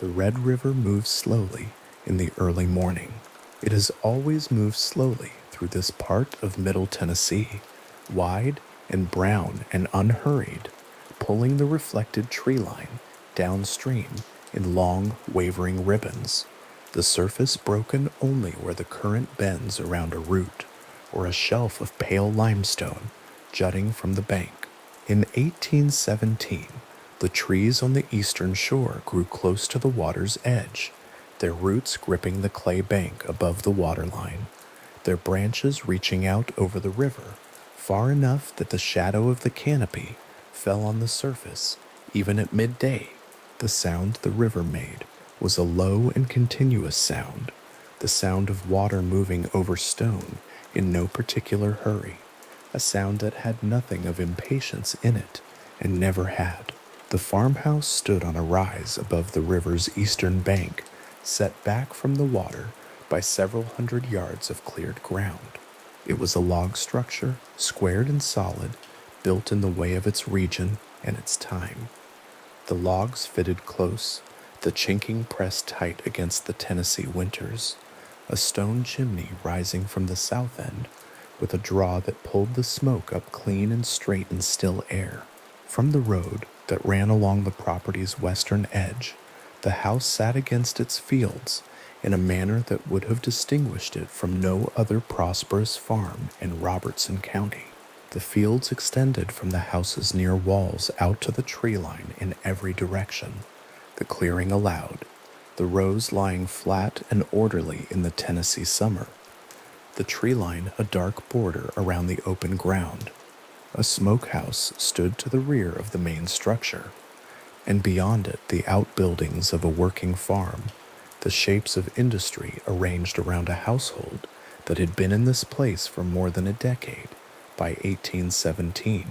The Red River moves slowly in the early morning. It has always moved slowly through this part of Middle Tennessee, wide and brown and unhurried, pulling the reflected tree line downstream in long, wavering ribbons, the surface broken only where the current bends around a root or a shelf of pale limestone jutting from the bank. In 1817, the trees on the eastern shore grew close to the water's edge, their roots gripping the clay bank above the waterline, their branches reaching out over the river, far enough that the shadow of the canopy fell on the surface, even at midday. The sound the river made was a low and continuous sound, the sound of water moving over stone in no particular hurry, a sound that had nothing of impatience in it, and never had. The farmhouse stood on a rise above the river's eastern bank, set back from the water by several hundred yards of cleared ground. It was a log structure, squared and solid, built in the way of its region and its time. The logs fitted close, the chinking pressed tight against the Tennessee winters, a stone chimney rising from the south end, with a draw that pulled the smoke up clean and straight in still air. From the road that ran along the property's western edge, the house sat against its fields in a manner that would have distinguished it from no other prosperous farm in Robertson County. The fields extended from the house's near walls out to the tree line in every direction, the clearing allowed, the rows lying flat and orderly in the Tennessee summer, the tree line a dark border around the open ground. A smokehouse stood to the rear of the main structure, and beyond it the outbuildings of a working farm, the shapes of industry arranged around a household that had been in this place for more than a decade by 1817,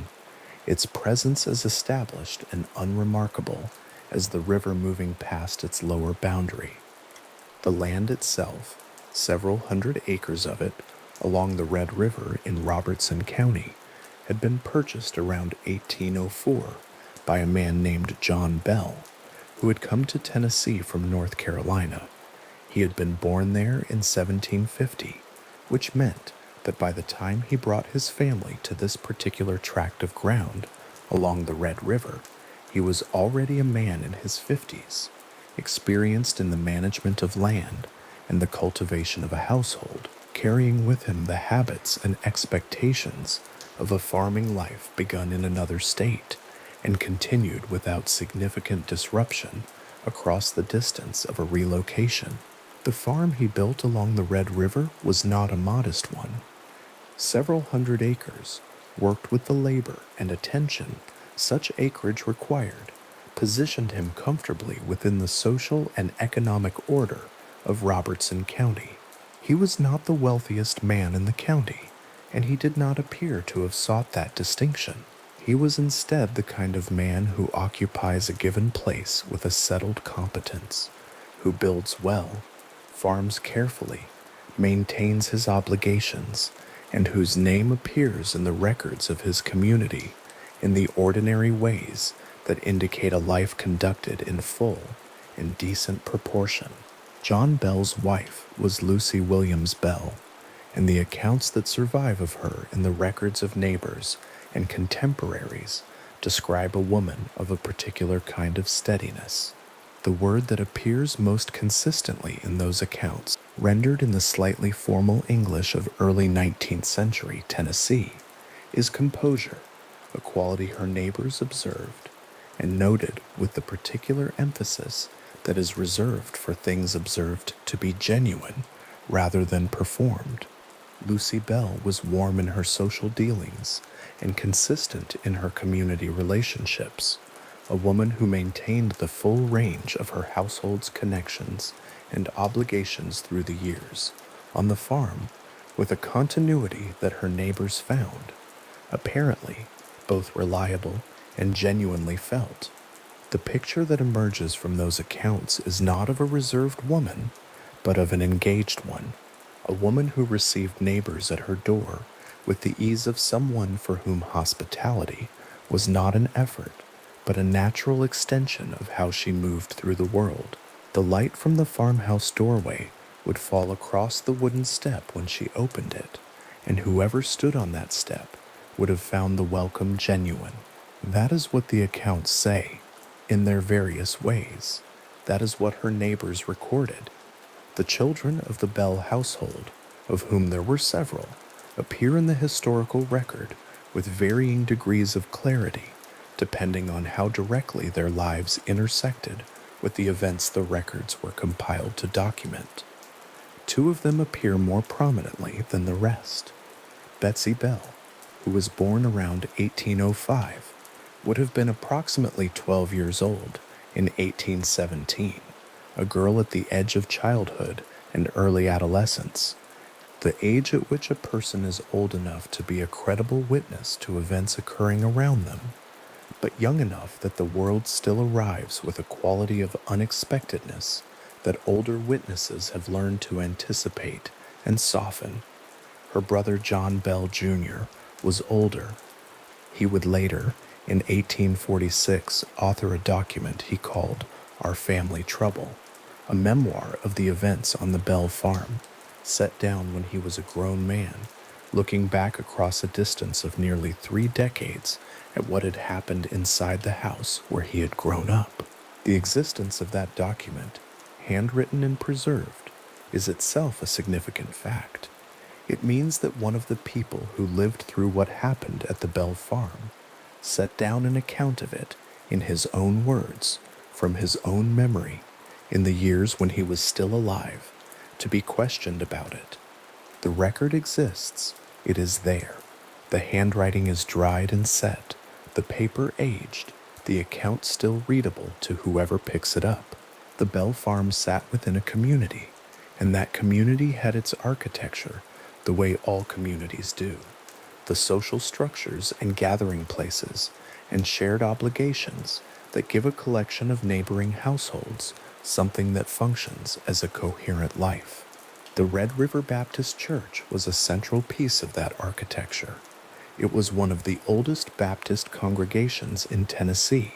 its presence as established and unremarkable as the river moving past its lower boundary. The land itself, several hundred acres of it, along the Red River in Robertson County, had been purchased around 1804 by a man named John Bell, who had come to Tennessee from North Carolina. He had been born there in 1750, which meant that by the time he brought his family to this particular tract of ground along the Red River, he was already a man in his 50s, experienced in the management of land and the cultivation of a household, carrying with him the habits and expectations of a farming life begun in another state and continued without significant disruption across the distance of a relocation. The farm he built along the Red River was not a modest one. Several hundred acres, worked with the labor and attention such acreage required, positioned him comfortably within the social and economic order of Robertson County. He was not the wealthiest man in the county, and he did not appear to have sought that distinction. He was instead the kind of man who occupies a given place with a settled competence, who builds well, farms carefully, maintains his obligations, and whose name appears in the records of his community in the ordinary ways that indicate a life conducted in full and decent proportion. John Bell's wife was Lucy Williams Bell, and the accounts that survive of her in the records of neighbors and contemporaries describe a woman of a particular kind of steadiness. The word that appears most consistently in those accounts, rendered in the slightly formal English of early 19th century Tennessee, is composure, a quality her neighbors observed and noted with the particular emphasis that is reserved for things observed to be genuine rather than performed. Lucy Bell was warm in her social dealings and consistent in her community relationships, a woman who maintained the full range of her household's connections and obligations through the years, on the farm, with a continuity that her neighbors found, apparently, both reliable and genuinely felt. The picture that emerges from those accounts is not of a reserved woman, but of an engaged one, a woman who received neighbors at her door with the ease of someone for whom hospitality was not an effort, but a natural extension of how she moved through the world. The light from the farmhouse doorway would fall across the wooden step when she opened it, and whoever stood on that step would have found the welcome genuine. That is what the accounts say, in their various ways. That is what her neighbors recorded. The children of the Bell household, of whom there were several, appear in the historical record with varying degrees of clarity, depending on how directly their lives intersected with the events the records were compiled to document. Two of them appear more prominently than the rest. Betsy Bell, who was born around 1805, would have been approximately 12 years old in 1817, a girl at the edge of childhood and early adolescence, the age at which a person is old enough to be a credible witness to events occurring around them, but young enough that the world still arrives with a quality of unexpectedness that older witnesses have learned to anticipate and soften. Her brother John Bell Jr. was older. He would later, in 1846, author a document he called Our Family Trouble, a memoir of the events on the Bell farm, set down when he was a grown man, looking back across a distance of nearly 3 decades at what had happened inside the house where he had grown up. The existence of that document, handwritten and preserved, is itself a significant fact. It means that one of the people who lived through what happened at the Bell farm set down an account of it in his own words, from his own memory, in the years when he was still alive, to be questioned about it. The record exists. It is there. The handwriting is dried and set, the paper aged, the account still readable to whoever picks it up. The Bell farm sat within a community, and that community had its architecture the way all communities do. The social structures and gathering places and shared obligations that give a collection of neighboring households something that functions as a coherent life. The Red River Baptist Church was a central piece of that architecture. It was one of the oldest Baptist congregations in Tennessee,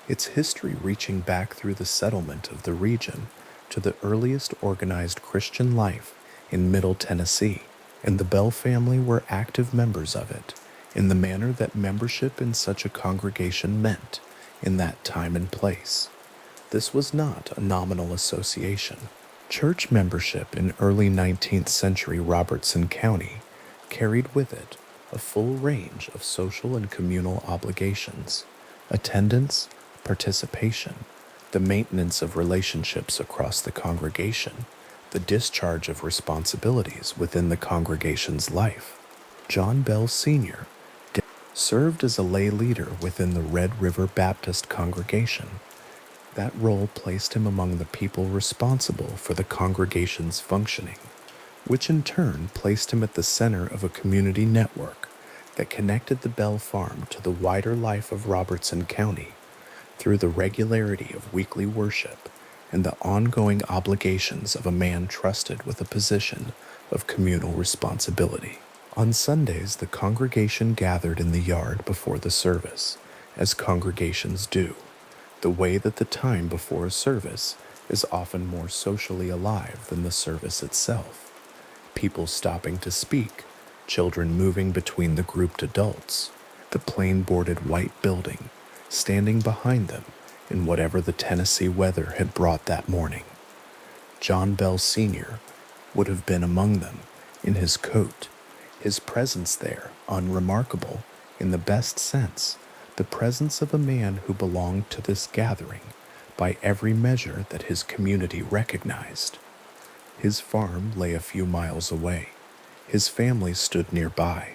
its history reaching back through the settlement of the region to the earliest organized Christian life in Middle Tennessee, and the Bell family were active members of it, in the manner that membership in such a congregation meant in that time and place. This was not a nominal association. Church membership in early 19th century Robertson County carried with it a full range of social and communal obligations: attendance, participation, the maintenance of relationships across the congregation, the discharge of responsibilities within the congregation's life. John Bell Sr. served as a lay leader within the Red River Baptist congregation. That role placed him among the people responsible for the congregation's functioning, which in turn placed him at the center of a community network that connected the Bell farm to the wider life of Robertson County through the regularity of weekly worship and the ongoing obligations of a man trusted with a position of communal responsibility. On Sundays, the congregation gathered in the yard before the service, as congregations do, the way that the time before a service is often more socially alive than the service itself. People stopping to speak, children moving between the grouped adults, the plain boarded white building standing behind them in whatever the Tennessee weather had brought that morning. John Bell Sr. would have been among them in his coat, his presence there unremarkable in the best sense, the presence of a man who belonged to this gathering by every measure that his community recognized. His farm lay a few miles away. His family stood nearby.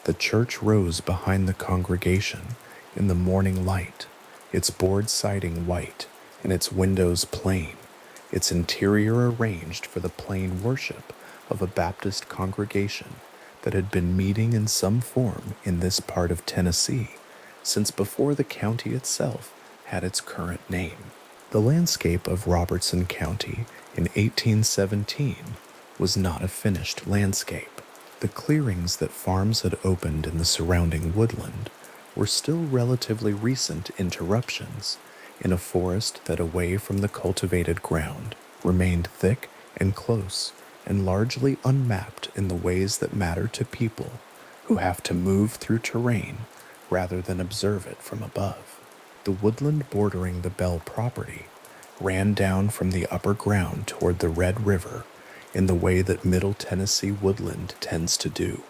The church rose behind the congregation in the morning light, its board siding white and its windows plain, its interior arranged for the plain worship of a Baptist congregation that had been meeting in some form in this part of Tennessee since before the county itself had its current name. The landscape of Robertson County in 1817 was not a finished landscape. The clearings that farms had opened in the surrounding woodland were still relatively recent interruptions in a forest that, away from the cultivated ground, remained thick and close and largely unmapped in the ways that matter to people who have to move through terrain rather than observe it from above. The woodland bordering the Bell property ran down from the upper ground toward the Red River in the way that Middle Tennessee woodland tends to do,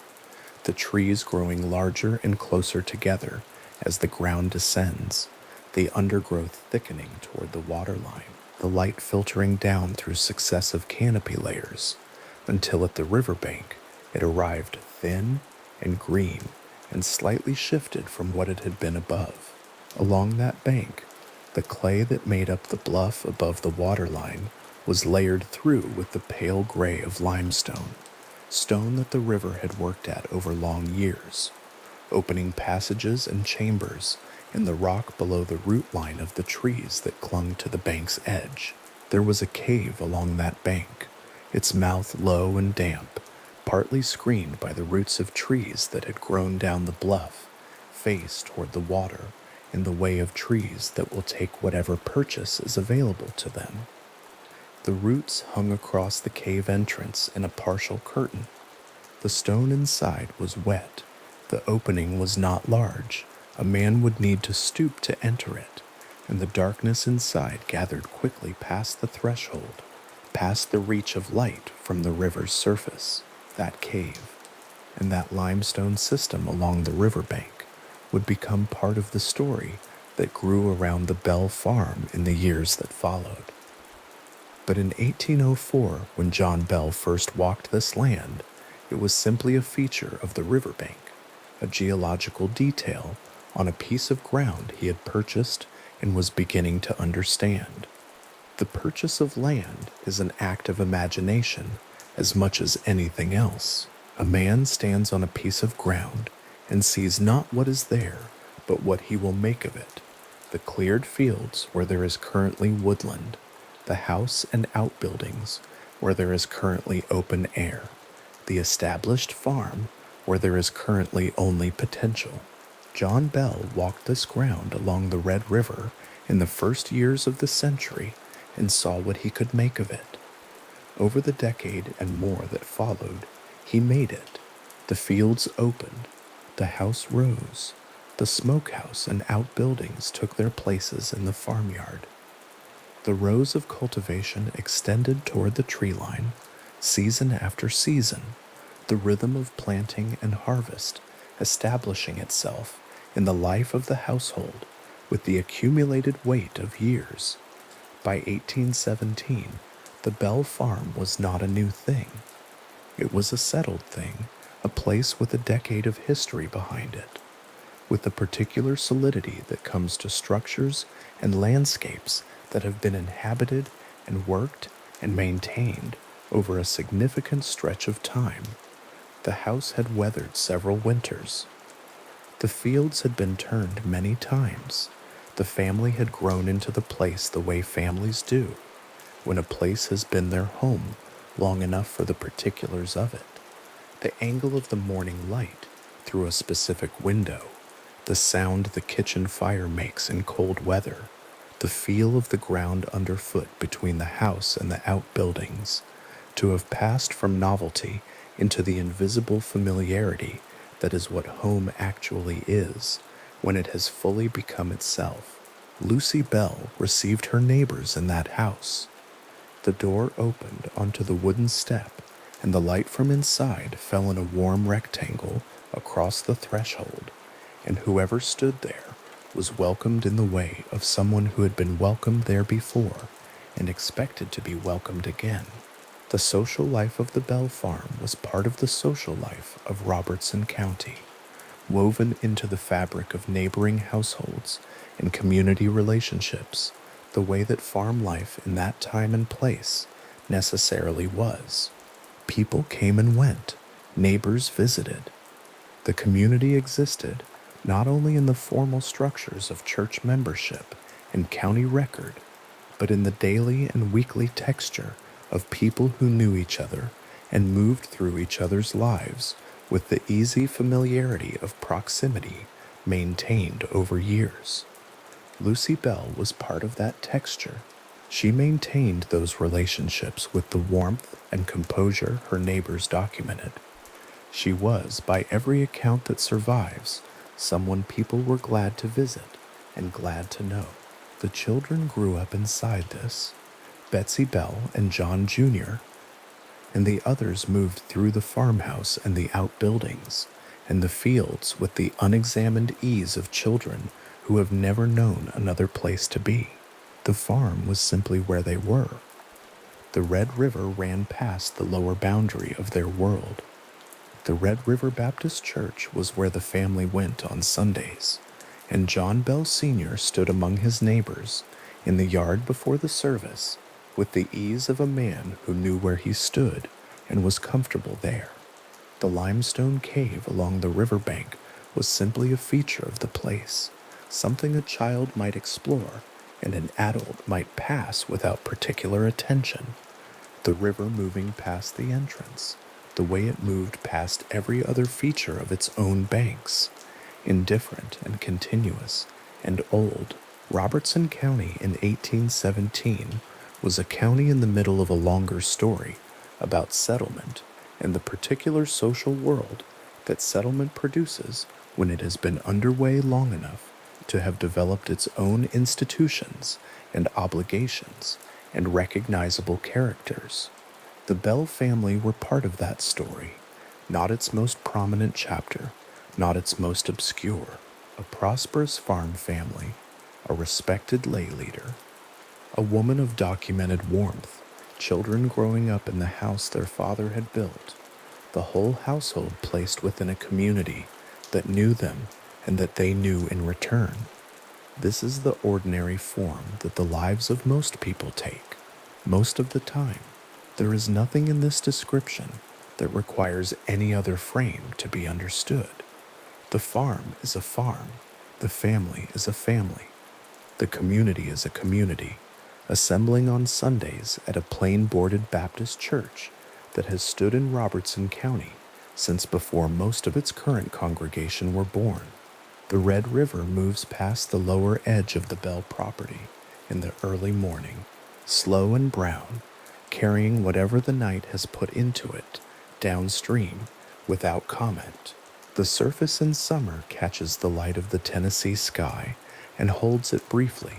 the trees growing larger and closer together as the ground descends, the undergrowth thickening toward the waterline, the light filtering down through successive canopy layers, until at the riverbank it arrived thin and green and slightly shifted from what it had been above. Along that bank, the clay that made up the bluff above the waterline was layered through with the pale gray of limestone, stone that the river had worked at over long years, opening passages and chambers in the rock below the root line of the trees that clung to the bank's edge. There was a cave along that bank, its mouth low and damp, partly screened by the roots of trees that had grown down the bluff, face toward the water, in the way of trees that will take whatever purchase is available to them. The roots hung across the cave entrance in a partial curtain. The stone inside was wet. The opening was not large. A man would need to stoop to enter it, and the darkness inside gathered quickly past the threshold, past the reach of light from the river's surface. That cave, and that limestone system along the riverbank, would become part of the story that grew around the Bell farm in the years that followed. But in 1804, when John Bell first walked this land, it was simply a feature of the riverbank, a geological detail on a piece of ground he had purchased and was beginning to understand. The purchase of land is an act of imagination as much as anything else. A man stands on a piece of ground and sees not what is there, but what he will make of it. The cleared fields where there is currently woodland, the house and outbuildings where there is currently open air, the established farm where there is currently only potential. John Bell walked this ground along the Red River in the first years of the century and saw what he could make of it. Over the decade and more that followed, he made it. The fields opened, the house rose, the smokehouse and outbuildings took their places in the farmyard. The rows of cultivation extended toward the tree line, season after season, the rhythm of planting and harvest establishing itself in the life of the household with the accumulated weight of years. By 1817, the Bell farm was not a new thing. It was a settled thing, a place with a decade of history behind it, with the particular solidity that comes to structures and landscapes that have been inhabited and worked and maintained over a significant stretch of time. The house had weathered several winters. The fields had been turned many times. The family had grown into the place the way families do, when a place has been their home long enough for the particulars of it. The angle of the morning light through a specific window, the sound the kitchen fire makes in cold weather, the feel of the ground underfoot between the house and the outbuildings, to have passed from novelty into the invisible familiarity that is what home actually is when it has fully become itself. Lucy Bell received her neighbors in that house. The door opened onto the wooden step, and the light from inside fell in a warm rectangle across the threshold, and whoever stood there was welcomed in the way of someone who had been welcomed there before and expected to be welcomed again. The social life of the Bell farm was part of the social life of Robertson County, woven into the fabric of neighboring households and community relationships, the way that farm life in that time and place necessarily was. People came and went, neighbors visited. The community existed not only in the formal structures of church membership and county record, but in the daily and weekly texture of people who knew each other and moved through each other's lives with the easy familiarity of proximity maintained over years. Lucy Bell was part of that texture. She maintained those relationships with the warmth and composure her neighbors documented. She was, by every account that survives, someone people were glad to visit and glad to know. The children grew up inside this. Betsy Bell and John Jr. and the others moved through the farmhouse and the outbuildings and the fields with the unexamined ease of children who have never known another place to be. The farm was simply where they were. The Red River ran past the lower boundary of their world. The Red River Baptist Church was where the family went on Sundays, and John Bell Sr. stood among his neighbors in the yard before the service with the ease of a man who knew where he stood and was comfortable there. The limestone cave along the riverbank was simply a feature of the place, something a child might explore and an adult might pass without particular attention. The river moving past the entrance, the way it moved past every other feature of its own banks, indifferent and continuous and old. Robertson County in 1817 was a county in the middle of a longer story about settlement and the particular social world that settlement produces when it has been underway long enough to have developed its own institutions and obligations and recognizable characters. The Bell family were part of that story, not its most prominent chapter, not its most obscure. A prosperous farm family, a respected lay leader, a woman of documented warmth, children growing up in the house their father had built, the whole household placed within a community that knew them and that they knew in return. This is the ordinary form that the lives of most people take, most of the time. There is nothing in this description that requires any other frame to be understood. The farm is a farm, the family is a family, the community is a community, assembling on Sundays at a plain-boarded Baptist church that has stood in Robertson County since before most of its current congregation were born. The Red River moves past the lower edge of the Bell property in the early morning, slow and brown, carrying whatever the night has put into it downstream without comment. The surface in summer catches the light of the Tennessee sky and holds it briefly,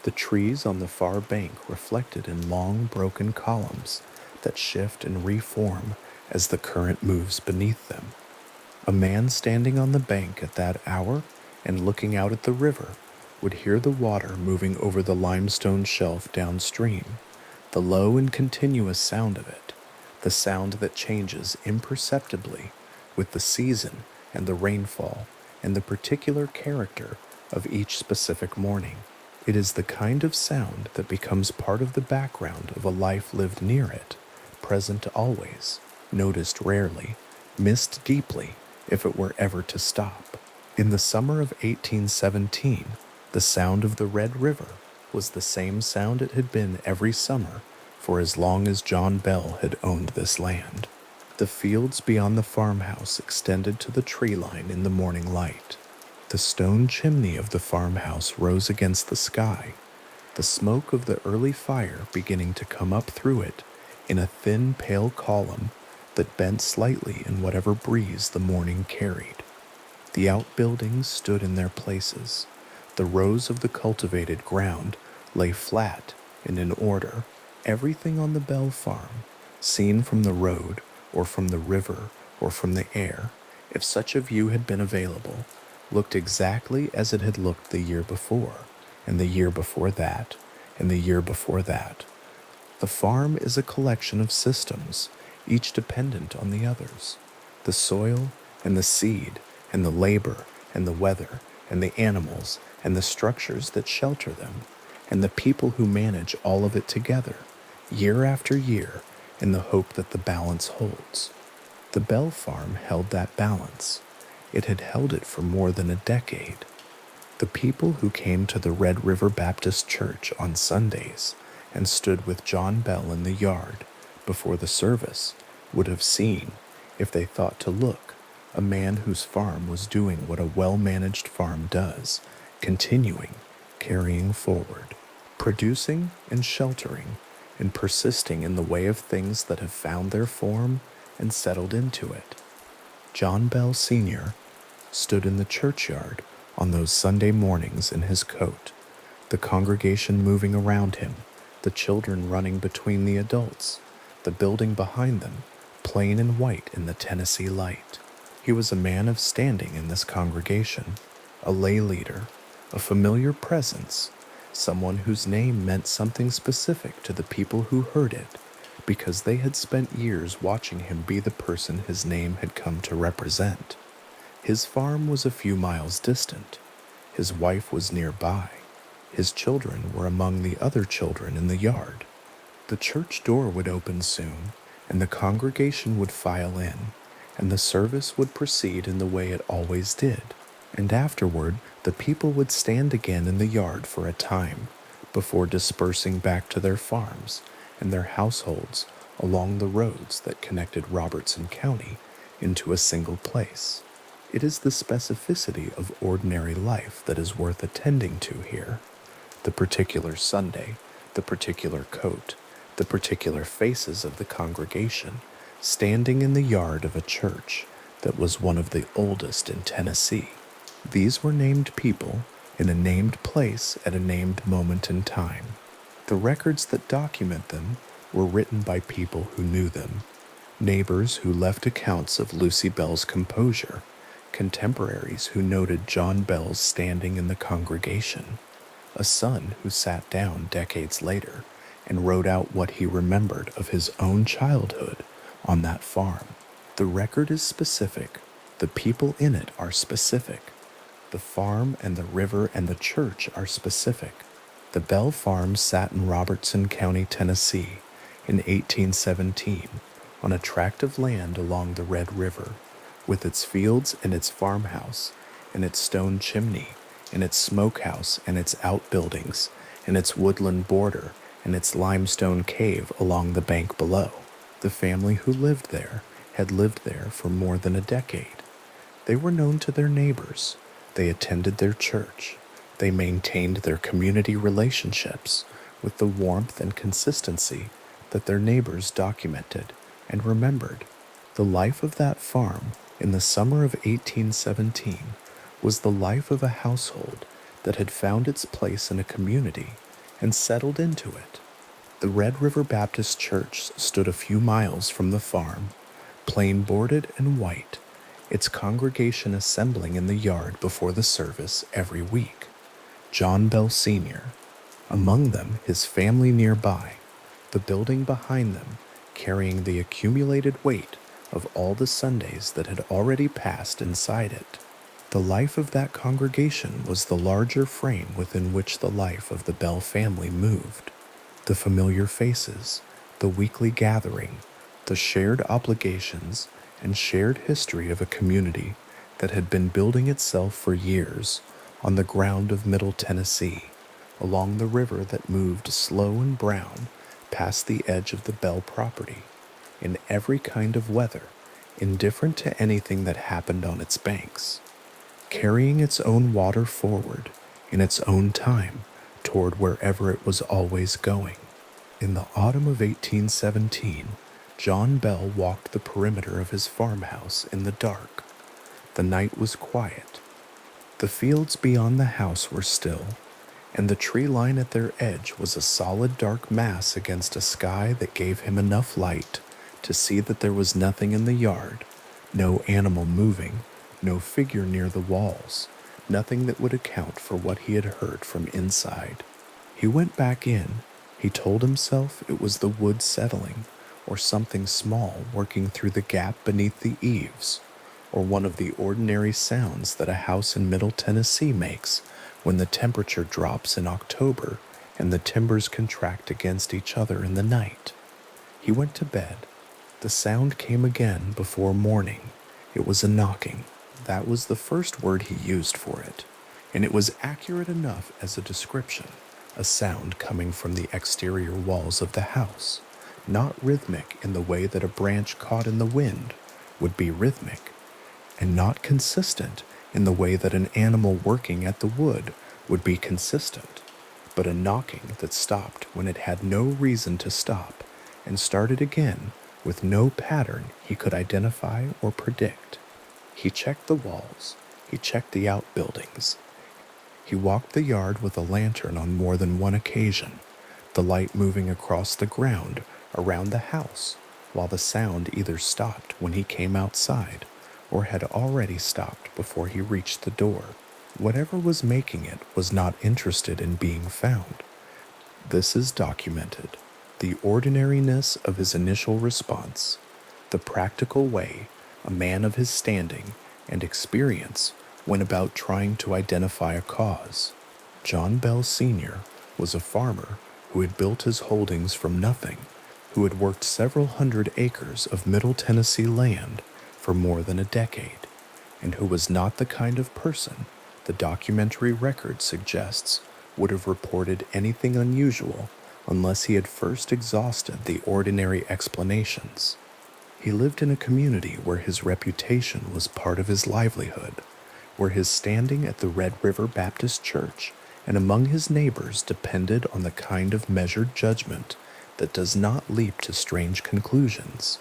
the trees on the far bank reflected in long broken columns that shift and reform as the current moves beneath them. A man standing on the bank at that hour and looking out at the river would hear the water moving over the limestone shelf downstream, the low and continuous sound of it, the sound that changes imperceptibly with the season and the rainfall and the particular character of each specific morning. It is the kind of sound that becomes part of the background of a life lived near it, present always, noticed rarely, missed deeply if it were ever to stop. In the summer of 1817, the sound of the Red River was the same sound it had been every summer for as long as John Bell had owned this land. The fields beyond the farmhouse extended to the tree line in the morning light. The stone chimney of the farmhouse rose against the sky, the smoke of the early fire beginning to come up through it in a thin, pale column that bent slightly in whatever breeze the morning carried. The outbuildings stood in their places. The rows of the cultivated ground lay flat and in order. Everything on the Bell farm, seen from the road or from the river or from the air, if such a view had been available, looked exactly as it had looked the year before, and the year before that, and the year before that. The farm is a collection of systems, each dependent on the others. The soil and the seed and the labor and the weather and the animals and the structures that shelter them, and the people who manage all of it together, year after year, in the hope that the balance holds. The Bell farm held that balance. It had held it for more than a decade. The people who came to the Red River Baptist Church on Sundays and stood with John Bell in the yard before the service would have seen, if they thought to look, a man whose farm was doing what a well-managed farm does, continuing, carrying forward, producing and sheltering, and persisting in the way of things that have found their form and settled into it. John Bell Sr. stood in the churchyard on those Sunday mornings in his coat, the congregation moving around him, the children running between the adults, the building behind them, plain and white in the Tennessee light. He was a man of standing in this congregation, a lay leader, a familiar presence, someone whose name meant something specific to the people who heard it, because they had spent years watching him be the person his name had come to represent. His farm was a few miles distant. His wife was nearby. His children were among the other children in the yard. The church door would open soon, and the congregation would file in, and the service would proceed in the way it always did. And afterward, the people would stand again in the yard for a time, before dispersing back to their farms and their households along the roads that connected Robertson County into a single place. It is the specificity of ordinary life that is worth attending to here. The particular Sunday, the particular coat, the particular faces of the congregation, standing in the yard of a church that was one of the oldest in Tennessee. These were named people in a named place at a named moment in time. The records that document them were written by people who knew them, neighbors who left accounts of Lucy Bell's composure, contemporaries who noted John Bell's standing in the congregation, a son who sat down decades later and wrote out what he remembered of his own childhood on that farm. The record is specific. The people in it are specific. The farm and the river and the church are specific. The Bell Farm sat in Robertson County, Tennessee, in 1817, on a tract of land along the Red River, with its fields and its farmhouse, and its stone chimney, and its smokehouse, and its outbuildings, and its woodland border, and its limestone cave along the bank below. The family who lived there had lived there for more than a decade. They were known to their neighbors. They attended their church. They maintained their community relationships with the warmth and consistency that their neighbors documented and remembered. The life of that farm in the summer of 1817 was the life of a household that had found its place in a community and settled into it. The Red River Baptist Church stood a few miles from the farm, plain boarded and white, its congregation assembling in the yard before the service every week. John Bell Sr., among them his family nearby, the building behind them carrying the accumulated weight of all the Sundays that had already passed inside it. The life of that congregation was the larger frame within which the life of the Bell family moved. The familiar faces, the weekly gathering, the shared obligations and shared history of a community that had been building itself for years on the ground of Middle Tennessee, along the river that moved slow and brown past the edge of the Bell property, in every kind of weather, indifferent to anything that happened on its banks, carrying its own water forward in its own time toward wherever it was always going. In the autumn of 1817, John Bell walked the perimeter of his farmhouse in the dark. The night was quiet. The fields beyond the house were still, and the tree line at their edge was a solid dark mass against a sky that gave him enough light to see that there was nothing in the yard, no animal moving, no figure near the walls, nothing that would account for what he had heard from inside. He went back in. He told himself it was the wood settling, or something small working through the gap beneath the eaves, or one of the ordinary sounds that a house in Middle Tennessee makes when the temperature drops in October and the timbers contract against each other in the night. He went to bed. The sound came again before morning. It was a knocking. That was the first word he used for it, and it was accurate enough as a description, a sound coming from the exterior walls of the house, not rhythmic in the way that a branch caught in the wind would be rhythmic, and not consistent in the way that an animal working at the wood would be consistent, but a knocking that stopped when it had no reason to stop and started again with no pattern he could identify or predict. He checked the walls, he checked the outbuildings. He walked the yard with a lantern on more than one occasion, the light moving across the ground around the house, while the sound either stopped when he came outside or had already stopped before he reached the door. Whatever was making it was not interested in being found. This is documented. The ordinariness of his initial response, the practical way a man of his standing and experience went about trying to identify a cause. John Bell Sr. was a farmer who had built his holdings from nothing, who had worked several hundred acres of Middle Tennessee land for more than a decade, and who was not the kind of person the documentary record suggests would have reported anything unusual unless he had first exhausted the ordinary explanations. He lived in a community where his reputation was part of his livelihood, where his standing at the Red River Baptist Church and among his neighbors depended on the kind of measured judgment that does not leap to strange conclusions.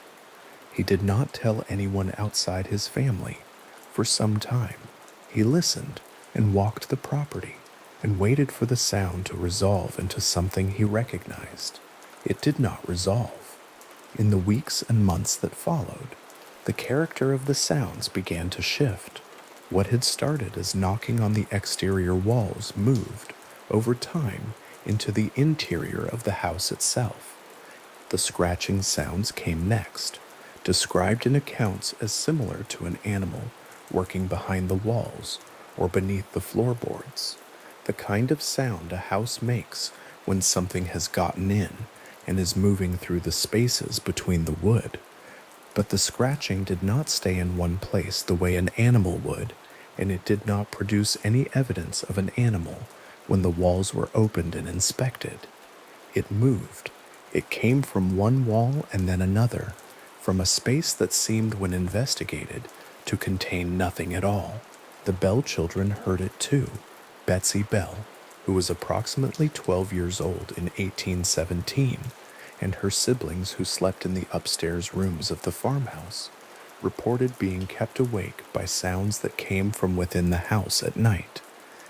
He did not tell anyone outside his family for some time. He listened and walked the property and waited for the sound to resolve into something he recognized. It did not resolve. In the weeks and months that followed, the character of the sounds began to shift. What had started as knocking on the exterior walls moved, over time, into the interior of the house itself. The scratching sounds came next, described in accounts as similar to an animal working behind the walls or beneath the floorboards, the kind of sound a house makes when something has gotten in and is moving through the spaces between the wood. But the scratching did not stay in one place the way an animal would, and it did not produce any evidence of an animal when the walls were opened and inspected. It moved. It came from one wall and then another, from a space that seemed, when investigated, to contain nothing at all. The Bell children heard it too. Betsy Bell, who was approximately 12 years old in 1817, and her siblings who slept in the upstairs rooms of the farmhouse, reported being kept awake by sounds that came from within the house at night,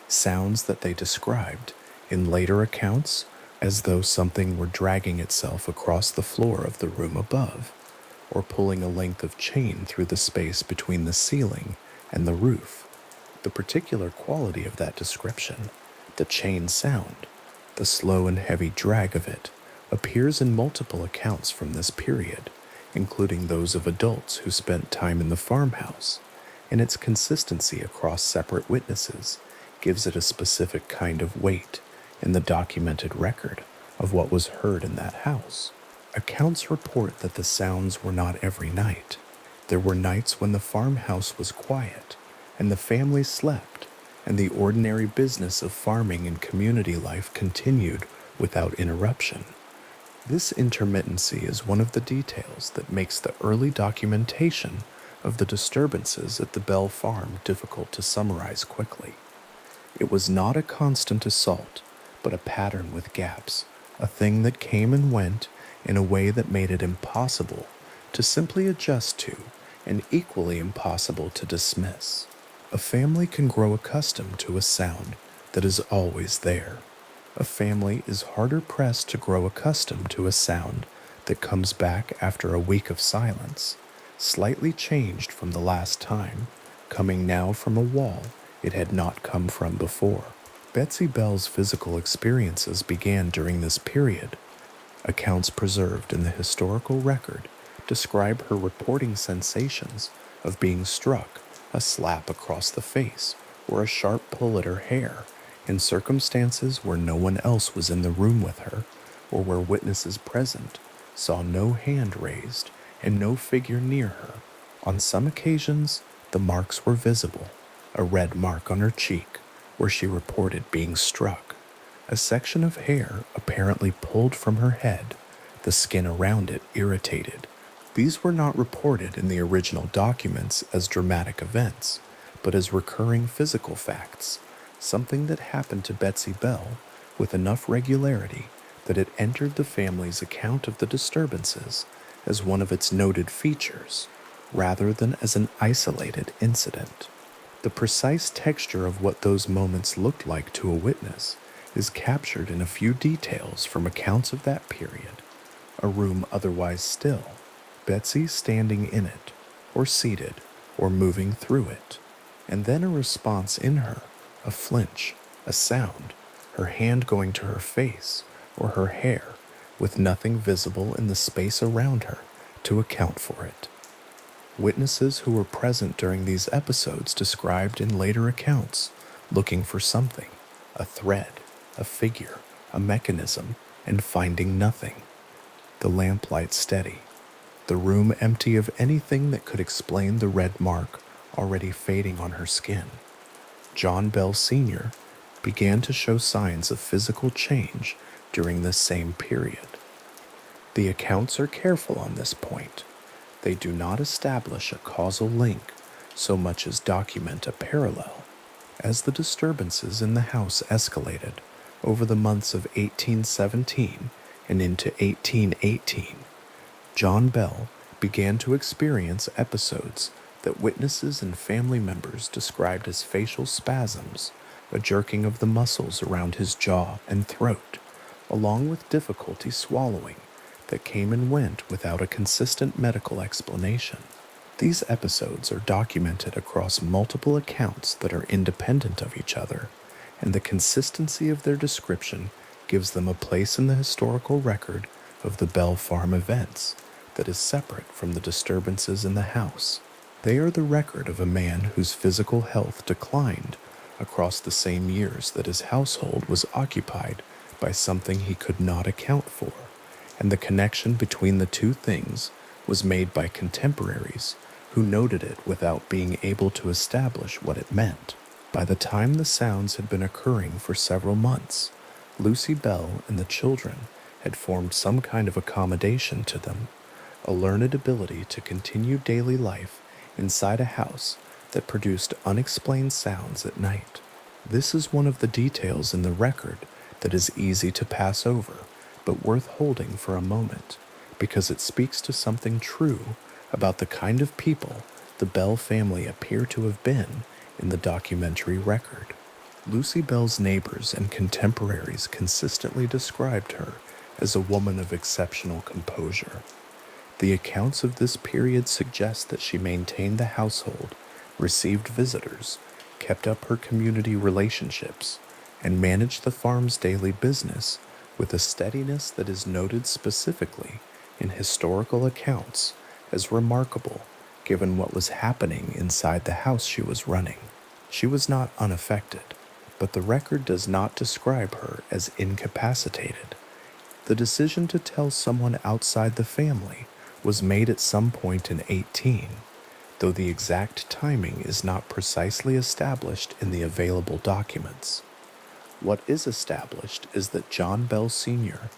sounds that they described, in later accounts, as though something were dragging itself across the floor of the room above, or pulling a length of chain through the space between the ceiling and the roof. The particular quality of that description, the chain sound, the slow and heavy drag of it, appears in multiple accounts from this period, including those of adults who spent time in the farmhouse, and its consistency across separate witnesses gives it a specific kind of weight in the documented record of what was heard in that house. Accounts report that the sounds were not every night. There were nights when the farmhouse was quiet, and the family slept, and the ordinary business of farming and community life continued without interruption. This intermittency is one of the details that makes the early documentation of the disturbances at the Bell farm difficult to summarize quickly. It was not a constant assault, but a pattern with gaps, a thing that came and went in a way that made it impossible to simply adjust to and equally impossible to dismiss. A family can grow accustomed to a sound that is always there. A family is harder pressed to grow accustomed to a sound that comes back after a week of silence, slightly changed from the last time, coming now from a wall it had not come from before. Betsy Bell's physical experiences began during this period. Accounts preserved in the historical record describe her reporting sensations of being struck, a slap across the face, or a sharp pull at her hair, in circumstances where no one else was in the room with her, or where witnesses present saw no hand raised and no figure near her. On some occasions, the marks were visible, a red mark on her cheek, where she reported being struck, a section of hair apparently pulled from her head, the skin around it irritated. These were not reported in the original documents as dramatic events, but as recurring physical facts, something that happened to Betsy Bell with enough regularity that it entered the family's account of the disturbances as one of its noted features, rather than as an isolated incident. The precise texture of what those moments looked like to a witness is captured in a few details from accounts of that period. A room otherwise still, Betsy standing in it, or seated, or moving through it, and then a response in her, a flinch, a sound, her hand going to her face or her hair, with nothing visible in the space around her to account for it. Witnesses who were present during these episodes described in later accounts looking for something, a thread, a figure, a mechanism, and finding nothing. The lamplight steady, the room empty of anything that could explain the red mark already fading on her skin. John Bell Sr. began to show signs of physical change during this same period. The accounts are careful on this point. They do not establish a causal link so much as document a parallel. As the disturbances in the house escalated over the months of 1817 and into 1818, John Bell began to experience episodes that witnesses and family members described as facial spasms, a jerking of the muscles around his jaw and throat, along with difficulty swallowing that came and went without a consistent medical explanation. These episodes are documented across multiple accounts that are independent of each other, and the consistency of their description gives them a place in the historical record of the Bell Farm events that is separate from the disturbances in the house. They are the record of a man whose physical health declined across the same years that his household was occupied by something he could not account for, and the connection between the two things was made by contemporaries who noted it without being able to establish what it meant. By the time the sounds had been occurring for several months, Lucy Bell and the children had formed some kind of accommodation to them, a learned ability to continue daily life inside a house that produced unexplained sounds at night. This is one of the details in the record that is easy to pass over, but worth holding for a moment, because it speaks to something true about the kind of people the Bell family appear to have been in the documentary record. Lucy Bell's neighbors and contemporaries consistently described her as a woman of exceptional composure. The accounts of this period suggest that she maintained the household, received visitors, kept up her community relationships, and managed the farm's daily business with a steadiness that is noted specifically in historical accounts as remarkable given what was happening inside the house she was running. She was not unaffected, but the record does not describe her as incapacitated. The decision to tell someone outside the family was made at some point in 18, though the exact timing is not precisely established in the available documents. What is established is that John Bell Sr.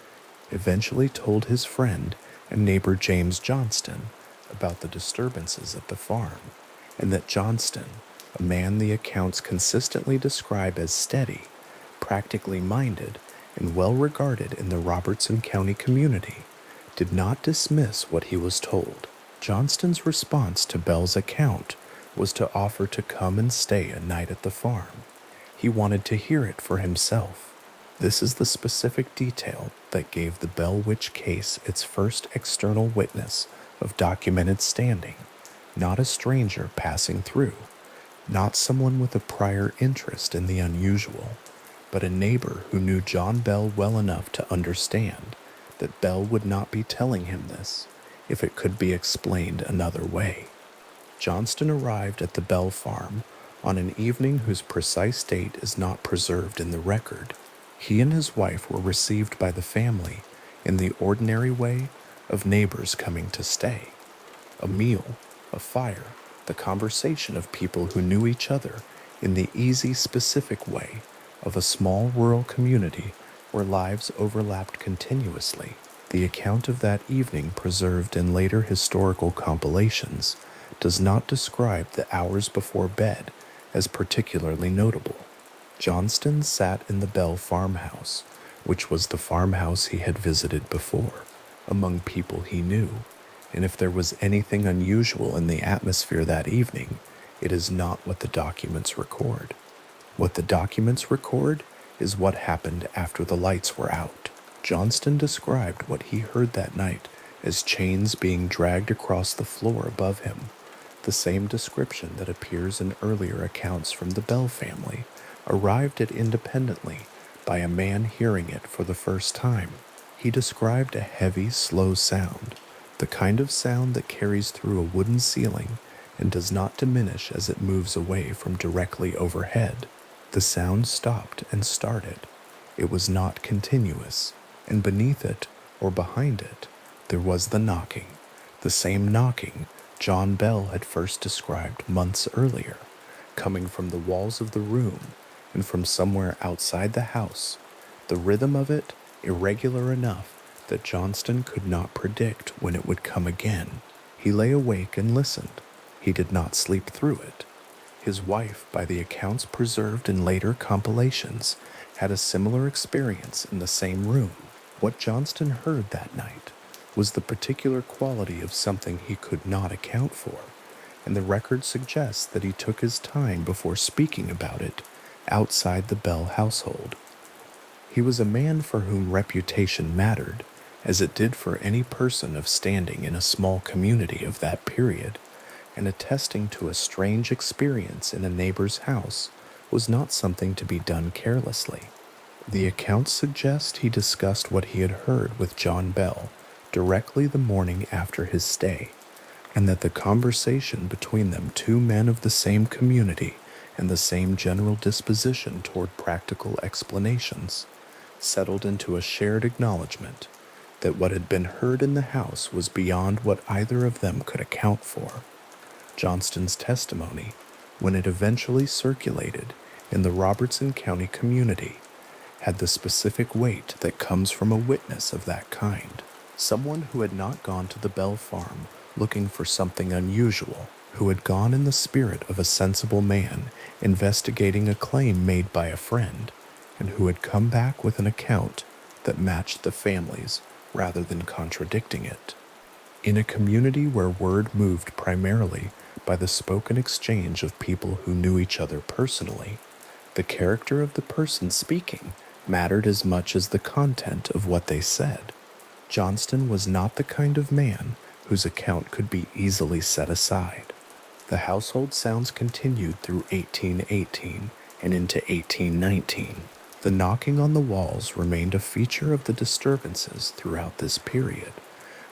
eventually told his friend and neighbor James Johnston about the disturbances at the farm, and that Johnston, a man the accounts consistently describe as steady, practically minded, and well regarded in the Robertson County community, did not dismiss what he was told. Johnston's response to Bell's account was to offer to come and stay a night at the farm. He wanted to hear it for himself. This is the specific detail that gave the Bell Witch case its first external witness of documented standing, not a stranger passing through, not someone with a prior interest in the unusual, but a neighbor who knew John Bell well enough to understand that Bell would not be telling him this if it could be explained another way. Johnston arrived at the Bell farm on an evening whose precise date is not preserved in the record. He and his wife were received by the family in the ordinary way of neighbors coming to stay. A meal, a fire, the conversation of people who knew each other in the easy, specific way of a small rural community where lives overlapped continuously. The account of that evening, preserved in later historical compilations, does not describe the hours before bed as particularly notable. Johnston sat in the Bell farmhouse, which was the farmhouse he had visited before, among people he knew, and if there was anything unusual in the atmosphere that evening, it is not what the documents record. What the documents record is what happened after the lights were out. Johnston described what he heard that night as chains being dragged across the floor above him, the same description that appears in earlier accounts from the Bell family, arrived at independently by a man hearing it for the first time. He described a heavy, slow sound, the kind of sound that carries through a wooden ceiling and does not diminish as it moves away from directly overhead. The sound stopped and started. It was not continuous, and beneath it, or behind it, there was the knocking, the same knocking John Bell had first described months earlier, coming from the walls of the room and from somewhere outside the house, the rhythm of it irregular enough that Johnston could not predict when it would come again. He lay awake and listened. He did not sleep through it. His wife, by the accounts preserved in later compilations, had a similar experience in the same room. What Johnston heard that night was the particular quality of something he could not account for, and the record suggests that he took his time before speaking about it outside the Bell household. He was a man for whom reputation mattered, as it did for any person of standing in a small community of that period, and attesting to a strange experience in a neighbor's house was not something to be done carelessly. The accounts suggest he discussed what he had heard with John Bell directly the morning after his stay, and that the conversation between them, two men of the same community and the same general disposition toward practical explanations, settled into a shared acknowledgement that what had been heard in the house was beyond what either of them could account for. Johnston's testimony, when it eventually circulated in the Robertson County community, had the specific weight that comes from a witness of that kind, someone who had not gone to the Bell farm looking for something unusual, who had gone in the spirit of a sensible man investigating a claim made by a friend, and who had come back with an account that matched the family's rather than contradicting it. In a community where word moved primarily by the spoken exchange of people who knew each other personally, the character of the person speaking mattered as much as the content of what they said. Johnston was not the kind of man whose account could be easily set aside. The household sounds continued through 1818 and into 1819. The knocking on the walls remained a feature of the disturbances throughout this period,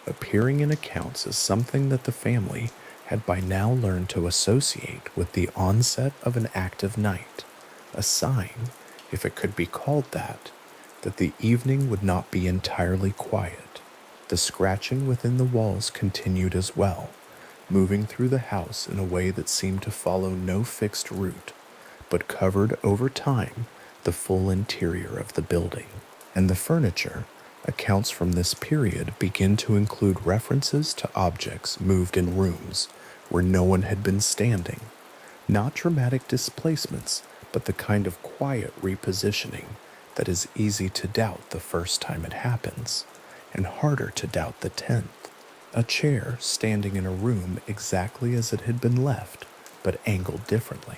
appearing in accounts as something that the family had by now learned to associate with the onset of an active night, a sign, if it could be called that the evening would not be entirely quiet. The scratching within the walls continued as well, moving through the house in a way that seemed to follow no fixed route, but covered over time the full interior of the building. And the furniture, accounts from this period begin to include references to objects moved in rooms where no one had been standing. Not dramatic displacements, but the kind of quiet repositioning that is easy to doubt the first time it happens, and harder to doubt the 10th. A chair standing in a room exactly as it had been left, but angled differently.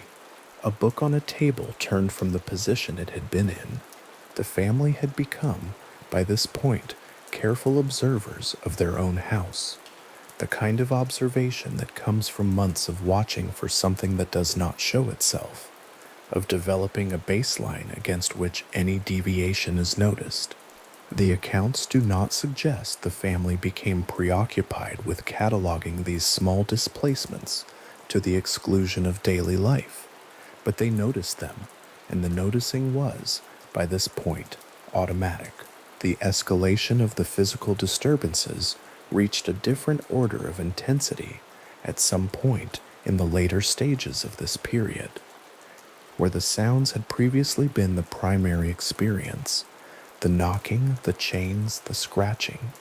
A book on a table turned from the position it had been in. The family had become, by this point, careful observers of their own house. The kind of observation that comes from months of watching for something that does not show itself, of developing a baseline against which any deviation is noticed. The accounts do not suggest the family became preoccupied with cataloging these small displacements to the exclusion of daily life, but they noticed them, and the noticing was, by this point, automatic. The escalation of the physical disturbances reached a different order of intensity at some point in the later stages of this period. Where the sounds had previously been the primary experience, the knocking, the chains, the scratching,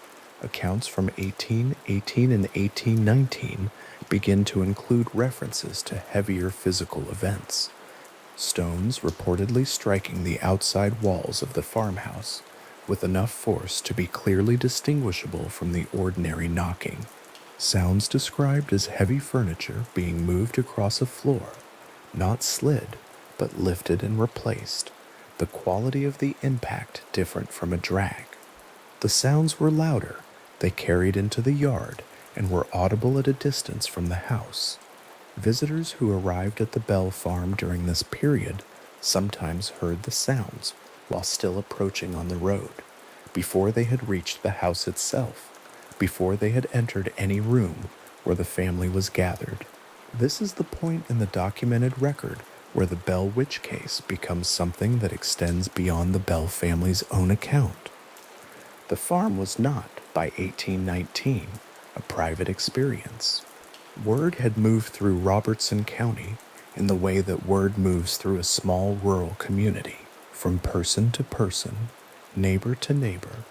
accounts from 1818 and 1819 begin to include references to heavier physical events. stones reportedly striking the outside walls of the farmhouse with enough force to be clearly distinguishable from the ordinary knocking. Sounds described as heavy furniture being moved across a floor, not slid, but lifted and replaced, the quality of the impact different from a drag. The sounds were louder, they carried into the yard, and were audible at a distance from the house. Visitors who arrived at the Bell farm during this period sometimes heard the sounds while still approaching on the road, before they had reached the house itself, before they had entered any room where the family was gathered. This is the point in the documented record where the Bell witch case becomes something that extends beyond the Bell family's own account. The farm was not, by 1819, a private experience. Word had moved through Robertson County in the way that word moves through a small rural community, from person to person, neighbor to neighbor,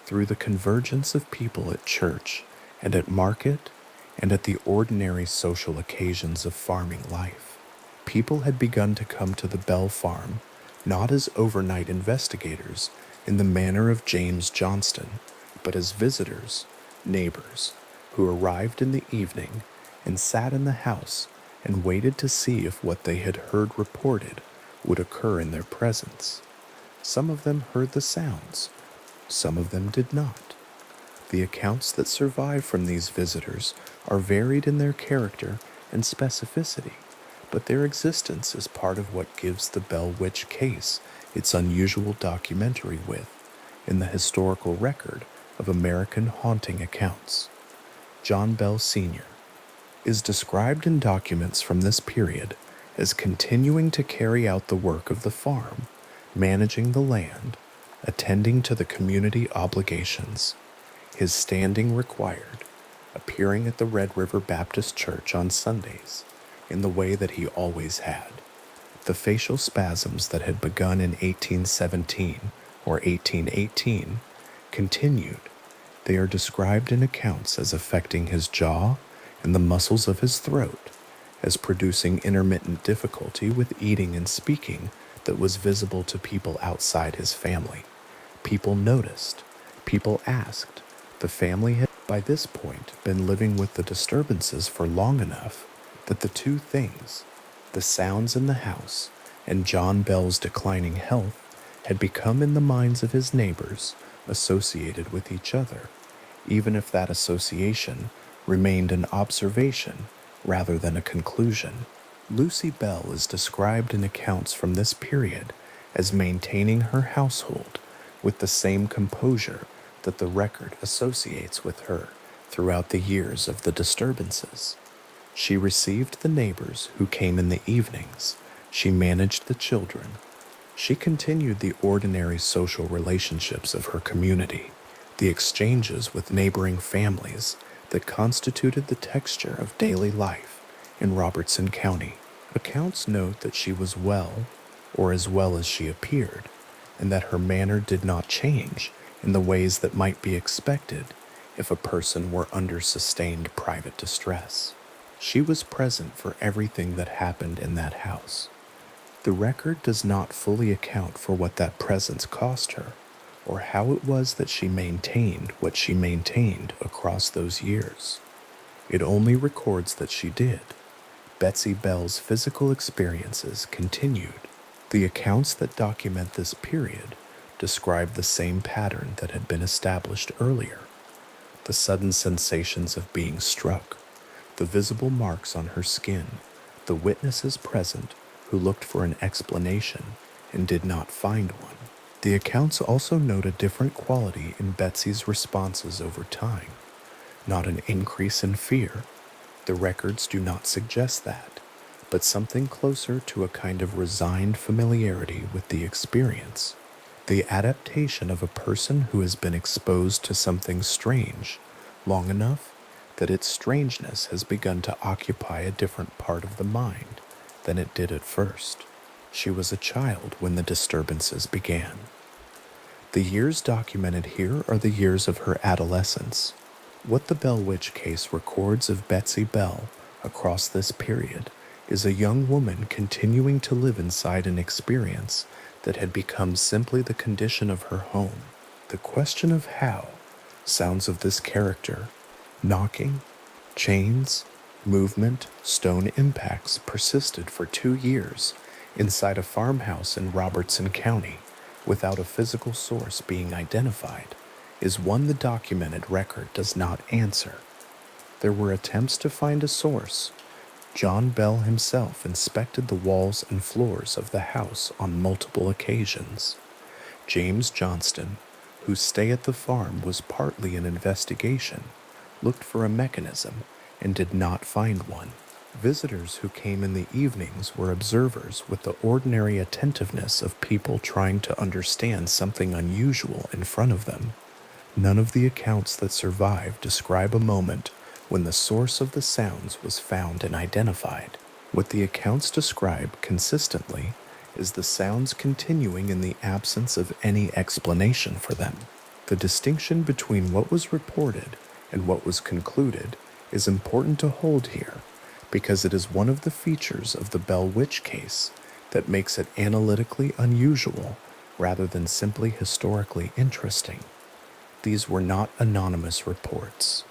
through the convergence of people at church and at market and at the ordinary social occasions of farming life. People had begun to come to the Bell farm not as overnight investigators in the manner of James Johnston, but as visitors, neighbors, who arrived in the evening and sat in the house and waited to see if what they had heard reported would occur in their presence. Some of them heard the sounds, some of them did not. The accounts that survive from these visitors are varied in their character and specificity, but their existence is part of what gives the Bell Witch case its unusual documentary width in the historical record of American haunting accounts. John Bell Sr. is described in documents from this period as continuing to carry out the work of the farm, managing the land, attending to the community obligations, his standing required, appearing at the Red River Baptist Church on Sundays in the way that he always had. The facial spasms that had begun in 1817 or 1818 continued. They are described in accounts as affecting his jaw and the muscles of his throat, as producing intermittent difficulty with eating and speaking that was visible to people outside his family. People noticed. People asked. The family had by this point been living with the disturbances for long enough that the two things, the sounds in the house and John Bell's declining health, had become in the minds of his neighbors associated with each other, even if that association remained an observation rather than a conclusion. Lucy Bell is described in accounts from this period as maintaining her household with the same composure that the record associates with her throughout the years of the disturbances. She received the neighbors who came in the evenings. She managed the children. She continued the ordinary social relationships of her community, the exchanges with neighboring families that constituted the texture of daily life in Robertson County. Accounts note that she was well, or as well as she appeared, and that her manner did not change in the ways that might be expected if a person were under sustained private distress. She was present for everything that happened in that house. The record does not fully account for what that presence cost her, or how it was that she maintained what she maintained across those years. It only records that she did. Betsy Bell's physical experiences continued. The accounts that document this period describe the same pattern that had been established earlier. The sudden sensations of being struck, the visible marks on her skin, the witnesses present who looked for an explanation and did not find one. The accounts also note a different quality in Betsy's responses over time, not an increase in fear. The records do not suggest that, but something closer to a kind of resigned familiarity with the experience, the adaptation of a person who has been exposed to something strange long enough that its strangeness has begun to occupy a different part of the mind than it did at first. She was a child when the disturbances began. The years documented here are the years of her adolescence. What the Bell Witch case records of Betsy Bell across this period is a young woman continuing to live inside an experience that had become simply the condition of her home. The question of how, sounds of this character, knocking, chains, movement, stone impacts persisted for 2 years inside a farmhouse in Robertson County without a physical source being identified is one the documented record does not answer. There were attempts to find a source. John Bell himself inspected the walls and floors of the house on multiple occasions. James Johnston, whose stay at the farm was partly an investigation, looked for a mechanism and did not find one. Visitors who came in the evenings were observers with the ordinary attentiveness of people trying to understand something unusual in front of them. None of the accounts that survive describe a moment when the source of the sounds was found and identified. What the accounts describe consistently is the sounds continuing in the absence of any explanation for them. The distinction between what was reported and what was concluded is important to hold here because it is one of the features of the Bell Witch case that makes it analytically unusual rather than simply historically interesting. These were not anonymous reports.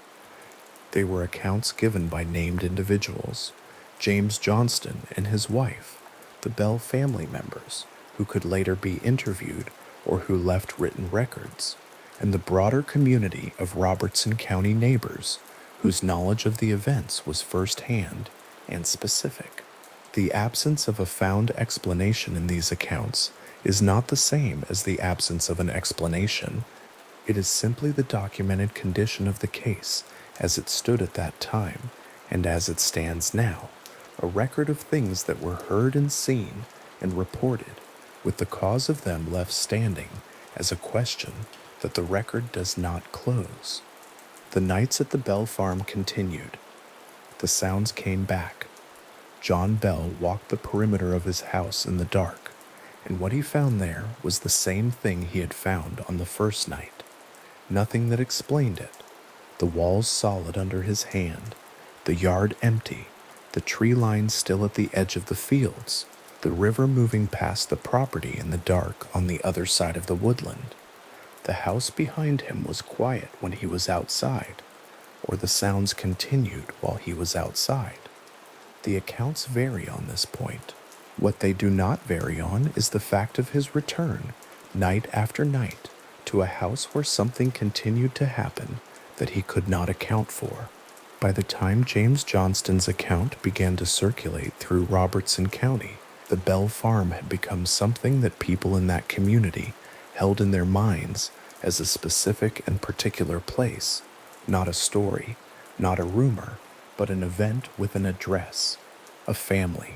They were accounts given by named individuals, James Johnston and his wife, the Bell family members, who could later be interviewed or who left written records, and the broader community of Robertson County neighbors whose knowledge of the events was firsthand and specific. The absence of a found explanation in these accounts is not the same as the absence of an explanation. It is simply the documented condition of the case as it stood at that time and as it stands now, a record of things that were heard and seen and reported, with the cause of them left standing as a question that the record does not close. The nights at the Bell farm continued. The sounds came back. John Bell walked the perimeter of his house in the dark, and what he found there was the same thing he had found on the first night. Nothing that explained it. The walls solid under his hand, the yard empty, the tree line still at the edge of the fields, the river moving past the property in the dark on the other side of the woodland. The house behind him was quiet when he was outside, or the sounds continued while he was outside. The accounts vary on this point. What they do not vary on is the fact of his return, night after night, to a house where something continued to happen that he could not account for. By the time James Johnston's account began to circulate through Robertson County, the Bell farm had become something that people in that community held in their minds as a specific and particular place, not a story, not a rumor, but an event with an address, a family,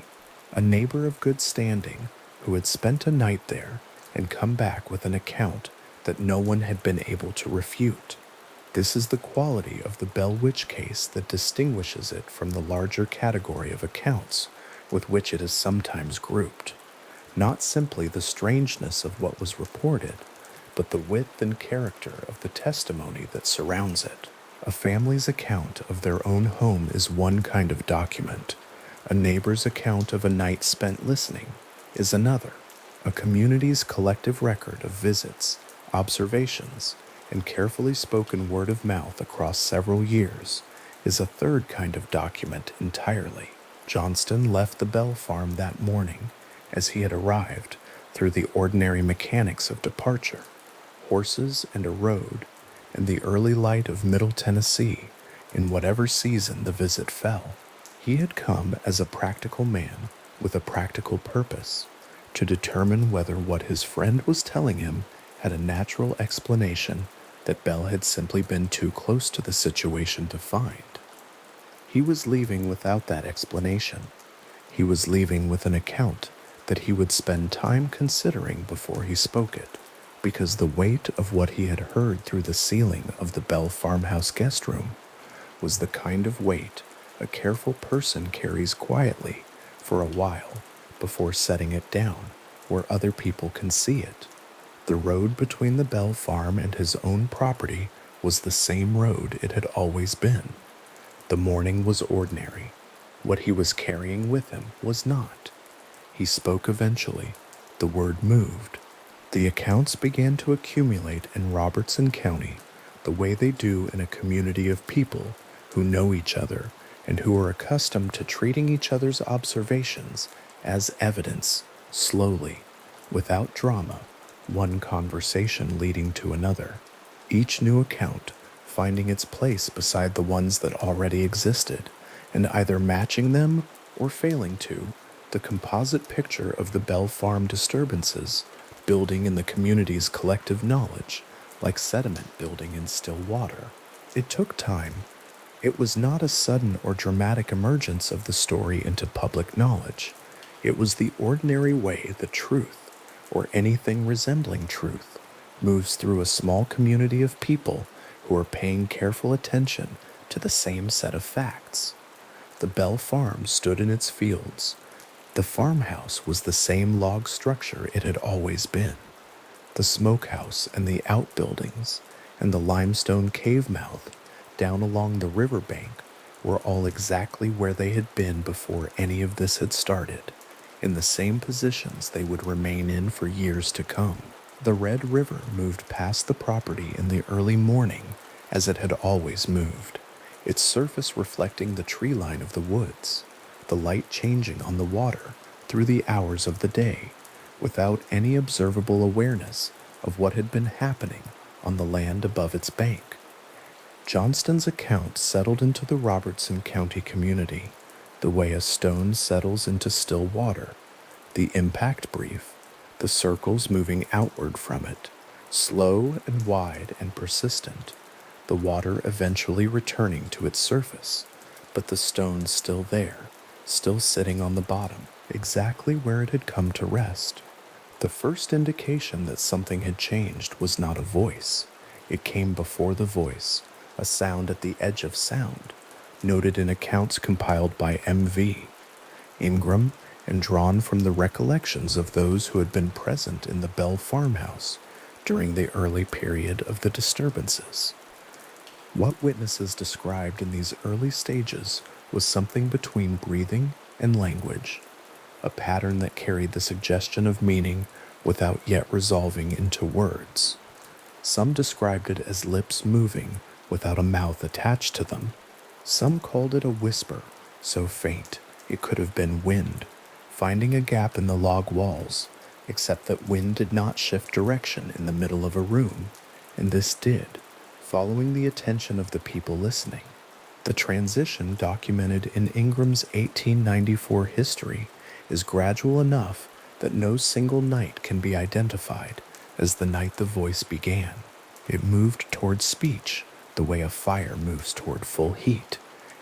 a neighbor of good standing who had spent a night there and come back with an account that no one had been able to refute. This is the quality of the Bell Witch case that distinguishes it from the larger category of accounts with which it is sometimes grouped. Not simply the strangeness of what was reported, but the width and character of the testimony that surrounds it. A family's account of their own home is one kind of document. A neighbor's account of a night spent listening is another. A community's collective record of visits, observations, and carefully spoken word of mouth across several years is a third kind of document entirely. Johnston left the Bell farm that morning as he had arrived through the ordinary mechanics of departure, horses and a road, and the early light of Middle Tennessee in whatever season the visit fell. He had come as a practical man with a practical purpose to determine whether what his friend was telling him had a natural explanation that Bell had simply been too close to the situation to find. He was leaving without that explanation. He was leaving with an account that he would spend time considering before he spoke it, because the weight of what he had heard through the ceiling of the Bell farmhouse guest room was the kind of weight a careful person carries quietly for a while before setting it down where other people can see it. The road between the Bell farm and his own property was the same road it had always been. The morning was ordinary. What he was carrying with him was not. He spoke eventually. The word moved. The accounts began to accumulate in Robertson County the way they do in a community of people who know each other and who are accustomed to treating each other's observations as evidence, slowly, without drama, one conversation leading to another. Each new account finding its place beside the ones that already existed, and either matching them or failing to, the composite picture of the Bell Farm disturbances building in the community's collective knowledge, like sediment building in still water. It took time. It was not a sudden or dramatic emergence of the story into public knowledge. It was the ordinary way the truth, or anything resembling truth, moves through a small community of people who are paying careful attention to the same set of facts. The Bell Farm stood in its fields. The farmhouse was the same log structure it had always been. The smokehouse and the outbuildings and the limestone cave mouth down along the river bank were all exactly where they had been before any of this had started, in the same positions they would remain in for years to come. The Red River moved past the property in the early morning as it had always moved, its surface reflecting the tree line of the woods, the light changing on the water through the hours of the day, without any observable awareness of what had been happening on the land above its bank. Johnston's account settled into the Robertson County community the way a stone settles into still water, the impact brief, the circles moving outward from it, slow and wide and persistent, the water eventually returning to its surface, but the stone still there, still sitting on the bottom, exactly where it had come to rest. The first indication that something had changed was not a voice. It came before the voice, a sound at the edge of sound, noted in accounts compiled by M.V. Ingram and drawn from the recollections of those who had been present in the Bell farmhouse during the early period of the disturbances. What witnesses described in these early stages was something between breathing and language, a pattern that carried the suggestion of meaning without yet resolving into words. Some described it as lips moving without a mouth attached to them. Some called it a whisper, so faint it could have been wind, finding a gap in the log walls, except that wind did not shift direction in the middle of a room, and this did, following the attention of the people listening. The transition documented in Ingram's 1894 history is gradual enough that no single night can be identified as the night the voice began. It moved toward speech the way a fire moves toward full heat,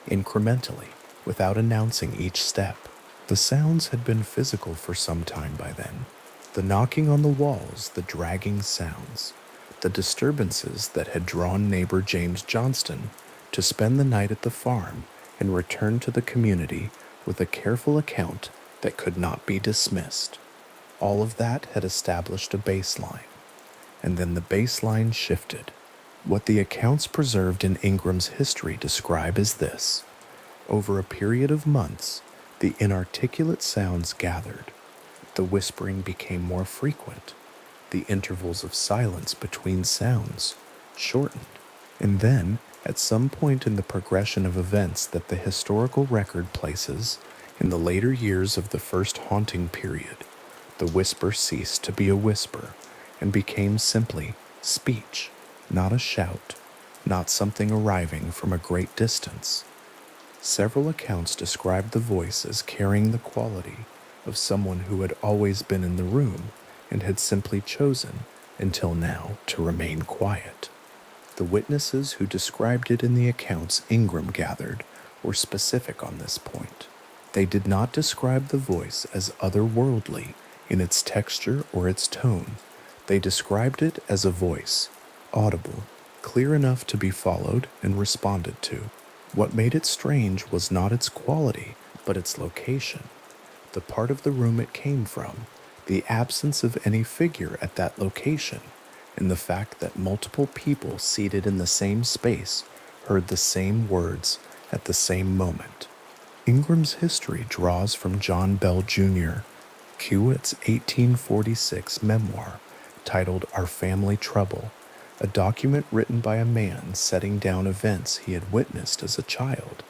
incrementally, without announcing each step. The sounds had been physical for some time by then. The knocking on the walls, the dragging sounds, the disturbances that had drawn neighbor James Johnston to spend the night at the farm and return to the community with a careful account that could not be dismissed. All of that had established a baseline, and then the baseline shifted. What the accounts preserved in Ingram's history describe as this: over a period of months, the inarticulate sounds gathered. The whispering became more frequent. The intervals of silence between sounds shortened. And then, at some point in the progression of events that the historical record places, in the later years of the first haunting period, the whisper ceased to be a whisper and became simply speech, not a shout, not something arriving from a great distance. Several accounts described the voice as carrying the quality of someone who had always been in the room and had simply chosen, until now, to remain quiet. The witnesses who described it in the accounts Ingram gathered were specific on this point. They did not describe the voice as otherworldly in its texture or its tone. They described it as a voice, audible, clear enough to be followed and responded to. What made it strange was not its quality, but its location, the part of the room it came from, the absence of any figure at that location, and the fact that multiple people seated in the same space heard the same words at the same moment. Ingram's history draws from John Bell Jr., Hewitt's 1846 memoir titled Our Family Trouble, a document written by a man setting down events he had witnessed as a child.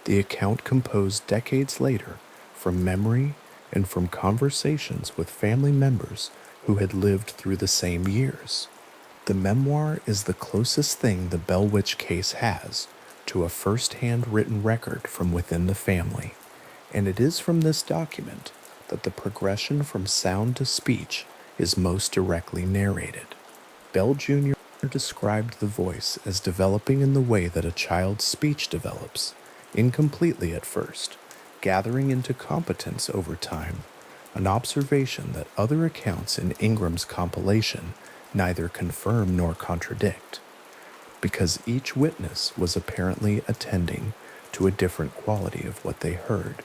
The account composed decades later from memory and from conversations with family members who had lived through the same years. The memoir is the closest thing the Bell Witch case has to a first-hand written record from within the family, and it is from this document that the progression from sound to speech is most directly narrated. Bell Jr. described the voice as developing in the way that a child's speech develops, incompletely at first, gathering into competence over time, an observation that other accounts in Ingram's compilation neither confirm nor contradict, because each witness was apparently attending to a different quality of what they heard.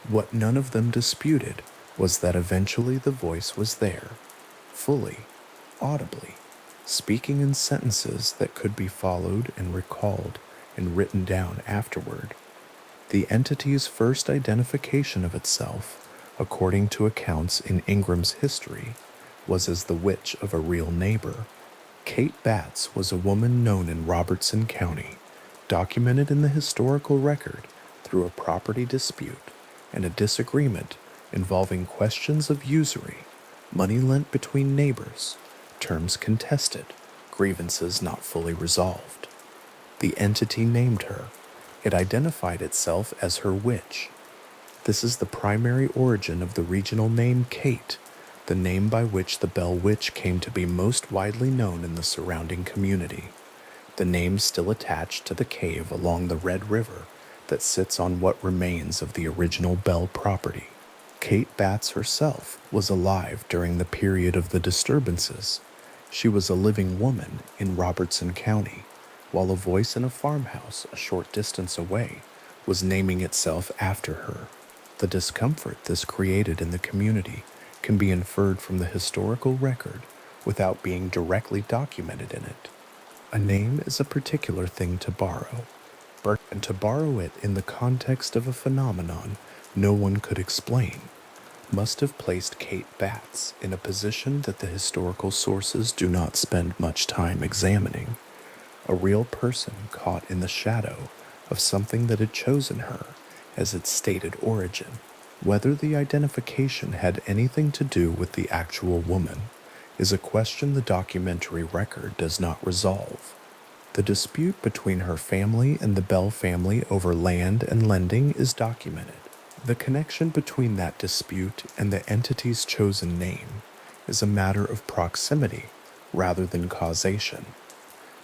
What none of them disputed was that eventually the voice was there, fully, audibly, speaking in sentences that could be followed and recalled and written down afterward. The entity's first identification of itself, according to accounts in Ingram's history, was as the witch of a real neighbor. Kate Batts was a woman known in Robertson County, documented in the historical record through a property dispute and a disagreement involving questions of usury, money lent between neighbors, terms contested, grievances not fully resolved. The entity named her. It identified itself as her witch. This is the primary origin of the regional name Kate, the name by which the Bell Witch came to be most widely known in the surrounding community. The name still attached to the cave along the Red River that sits on what remains of the original Bell property. Kate Batts herself was alive during the period of the disturbances. She was a living woman in Robertson County, while a voice in a farmhouse a short distance away was naming itself after her. The discomfort this created in the community can be inferred from the historical record without being directly documented in it. A name is a particular thing to borrow, and to borrow it in the context of a phenomenon no one could explain must have placed Kate Batts in a position that the historical sources do not spend much time examining. A real person caught in the shadow of something that had chosen her as its stated origin. Whether the identification had anything to do with the actual woman is a question the documentary record does not resolve. The dispute between her family and the Bell family over land and lending is documented. The connection between that dispute and the entity's chosen name is a matter of proximity rather than causation.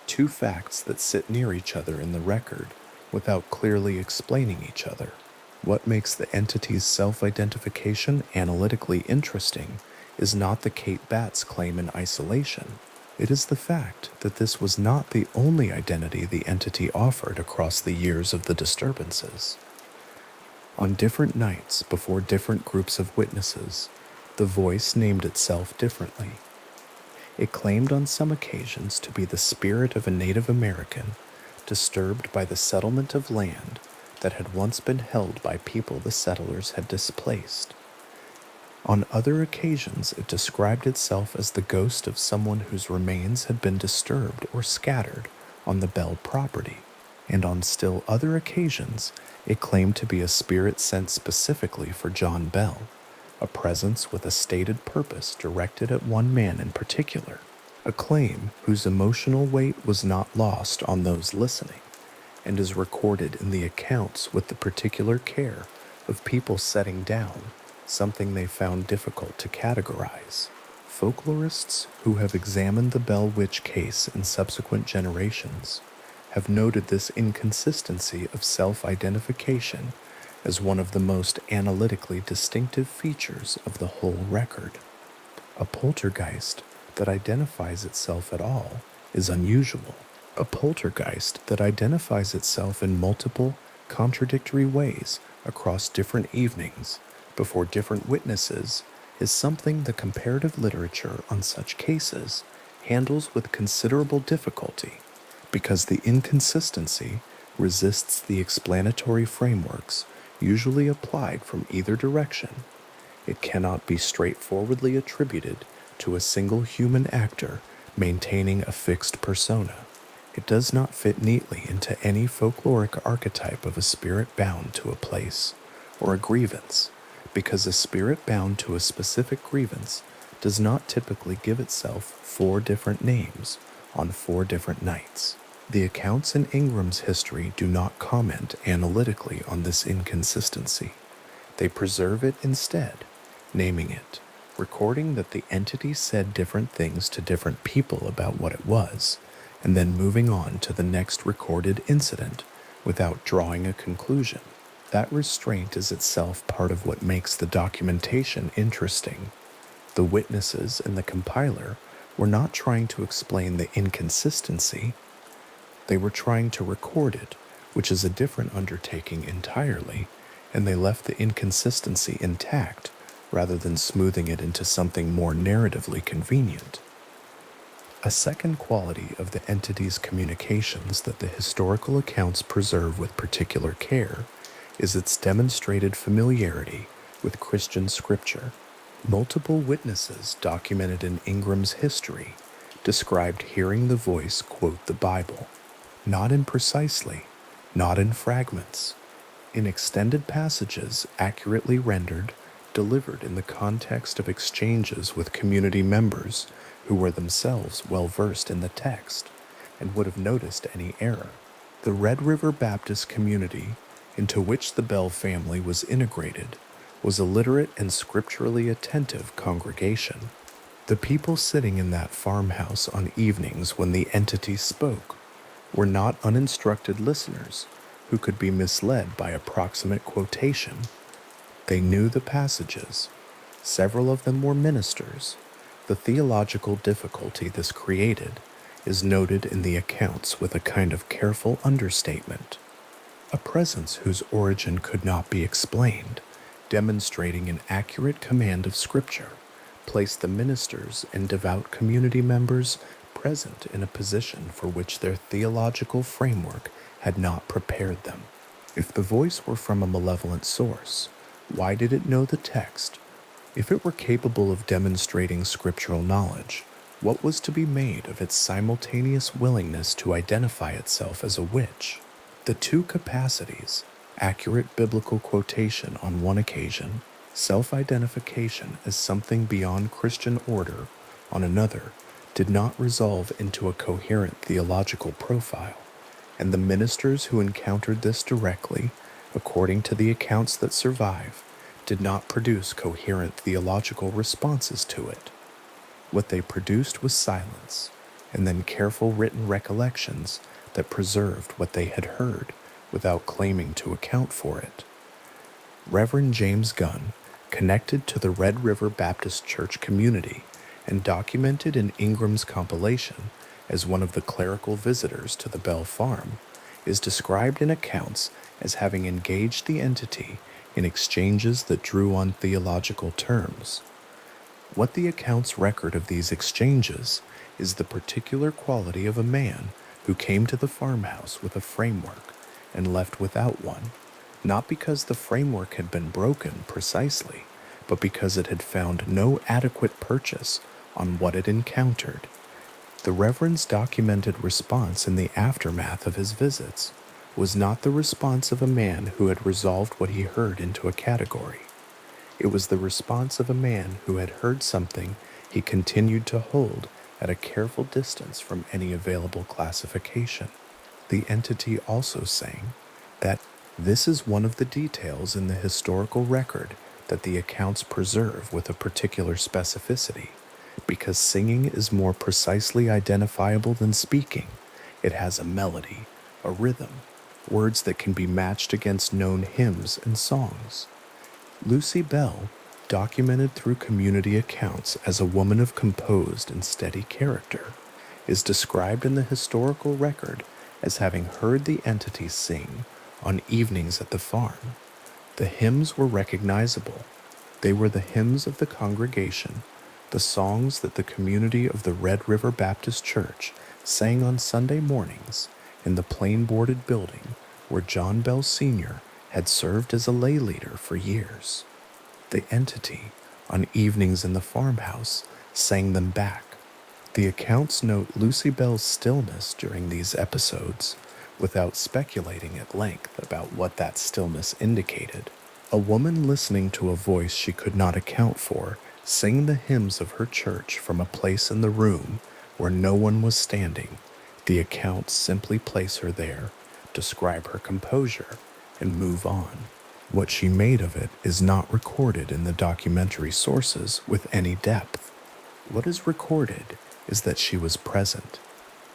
Two facts that sit near each other in the record without clearly explaining each other. What makes the entity's self-identification analytically interesting is not the Kate Batts claim in isolation. It is the fact that this was not the only identity the entity offered across the years of the disturbances. On different nights before different groups of witnesses, the voice named itself differently. It claimed on some occasions to be the spirit of a Native American disturbed by the settlement of land that had once been held by people the settlers had displaced. On other occasions, it described itself as the ghost of someone whose remains had been disturbed or scattered on the Bell property, and on still other occasions, it claimed to be a spirit sent specifically for John Bell, a presence with a stated purpose directed at one man in particular, a claim whose emotional weight was not lost on those listening, and is recorded in the accounts with the particular care of people setting down something they found difficult to categorize. Folklorists who have examined the Bell Witch case in subsequent generations have noted this inconsistency of self-identification as one of the most analytically distinctive features of the whole record. A poltergeist that identifies itself at all is unusual. A poltergeist that identifies itself in multiple, contradictory ways across different evenings before different witnesses is something the comparative literature on such cases handles with considerable difficulty, because the inconsistency resists the explanatory frameworks usually applied from either direction. It cannot be straightforwardly attributed to a single human actor maintaining a fixed persona. It does not fit neatly into any folkloric archetype of a spirit bound to a place or a grievance, because a spirit bound to a specific grievance does not typically give itself 4 different names on 4 different nights. The accounts in Ingram's history do not comment analytically on this inconsistency. They preserve it instead, naming it, recording that the entity said different things to different people about what it was, and then moving on to the next recorded incident without drawing a conclusion. That restraint is itself part of what makes the documentation interesting. The witnesses and the compiler were not trying to explain the inconsistency. They were trying to record it, which is a different undertaking entirely, and they left the inconsistency intact rather than smoothing it into something more narratively convenient. A second quality of the entity's communications that the historical accounts preserve with particular care is its demonstrated familiarity with Christian scripture. Multiple witnesses documented in Ingram's history described hearing the voice quote the Bible, not imprecisely, not in fragments, in extended passages accurately rendered, delivered in the context of exchanges with community members who were themselves well versed in the text and would have noticed any error. The Red River Baptist community, into which the Bell family was integrated, was a literate and scripturally attentive congregation. The people sitting in that farmhouse on evenings when the entity spoke were not uninstructed listeners who could be misled by approximate quotation. They knew the passages. Several of them were ministers. The theological difficulty this created is noted in the accounts with a kind of careful understatement. A presence whose origin could not be explained, demonstrating an accurate command of Scripture, placed the ministers and devout community members present in a position for which their theological framework had not prepared them. If the voice were from a malevolent source, why did it know the text? If it were capable of demonstrating scriptural knowledge, what was to be made of its simultaneous willingness to identify itself as a witch? The two capacities, accurate biblical quotation on one occasion, self-identification as something beyond Christian order on another, did not resolve into a coherent theological profile, and the ministers who encountered this directly, according to the accounts that survive, did not produce coherent theological responses to it. What they produced was silence, and then careful written recollections that preserved what they had heard without claiming to account for it. Reverend James Gunn, connected to the Red River Baptist Church community and documented in Ingram's compilation as one of the clerical visitors to the Bell Farm, is described in accounts as having engaged the entity in exchanges that drew on theological terms. What the accounts record of these exchanges is the particular quality of a man who came to the farmhouse with a framework and left without one, not because the framework had been broken precisely, but because it had found no adequate purchase on what it encountered. The Reverend's documented response in the aftermath of his visits was not the response of a man who had resolved what he heard into a category. It was the response of a man who had heard something he continued to hold at a careful distance from any available classification. The entity also sang that this is one of the details in the historical record that the accounts preserve with a particular specificity, because singing is more precisely identifiable than speaking. It has a melody, a rhythm, words that can be matched against known hymns and songs. Lucy Bell, documented through community accounts as a woman of composed and steady character, is described in the historical record as having heard the entity sing on evenings at the farm. The hymns were recognizable. They were the hymns of the congregation, the songs that the community of the Red River Baptist Church sang on Sunday mornings in the plain-boarded building where John Bell Sr. had served as a lay leader for years. The entity, on evenings in the farmhouse, sang them back. The accounts note Lucy Bell's stillness during these episodes, without speculating at length about what that stillness indicated. A woman listening to a voice she could not account for sing the hymns of her church from a place in the room where no one was standing. The accounts simply place her there, describe her composure, and move on. What she made of it is not recorded in the documentary sources with any depth. What is recorded is that she was present,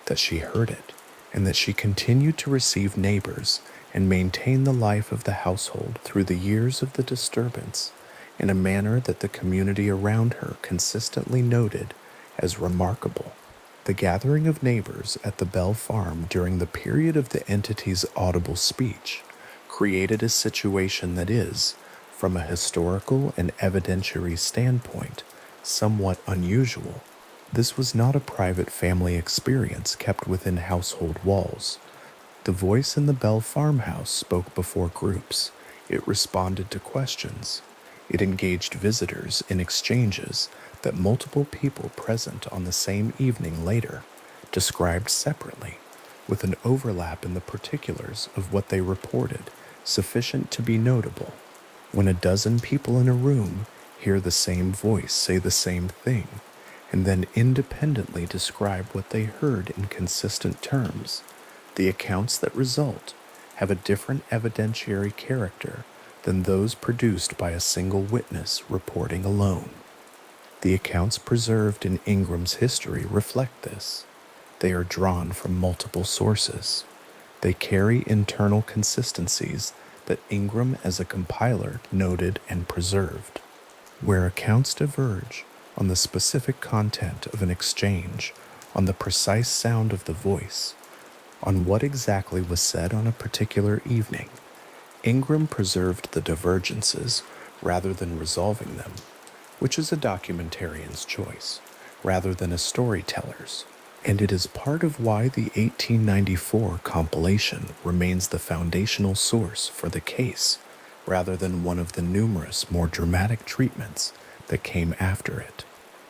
that she heard it, and that she continued to receive neighbors and maintain the life of the household through the years of the disturbance in a manner that the community around her consistently noted as remarkable. The gathering of neighbors at the Bell Farm during the period of the entity's audible speech created a situation that is, from a historical and evidentiary standpoint, somewhat unusual. This was not a private family experience kept within household walls. The voice in the Bell farmhouse spoke before groups. It responded to questions. It engaged visitors in exchanges that multiple people present on the same evening later described separately, with an overlap in the particulars of what they reported sufficient to be notable. When a dozen people in a room hear the same voice say the same thing, and then independently describe what they heard in consistent terms, the accounts that result have a different evidentiary character than those produced by a single witness reporting alone. The accounts preserved in Ingram's history reflect this. They are drawn from multiple sources. They carry internal consistencies that Ingram as a compiler noted and preserved. Where accounts diverge on the specific content of an exchange, on the precise sound of the voice, on what exactly was said on a particular evening, Ingram preserved the divergences rather than resolving them, which is a documentarian's choice, rather than a storyteller's. And it is part of why the 1894 compilation remains the foundational source for the case, rather than one of the numerous more dramatic treatments that came after it.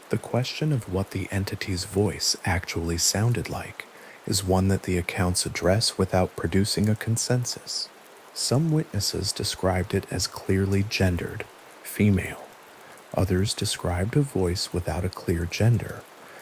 The question of what the entity's voice actually sounded like is one that the accounts address without producing a consensus. Some witnesses described it as clearly gendered, female. Others described a voice without a clear gender,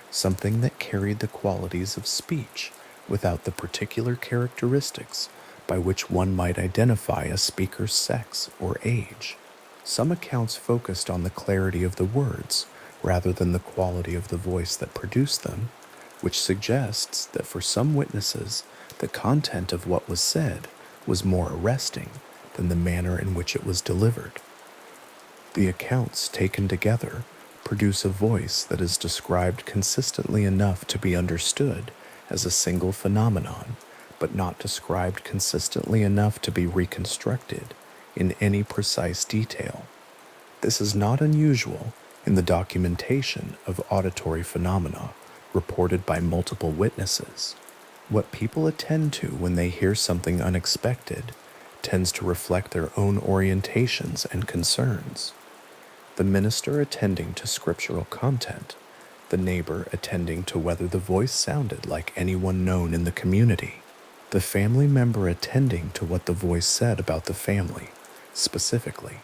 something that carried the qualities of speech without the particular characteristics by which one might identify a speaker's sex or age. Some accounts focused on the clarity of the words rather than the quality of the voice that produced them, which suggests that for some witnesses, the content of what was said was more arresting than the manner in which it was delivered. The accounts taken together produce a voice that is described consistently enough to be understood as a single phenomenon, but not described consistently enough to be reconstructed in any precise detail. This is not unusual in the documentation of auditory phenomena reported by multiple witnesses. What people attend to when they hear something unexpected tends to reflect their own orientations and concerns. The minister attending to scriptural content, the neighbor attending to whether the voice sounded like anyone known in the community, the family member attending to what the voice said about the family, specifically.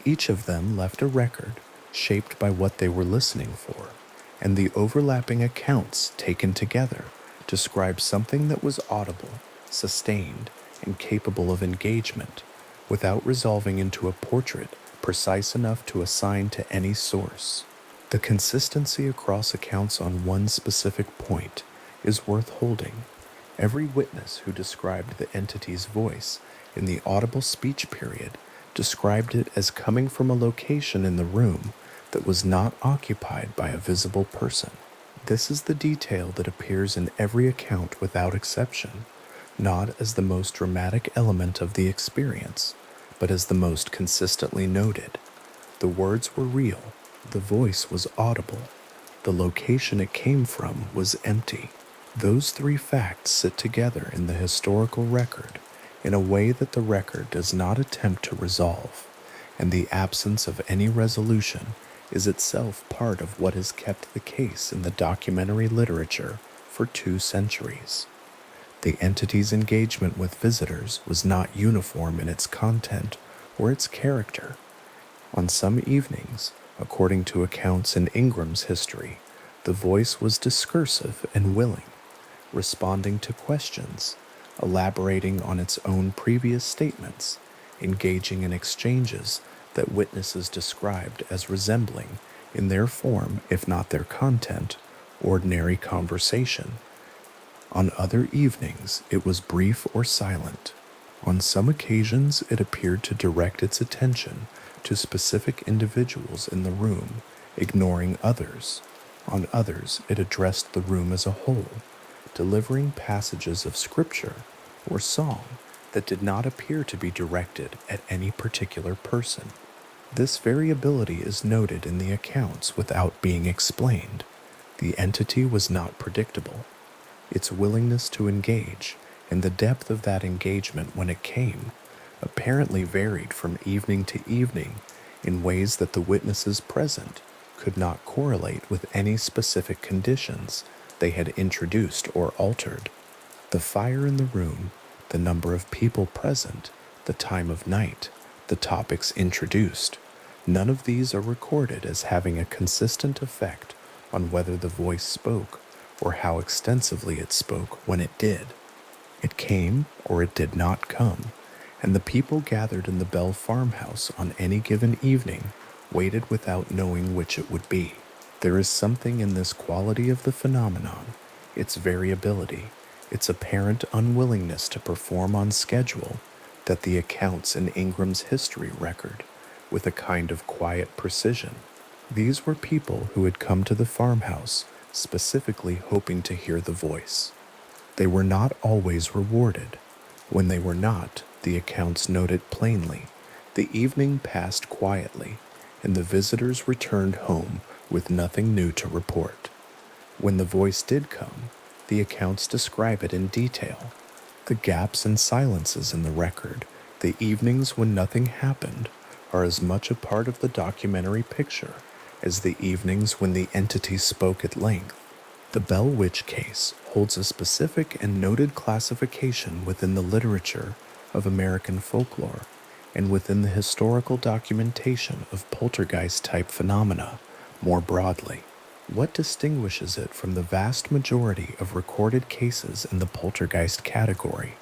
Each of them left a record shaped by what they were listening for, and the overlapping accounts taken together describe something that was audible, sustained, and capable of engagement, without resolving into a portrait precise enough to assign to any source. The consistency across accounts on one specific point is worth holding. Every witness who described the entity's voice in the audible speech period described it as coming from a location in the room that was not occupied by a visible person. This is the detail that appears in every account without exception, not as the most dramatic element of the experience, but as the most consistently noted. The words were real, the voice was audible, the location it came from was empty. Those three facts sit together in the historical record in a way that the record does not attempt to resolve, and the absence of any resolution is itself part of what has kept the case in the documentary literature for 2 centuries. The entity's engagement with visitors was not uniform in its content or its character. On some evenings, according to accounts in Ingram's history, the voice was discursive and willing, responding to questions, elaborating on its own previous statements, engaging in exchanges that witnesses described as resembling, in their form if not their content, ordinary conversation. On other evenings, it was brief or silent. On some occasions, it appeared to direct its attention to specific individuals in the room, ignoring others. On others, it addressed the room as a whole, delivering passages of scripture or song that did not appear to be directed at any particular person. This variability is noted in the accounts without being explained. The entity was not predictable. Its willingness to engage and the depth of that engagement when it came apparently varied from evening to evening in ways that the witnesses present could not correlate with any specific conditions they had introduced or altered. The fire in the room, the number of people present, the time of night, the topics introduced, none of these are recorded as having a consistent effect on whether the voice spoke or how extensively it spoke when it did. It came or it did not come, and the people gathered in the Bell farmhouse on any given evening waited without knowing which it would be. There is something in this quality of the phenomenon, its variability, its apparent unwillingness to perform on schedule, that the accounts in Ingram's history record with a kind of quiet precision. These were people who had come to the farmhouse specifically hoping to hear the voice. They were not always rewarded. When they were not, the accounts note it plainly. The evening passed quietly, and the visitors returned home with nothing new to report. When the voice did come, the accounts describe it in detail. The gaps and silences in the record, the evenings when nothing happened, are as much a part of the documentary picture as the evenings when the entity spoke at length. The Bell Witch case holds a specific and noted classification within the literature of American folklore and within the historical documentation of poltergeist-type phenomena more broadly. What distinguishes it from the vast majority of recorded cases in the poltergeist category,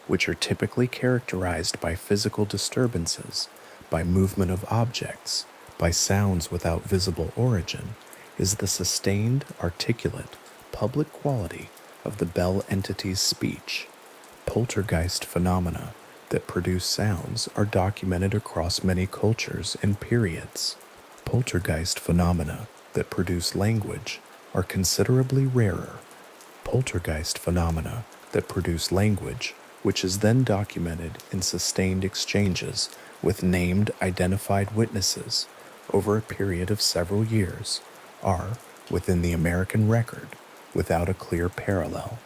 which are typically characterized by physical disturbances, by movement of objects, by sounds without visible origin, is the sustained, articulate, public quality of the Bell entity's speech. Poltergeist phenomena that produce sounds are documented across many cultures and periods. Poltergeist phenomena that produce language are considerably rarer. Poltergeist phenomena that produce language, which is then documented in sustained exchanges with named, identified witnesses over a period of several years, are, within the American record, without a clear parallel.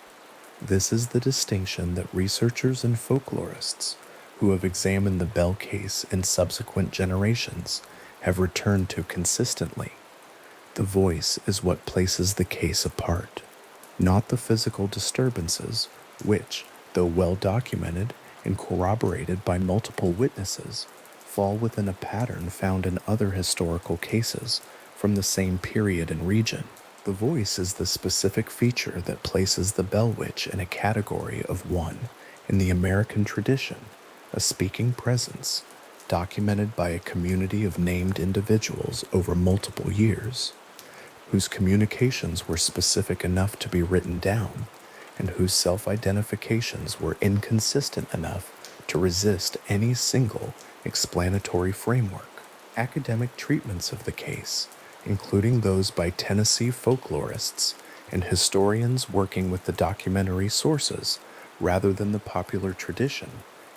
This is the distinction that researchers and folklorists who have examined the Bell case in subsequent generations have returned to consistently. The voice is what places the case apart, not the physical disturbances, which, though well documented and corroborated by multiple witnesses, fall within a pattern found in other historical cases from the same period and region. The voice is the specific feature that places the Bell Witch in a category of one in the American tradition, a speaking presence, documented by a community of named individuals over multiple years, whose communications were specific enough to be written down, and whose self-identifications were inconsistent enough to resist any single explanatory framework. Academic treatments of the case, including those by Tennessee folklorists and historians working with the documentary sources rather than the popular tradition,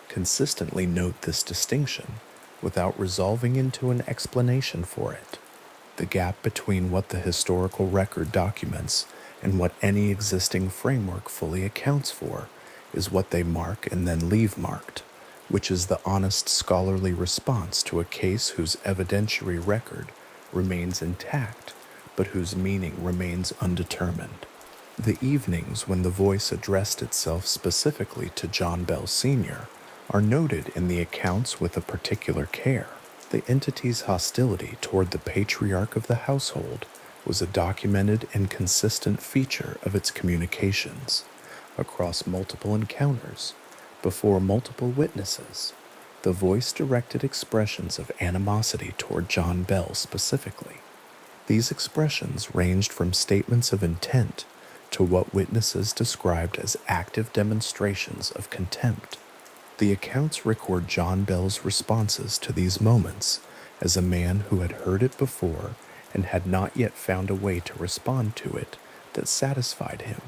consistently note this distinction without resolving into an explanation for it. The gap between what the historical record documents and what any existing framework fully accounts for is what they mark and then leave marked, which is the honest scholarly response to a case whose evidentiary record remains intact, but whose meaning remains undetermined. The evenings when the voice addressed itself specifically to John Bell Sr. are noted in the accounts with a particular care. The entity's hostility toward the patriarch of the household was a documented and consistent feature of its communications across multiple encounters, before multiple witnesses. The voice directed expressions of animosity toward John Bell specifically. These expressions ranged from statements of intent to what witnesses described as active demonstrations of contempt. The accounts record John Bell's responses to these moments as a man who had heard it before and had not yet found a way to respond to it that satisfied him,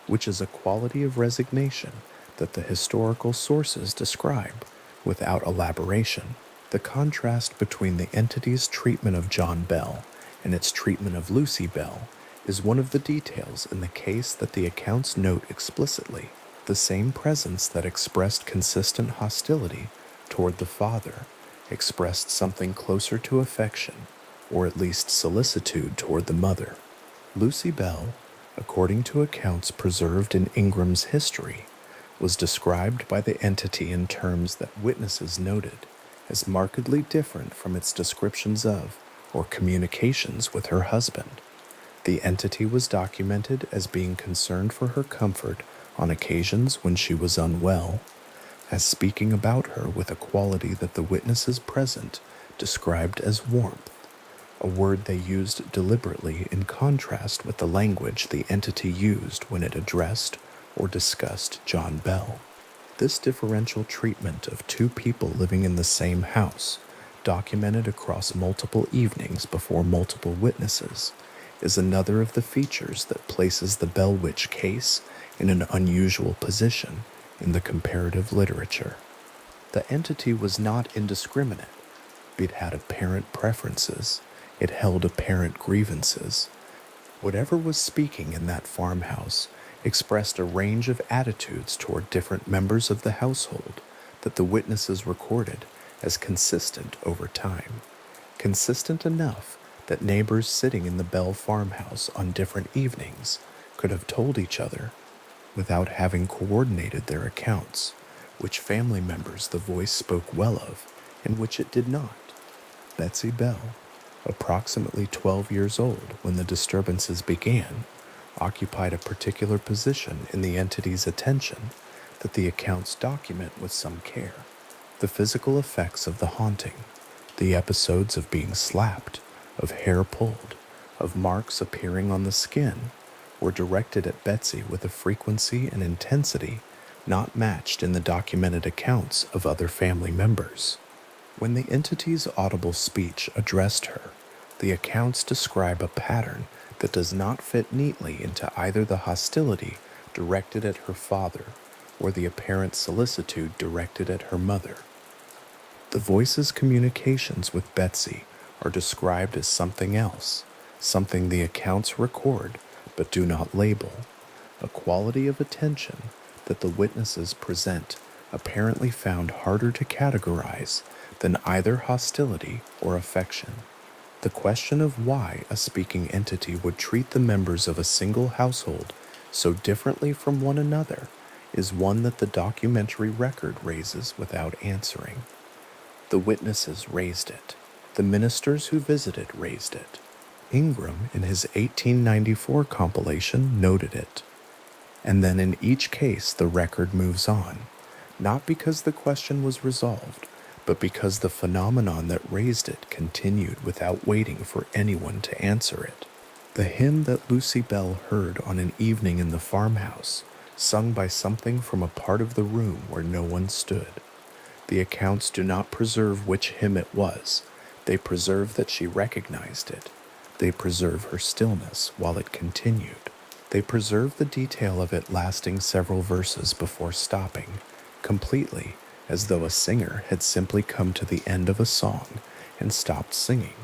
which is a quality of resignation that the historical sources describe without elaboration. The contrast between the entity's treatment of John Bell and its treatment of Lucy Bell is one of the details in the case that the accounts note explicitly. The same presence that expressed consistent hostility toward the father expressed something closer to affection, or at least solicitude toward the mother. Lucy Bell, according to accounts preserved in Ingram's history, was described by the entity in terms that witnesses noted as markedly different from its descriptions of or communications with her husband. The entity was documented as being concerned for her comfort on occasions when she was unwell, as speaking about her with a quality that the witnesses present described as warmth, a word they used deliberately in contrast with the language the entity used when it addressed or discussed John Bell. This differential treatment of two people living in the same house, documented across multiple evenings before multiple witnesses, is another of the features that places the Bell Witch case in an unusual position in the comparative literature. The entity was not indiscriminate. It had apparent preferences. It held apparent grievances. Whatever was speaking in that farmhouse expressed a range of attitudes toward different members of the household that the witnesses recorded as consistent over time. Consistent enough that neighbors sitting in the Bell farmhouse on different evenings could have told each other, without having coordinated their accounts, which family members the voice spoke well of and which it did not. Betsy Bell, approximately 12 years old when the disturbances began, occupied a particular position in the entity's attention that the accounts document with some care. The physical effects of the haunting, the episodes of being slapped, of hair pulled, of marks appearing on the skin, were directed at Betsy with a frequency and intensity not matched in the documented accounts of other family members. When the entity's audible speech addressed her, the accounts describe a pattern that does not fit neatly into either the hostility directed at her father or the apparent solicitude directed at her mother. The voice's communications with Betsy are described as something else, something the accounts record but do not label, a quality of attention that the witnesses present apparently found harder to categorize than either hostility or affection. The question of why a speaking entity would treat the members of a single household so differently from one another is one that the documentary record raises without answering. The witnesses raised it. The ministers who visited raised it. Ingram, in his 1894 compilation, noted it. And then in each case the record moves on, not because the question was resolved, but because the phenomenon that raised it continued without waiting for anyone to answer it. The hymn that Lucy Bell heard on an evening in the farmhouse, sung by something from a part of the room where no one stood. The accounts do not preserve which hymn it was. They preserve that she recognized it. They preserve her stillness while it continued. They preserve the detail of it lasting several verses before stopping, completely, as though a singer had simply come to the end of a song and stopped singing.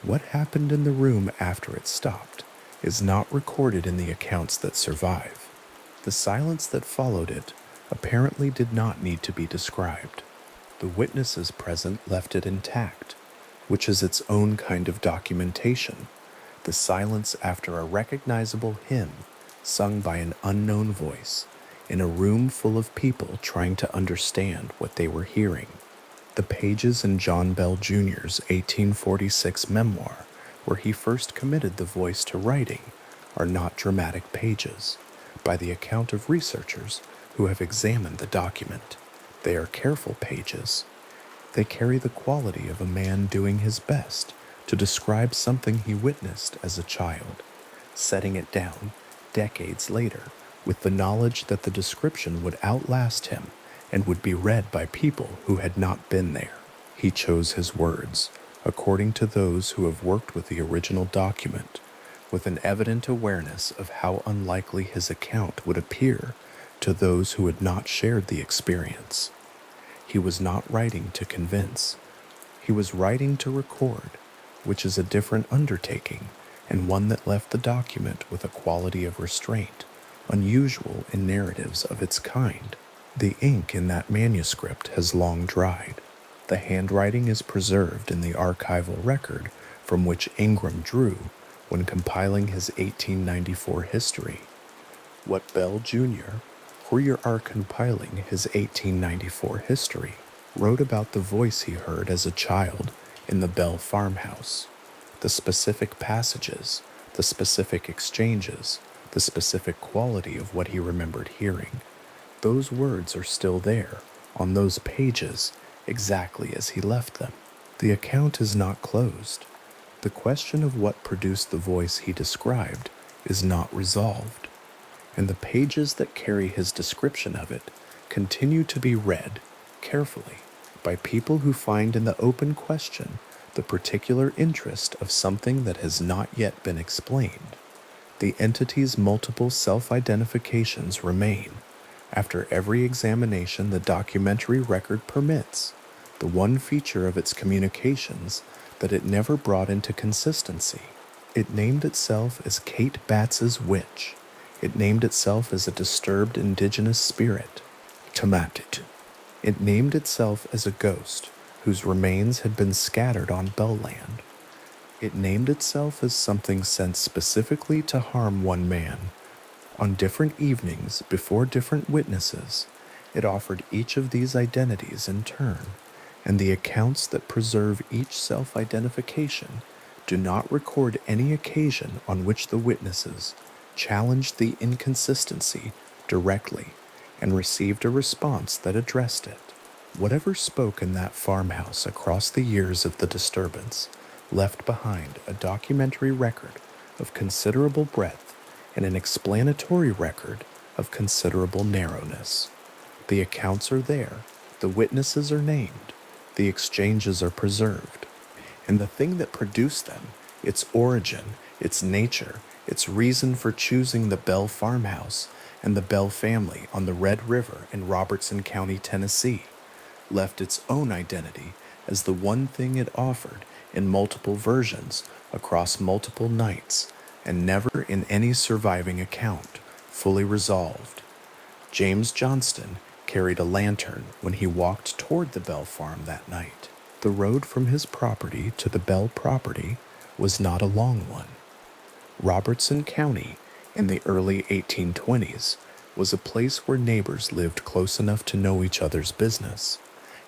What happened in the room after it stopped is not recorded in the accounts that survive. The silence that followed it apparently did not need to be described. The witnesses present left it intact, which is its own kind of documentation. The silence after a recognizable hymn sung by an unknown voice in a room full of people trying to understand what they were hearing. The pages in John Bell Jr.'s 1846 memoir, where he first committed the voice to writing, are not dramatic pages. By the account of researchers who have examined the document, they are careful pages. They carry the quality of a man doing his best to describe something he witnessed as a child, setting it down decades later with the knowledge that the description would outlast him and would be read by people who had not been there. He chose his words, according to those who have worked with the original document, with an evident awareness of how unlikely his account would appear to those who had not shared the experience. He was not writing to convince. He was writing to record, which is a different undertaking and one that left the document with a quality of restraint unusual in narratives of its kind. The ink in that manuscript has long dried. The handwriting is preserved in the archival record from which Ingram drew when compiling his 1894 history. What Bell Jr., who are compiling his 1894 history, wrote about the voice he heard as a child in the Bell farmhouse, the specific passages, the specific exchanges, the specific quality of what he remembered hearing. Those words are still there, on those pages, exactly as he left them. The account is not closed. The question of what produced the voice he described is not resolved, and the pages that carry his description of it continue to be read carefully by people who find in the open question the particular interest of something that has not yet been explained. The entity's multiple self-identifications remain. After every examination the documentary record permits, the one feature of its communications that it never brought into consistency. It named itself as Kate Batts's witch. It named itself as a disturbed indigenous spirit, Tamatut. It named itself as a ghost whose remains had been scattered on Bellland. It named itself as something sent specifically to harm one man. On different evenings, before different witnesses, it offered each of these identities in turn, and the accounts that preserve each self-identification do not record any occasion on which the witnesses challenged the inconsistency directly and received a response that addressed it. Whatever spoke in that farmhouse across the years of the disturbance left behind a documentary record of considerable breadth and an explanatory record of considerable narrowness. The accounts are there, the witnesses are named, the exchanges are preserved, and the thing that produced them, its origin, its nature, its reason for choosing the Bell farmhouse and the Bell family on the Red River in Robertson County, Tennessee, left its own identity as the one thing it offered in multiple versions across multiple nights, and never in any surviving account fully resolved. James Johnston carried a lantern when he walked toward the Bell farm that night. The road from his property to the Bell property was not a long one. Robertson County, in the early 1820s, was a place where neighbors lived close enough to know each other's business,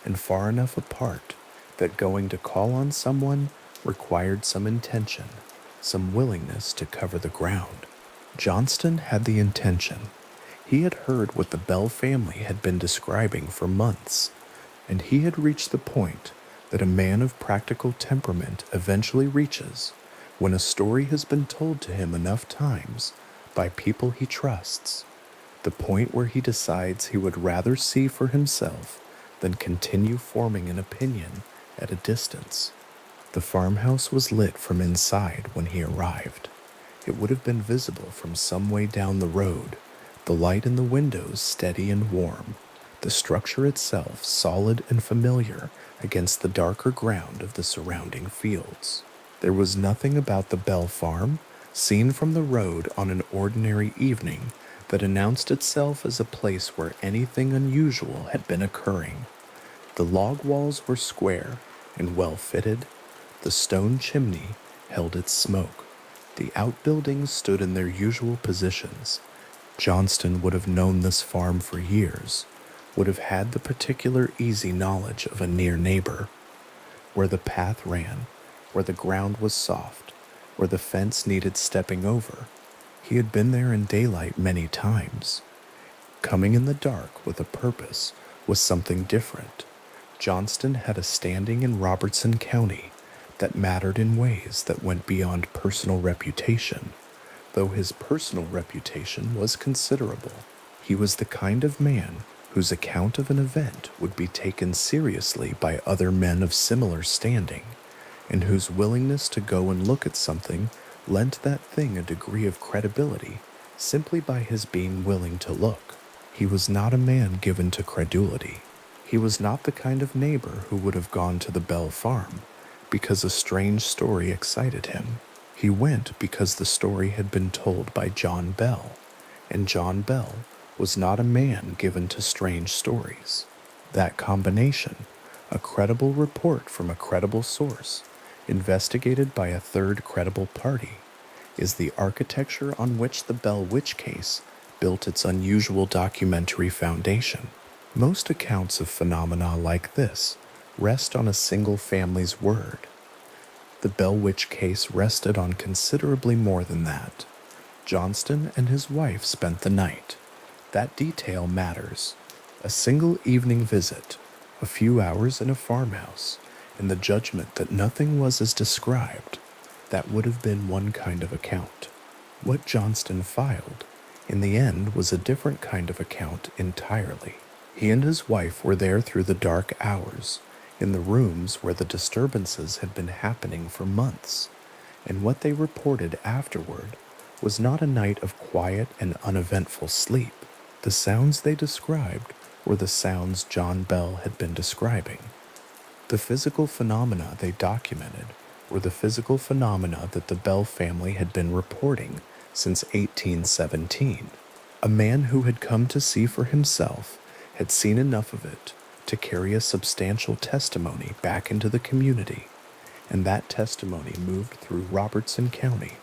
and far enough apart that going to call on someone required some intention, some willingness to cover the ground. Johnston had the intention. He had heard what the Bell family had been describing for months, and he had reached the point that a man of practical temperament eventually reaches when a story has been told to him enough times by people he trusts, the point where he decides he would rather see for himself than continue forming an opinion at a distance. The farmhouse was lit from inside when he arrived. It would have been visible from some way down the road, the light in the windows steady and warm, the structure itself solid and familiar against the darker ground of the surrounding fields. There was nothing about the Bell farm, seen from the road on an ordinary evening, that announced itself as a place where anything unusual had been occurring. The log walls were square and well fitted. The stone chimney held its smoke. The outbuildings stood in their usual positions. Johnston would have known this farm for years, would have had the particular easy knowledge of a near neighbor. Where the path ran, where the ground was soft, where the fence needed stepping over, he had been there in daylight many times. Coming in the dark with a purpose was something different. Johnston had a standing in Robertson County that mattered in ways that went beyond personal reputation. Though his personal reputation was considerable, he was the kind of man whose account of an event would be taken seriously by other men of similar standing, and whose willingness to go and look at something lent that thing a degree of credibility simply by his being willing to look. He was not a man given to credulity. He was not the kind of neighbor who would have gone to the Bell farm because a strange story excited him. He went because the story had been told by John Bell, and John Bell was not a man given to strange stories. That combination, a credible report from a credible source, investigated by a third credible party, is the architecture on which the Bell Witch case built its unusual documentary foundation. Most accounts of phenomena like this rest on a single family's word. The Bell Witch case rested on considerably more than that. Johnston and his wife spent the night. That detail matters. A single evening visit, a few hours in a farmhouse, and the judgment that nothing was as described, that would have been one kind of account. What Johnston filed, in the end, was a different kind of account entirely. He and his wife were there through the dark hours, in the rooms where the disturbances had been happening for months, and what they reported afterward was not a night of quiet and uneventful sleep. The sounds they described were the sounds John Bell had been describing. The physical phenomena they documented were the physical phenomena that the Bell family had been reporting since 1817. A man who had come to see for himself had seen enough of it to carry a substantial testimony back into the community, and that testimony moved through Robertson County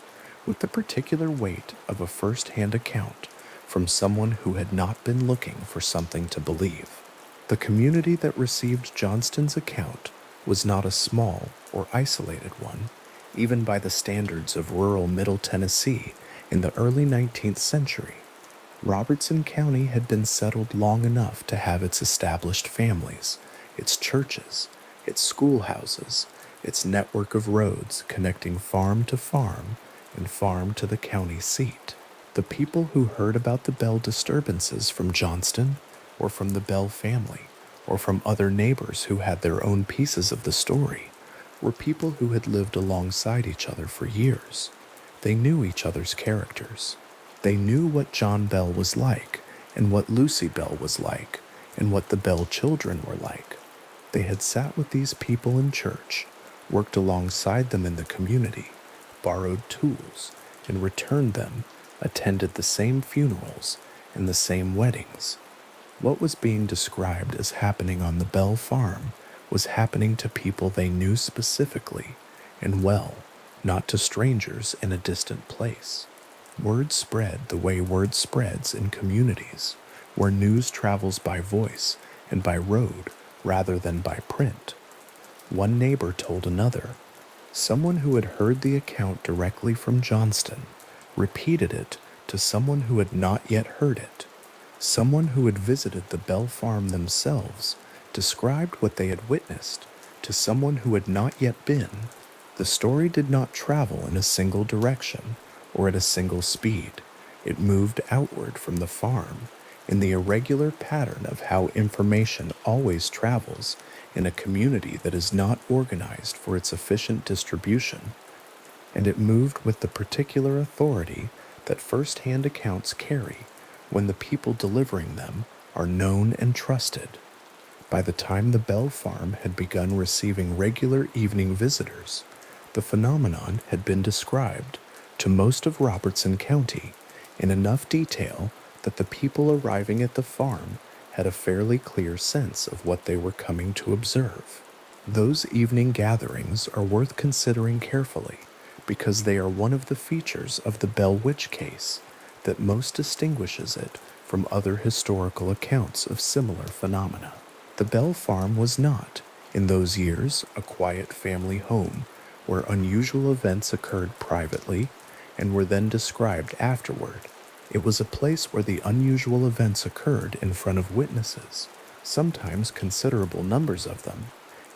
with the particular weight of a first-hand account from someone who had not been looking for something to believe. The community that received Johnston's account was not a small or isolated one, even by the standards of rural Middle Tennessee in the early 19th century. Robertson County had been settled long enough to have its established families, its churches, its schoolhouses, its network of roads connecting farm to farm and farm to the county seat. The people who heard about the Bell disturbances from Johnston, or from the Bell family, or from other neighbors who had their own pieces of the story, were people who had lived alongside each other for years. They knew each other's characters. They knew what John Bell was like, and what Lucy Bell was like, and what the Bell children were like. They had sat with these people in church, worked alongside them in the community, borrowed tools, and returned them, attended the same funerals and the same weddings. What was being described as happening on the Bell farm was happening to people they knew specifically and well, not to strangers in a distant place. Word spread the way word spreads in communities, where news travels by voice and by road rather than by print. One neighbor told another. Someone who had heard the account directly from Johnston repeated it to someone who had not yet heard it. Someone who had visited the Bell farm themselves described what they had witnessed to someone who had not yet been. The story did not travel in a single direction or at a single speed. It moved outward from the farm in the irregular pattern of how information always travels in a community that is not organized for its efficient distribution, and it moved with the particular authority that first-hand accounts carry when the people delivering them are known and trusted. By the time the Bell farm had begun receiving regular evening visitors, the phenomenon had been described to most of Robertson County in enough detail that the people arriving at the farm had a fairly clear sense of what they were coming to observe. Those evening gatherings are worth considering carefully because they are one of the features of the Bell Witch case that most distinguishes it from other historical accounts of similar phenomena. The Bell Farm was not, in those years, a quiet family home where unusual events occurred privately and were then described afterward. It was a place where the unusual events occurred in front of witnesses, sometimes considerable numbers of them,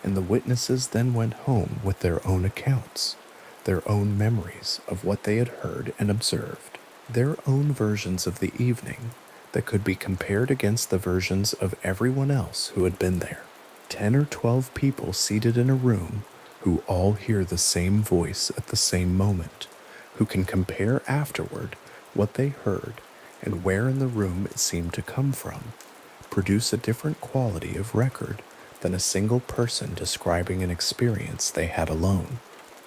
and the witnesses then went home with their own accounts, their own memories of what they had heard and observed, their own versions of the evening that could be compared against the versions of everyone else who had been there. 10 or 12 people seated in a room who all hear the same voice at the same moment, who can compare afterward what they heard and where in the room it seemed to come from, produce a different quality of record than a single person describing an experience they had alone.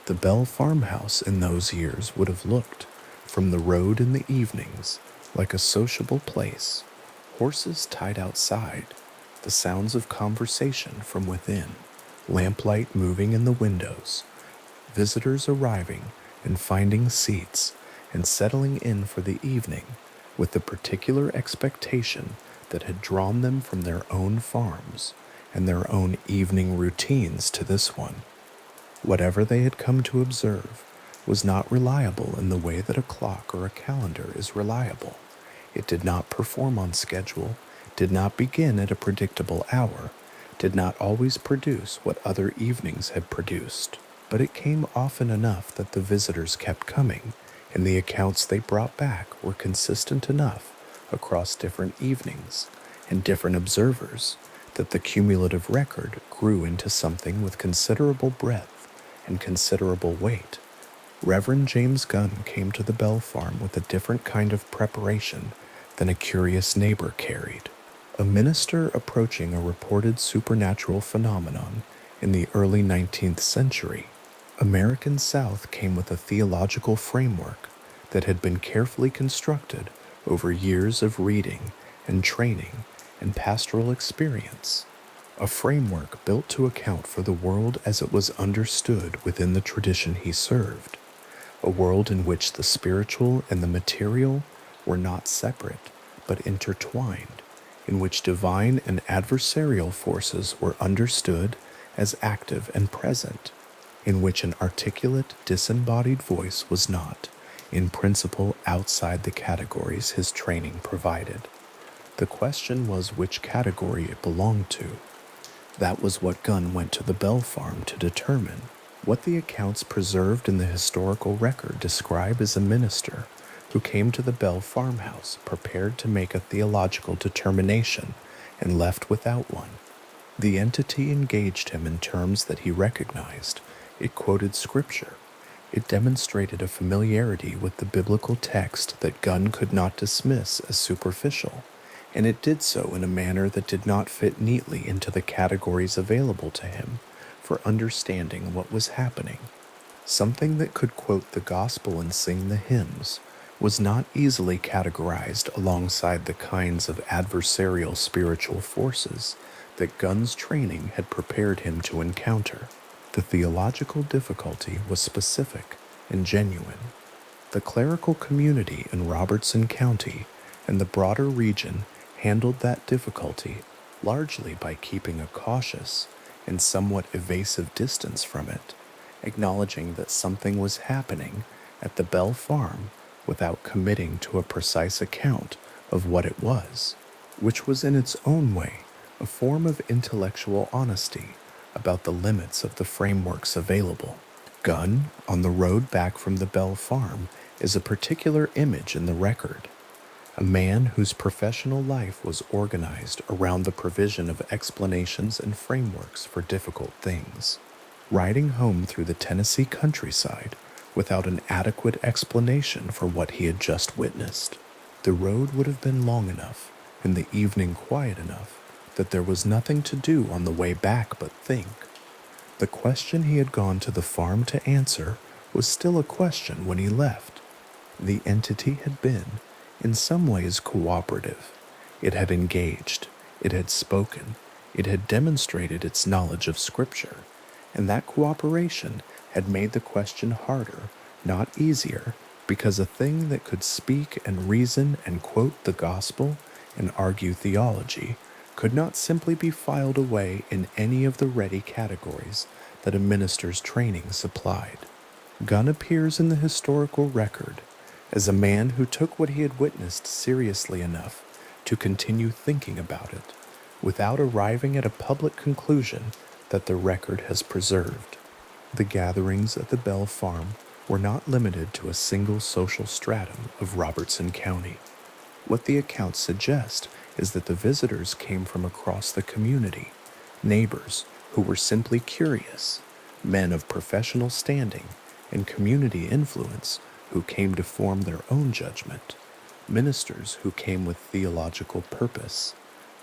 The Bell farmhouse in those years would have looked, from the road in the evenings, like a sociable place, horses tied outside, the sounds of conversation from within, lamplight moving in the windows, visitors arriving and finding seats and settling in for the evening with the particular expectation that had drawn them from their own farms and their own evening routines to this one. Whatever they had come to observe was not reliable in the way that a clock or a calendar is reliable. It did not perform on schedule, did not begin at a predictable hour, did not always produce what other evenings had produced. But it came often enough that the visitors kept coming, and the accounts they brought back were consistent enough across different evenings and different observers that the cumulative record grew into something with considerable breadth and considerable weight. Reverend James Gunn came to the Bell Farm with a different kind of preparation than a curious neighbor carried. A minister approaching a reported supernatural phenomenon in the early 19th century, American South came with a theological framework that had been carefully constructed over years of reading and training and pastoral experience, a framework built to account for the world as it was understood within the tradition he served, a world in which the spiritual and the material were not separate but intertwined, in which divine and adversarial forces were understood as active and present, in which an articulate, disembodied voice was not, in principle, outside the categories his training provided. The question was which category it belonged to. That was what Gunn went to the Bell Farm to determine. What the accounts preserved in the historical record describe as a minister who came to the Bell farmhouse prepared to make a theological determination and left without one. The entity engaged him in terms that he recognized. It quoted scripture. It demonstrated a familiarity with the biblical text that Gunn could not dismiss as superficial, and it did so in a manner that did not fit neatly into the categories available to him for understanding what was happening. Something that could quote the gospel and sing the hymns was not easily categorized alongside the kinds of adversarial spiritual forces that Gunn's training had prepared him to encounter. The theological difficulty was specific and genuine. The clerical community in Robertson County and the broader region handled that difficulty largely by keeping a cautious and somewhat evasive distance from it, acknowledging that something was happening at the Bell Farm without committing to a precise account of what it was, which was in its own way a form of intellectual honesty about the limits of the frameworks available. Gunn, on the road back from the Bell Farm, is a particular image in the record. A man whose professional life was organized around the provision of explanations and frameworks for difficult things. Riding home through the Tennessee countryside without an adequate explanation for what he had just witnessed. The road would have been long enough and the evening quiet enough that there was nothing to do on the way back but think. The question he had gone to the farm to answer was still a question when he left. The entity had been, in some ways cooperative. It had engaged, it had spoken, it had demonstrated its knowledge of Scripture, and that cooperation had made the question harder, not easier, because a thing that could speak and reason and quote the gospel and argue theology could not simply be filed away in any of the ready categories that a minister's training supplied. Gunn appears in the historical record as a man who took what he had witnessed seriously enough to continue thinking about it, without arriving at a public conclusion that the record has preserved. The gatherings at the Bell Farm were not limited to a single social stratum of Robertson County. What the accounts suggest is that the visitors came from across the community, neighbors who were simply curious, men of professional standing and community influence who came to form their own judgment, ministers who came with theological purpose,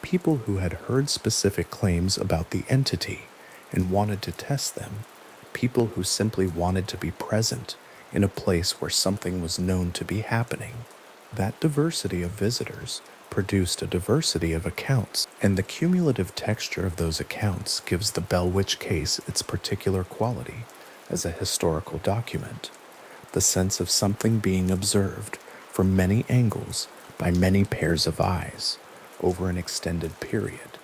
people who had heard specific claims about the entity and wanted to test them, people who simply wanted to be present in a place where something was known to be happening. That diversity of visitors produced a diversity of accounts, and the cumulative texture of those accounts gives the Bell Witch case its particular quality as a historical document, the sense of something being observed from many angles by many pairs of eyes over an extended period,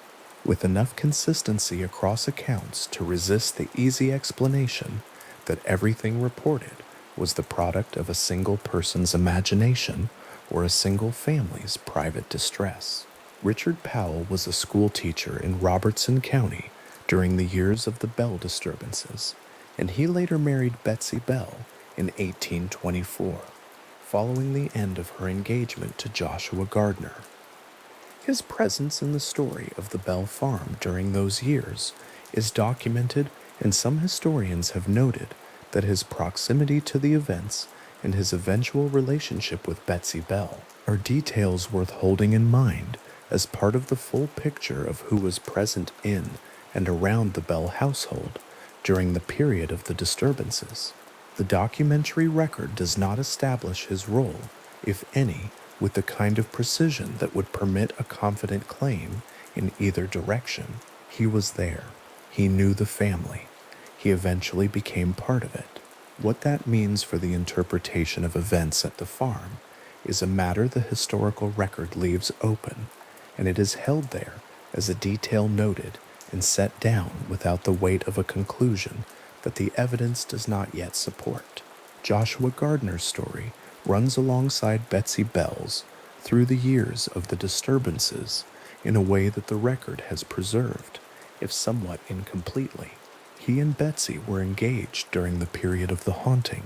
with enough consistency across accounts to resist the easy explanation that everything reported was the product of a single person's imagination or a single family's private distress. Richard Powell was a school teacher in Robertson County during the years of the Bell disturbances, and he later married Betsy Bell in 1824, following the end of her engagement to Joshua Gardner. His presence in the story of the Bell Farm during those years is documented, and some historians have noted that his proximity to the events and his eventual relationship with Betsy Bell are details worth holding in mind as part of the full picture of who was present in and around the Bell household during the period of the disturbances. The documentary record does not establish his role, if any, with the kind of precision that would permit a confident claim in either direction. He was there. He knew the family. He eventually became part of it. What that means for the interpretation of events at the farm is a matter the historical record leaves open, and it is held there as a detail noted and set down without the weight of a conclusion that the evidence does not yet support. Joshua Gardner's story runs alongside Betsy Bell's through the years of the disturbances in a way that the record has preserved, if somewhat incompletely. He and Betsy were engaged during the period of the haunting,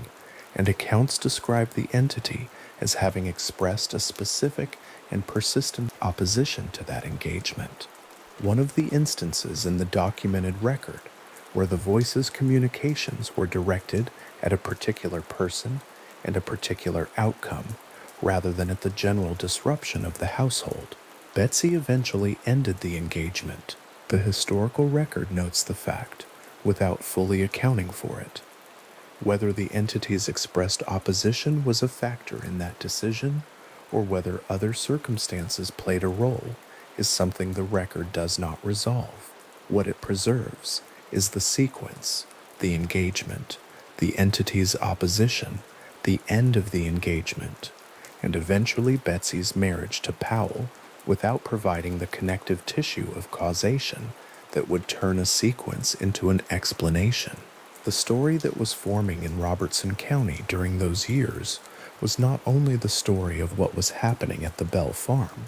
and accounts describe the entity as having expressed a specific and persistent opposition to that engagement. One of the instances in the documented record where the voice's communications were directed at a particular person and a particular outcome, rather than at the general disruption of the household. Betsy eventually ended the engagement. The historical record notes the fact, without fully accounting for it. Whether the entity's expressed opposition was a factor in that decision, or whether other circumstances played a role, is something the record does not resolve. What it preserves is the sequence, the engagement, the entity's opposition, the end of the engagement, and eventually Betsy's marriage to Powell, without providing the connective tissue of causation that would turn a sequence into an explanation. The story that was forming in Robertson County during those years was not only the story of what was happening at the Bell Farm,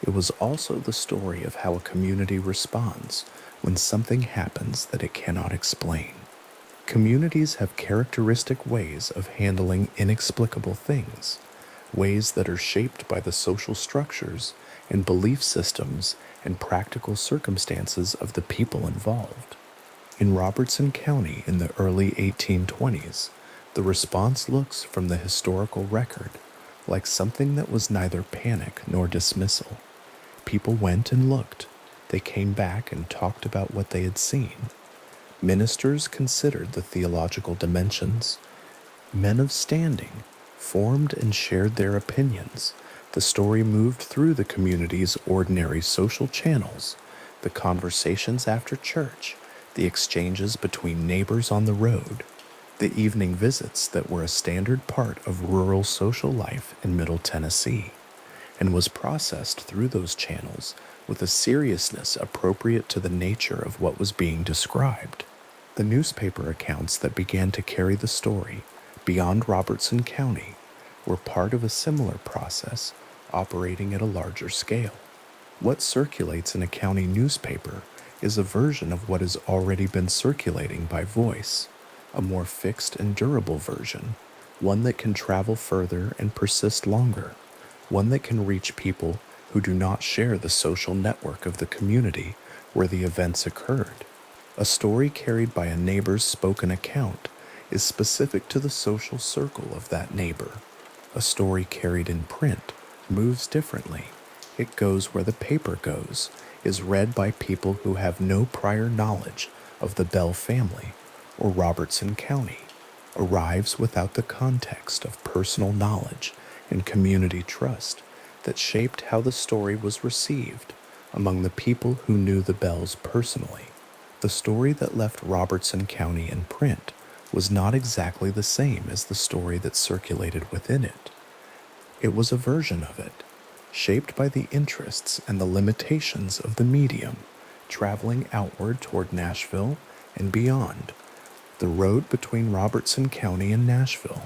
it was also the story of how a community responds when something happens that it cannot explain. Communities have characteristic ways of handling inexplicable things, ways that are shaped by the social structures and belief systems and practical circumstances of the people involved. In Robertson County in the early 1820s, the response looks from the historical record like something that was neither panic nor dismissal. People went and looked. They came back and talked about what they had seen. Ministers considered the theological dimensions. Men of standing formed and shared their opinions, The story moved through the community's ordinary social channels, the conversations after church, the exchanges between neighbors on the road, the evening visits that were a standard part of rural social life in Middle Tennessee, and was processed through those channels with a seriousness appropriate to the nature of what was being described. The newspaper accounts that began to carry the story beyond Robertson County were part of a similar process operating at a larger scale. What circulates in a county newspaper is a version of what has already been circulating by voice, a more fixed and durable version, one that can travel further and persist longer, one that can reach people who do not share the social network of the community where the events occurred. A story carried by a neighbor's spoken account is specific to the social circle of that neighbor. A story carried in print moves differently. It goes where the paper goes, is read by people who have no prior knowledge of the Bell family or Robertson County, arrives without the context of personal knowledge and community trust that shaped how the story was received among the people who knew the Bells personally. The story that left Robertson County in print was not exactly the same as the story that circulated within it. It was a version of it, shaped by the interests and the limitations of the medium, traveling outward toward Nashville and beyond. The road between Robertson County and Nashville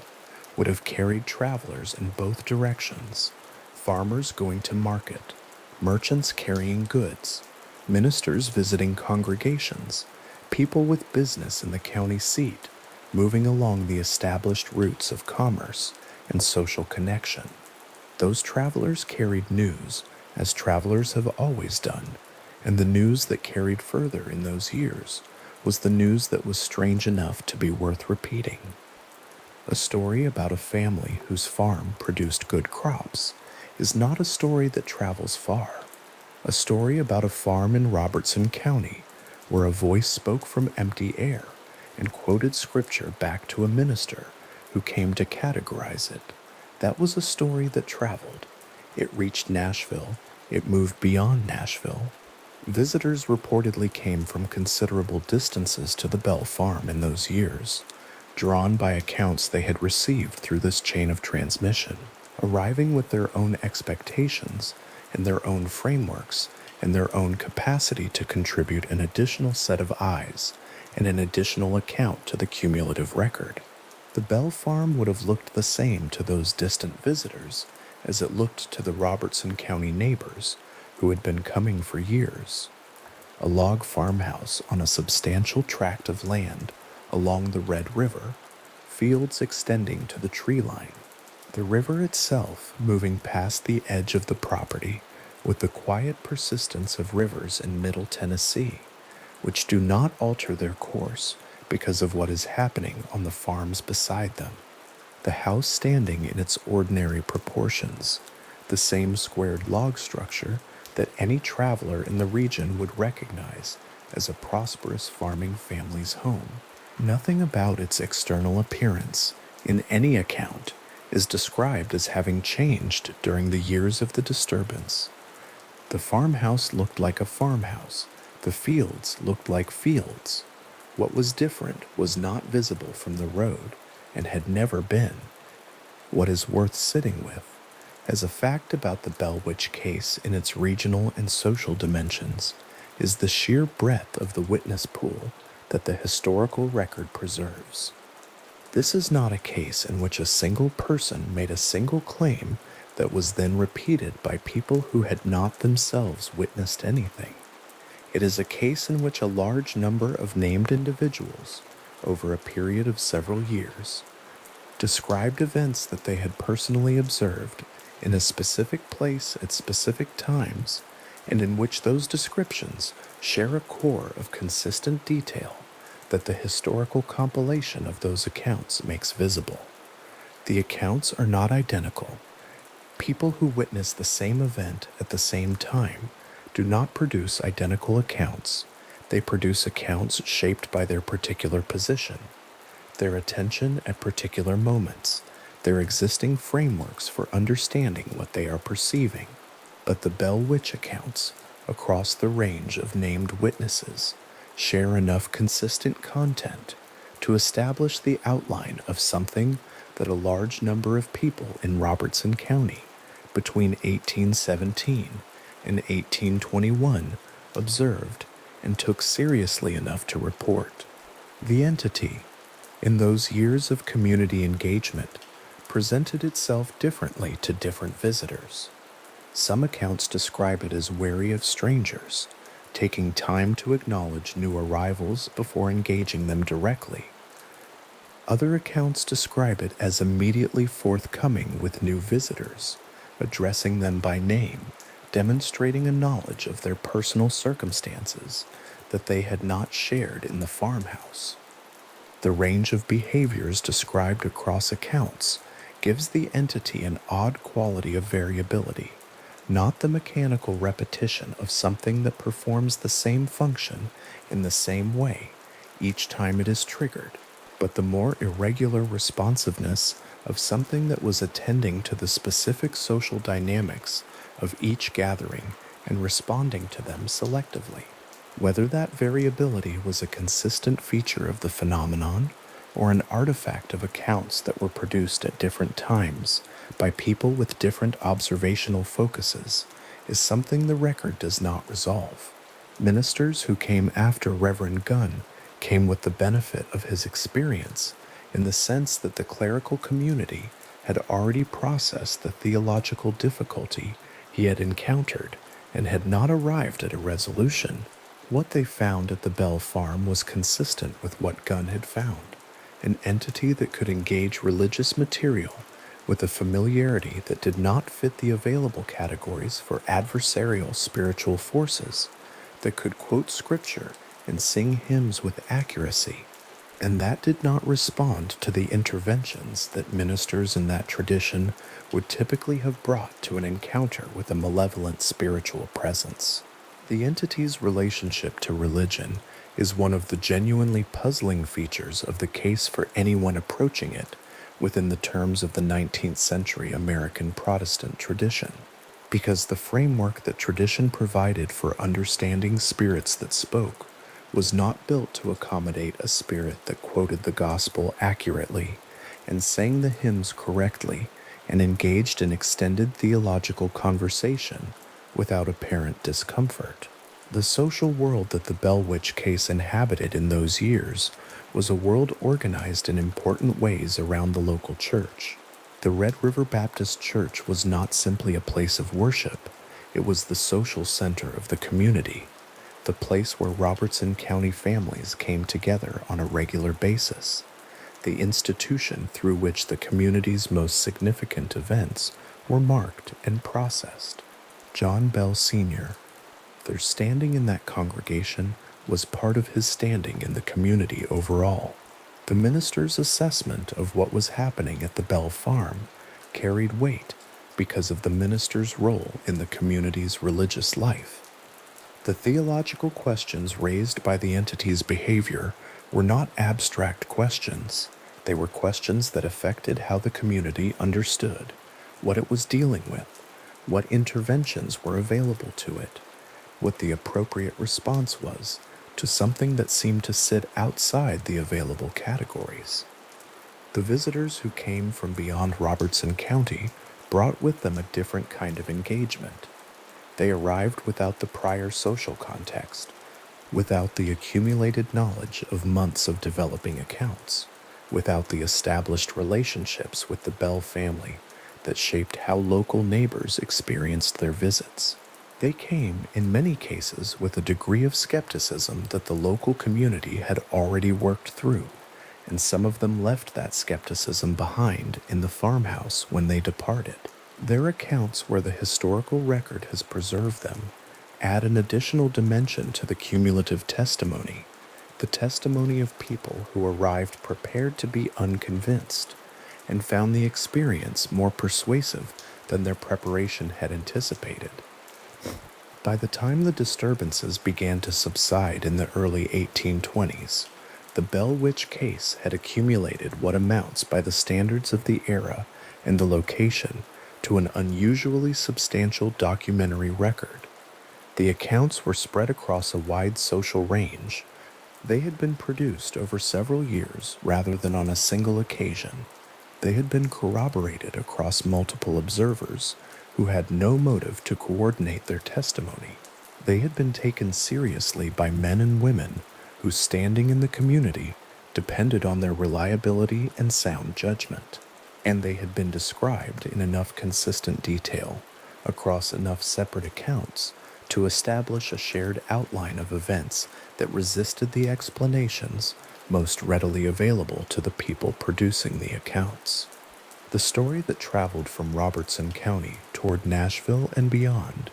would have carried travelers in both directions, farmers going to market, merchants carrying goods, ministers visiting congregations, people with business in the county seat, moving along the established routes of commerce and social connection. Those travelers carried news, as travelers have always done, and the news that carried further in those years was the news that was strange enough to be worth repeating. A story about a family whose farm produced good crops is not a story that travels far. A story about a farm in Robertson County where a voice spoke from empty air and quoted scripture back to a minister who came to categorize it. That was a story that traveled. It reached Nashville. It moved beyond Nashville. Visitors reportedly came from considerable distances to the Bell farm in those years, drawn by accounts they had received through this chain of transmission, arriving with their own expectations and their own frameworks and their own capacity to contribute an additional set of eyes and an additional account to the cumulative record. The Bell farm would have looked the same to those distant visitors as it looked to the Robertson County neighbors who had been coming for years. A log farmhouse on a substantial tract of land along the Red River, fields extending to the tree line. The river itself moving past the edge of the property with the quiet persistence of rivers in Middle Tennessee, which do not alter their course because of what is happening on the farms beside them. The house standing in its ordinary proportions, the same squared log structure that any traveler in the region would recognize as a prosperous farming family's home. Nothing about its external appearance, in any account, is described as having changed during the years of the disturbance. The farmhouse looked like a farmhouse. The fields looked like fields. What was different was not visible from the road and had never been. What is worth sitting with, as a fact about the Bell Witch case in its regional and social dimensions, is the sheer breadth of the witness pool that the historical record preserves. This is not a case in which a single person made a single claim that was then repeated by people who had not themselves witnessed anything. It is a case in which a large number of named individuals, over a period of several years, described events that they had personally observed in a specific place at specific times, and in which those descriptions share a core of consistent detail that the historical compilation of those accounts makes visible. The accounts are not identical. People who witness the same event at the same time do not produce identical accounts. They produce accounts shaped by their particular position, their attention at particular moments, their existing frameworks for understanding what they are perceiving. But the Bell Witch accounts, across the range of named witnesses, share enough consistent content to establish the outline of something that a large number of people in Robertson County between 1817 and 1821 observed and took seriously enough to report. The entity, in those years of community engagement, presented itself differently to different visitors. Some accounts describe it as wary of strangers, taking time to acknowledge new arrivals before engaging them directly. Other accounts describe it as immediately forthcoming with new visitors, addressing them by name, demonstrating a knowledge of their personal circumstances that they had not shared in the farmhouse. The range of behaviors described across accounts gives the entity an odd quality of variability, not the mechanical repetition of something that performs the same function in the same way each time it is triggered, but the more irregular responsiveness of something that was attending to the specific social dynamics of each gathering and responding to them selectively. Whether that variability was a consistent feature of the phenomenon or an artifact of accounts that were produced at different times by people with different observational focuses is something the record does not resolve. Ministers who came after Reverend Gunn came with the benefit of his experience in the sense that the clerical community had already processed the theological difficulty he had encountered and had not arrived at a resolution. What they found at the Bell Farm was consistent with what Gunn had found, an entity that could engage religious material with a familiarity that did not fit the available categories for adversarial spiritual forces, that could quote scripture and sing hymns with accuracy, and that did not respond to the interventions that ministers in that tradition would typically have brought to an encounter with a malevolent spiritual presence. The entity's relationship to religion is one of the genuinely puzzling features of the case for anyone approaching it within the terms of the 19th century American Protestant tradition, because the framework that tradition provided for understanding spirits that spoke was not built to accommodate a spirit that quoted the gospel accurately and sang the hymns correctly and engaged in extended theological conversation without apparent discomfort. The social world that the Bell Witch case inhabited in those years was a world organized in important ways around the local church. The Red River Baptist Church was not simply a place of worship, it was the social center of the community, the place where Robertson County families came together on a regular basis, the institution through which the community's most significant events were marked and processed. John Bell Sr., their standing in that congregation was part of his standing in the community overall. The minister's assessment of what was happening at the Bell Farm carried weight because of the minister's role in the community's religious life. The theological questions raised by the entity's behavior were not abstract questions. They were questions that affected how the community understood what it was dealing with, what interventions were available to it, what the appropriate response was to something that seemed to sit outside the available categories. The visitors who came from beyond Robertson County brought with them a different kind of engagement. They arrived without the prior social context, without the accumulated knowledge of months of developing accounts, without the established relationships with the Bell family that shaped how local neighbors experienced their visits. They came, in many cases, with a degree of skepticism that the local community had already worked through, and some of them left that skepticism behind in the farmhouse when they departed. Their accounts, where the historical record has preserved them, add an additional dimension to the cumulative testimony, the testimony of people who arrived prepared to be unconvinced, and found the experience more persuasive than their preparation had anticipated. By the time the disturbances began to subside in the early 1820s, The Bell Witch case had accumulated what amounts by the standards of the era and the location to an unusually substantial documentary record. The accounts were spread across a wide social range. They had been produced over several years rather than on a single occasion. They had been corroborated across multiple observers who had no motive to coordinate their testimony. They had been taken seriously by men and women whose standing in the community depended on their reliability and sound judgment. And they had been described in enough consistent detail across enough separate accounts to establish a shared outline of events that resisted the explanations most readily available to the people producing the accounts. The story that traveled from Robertson County toward Nashville and beyond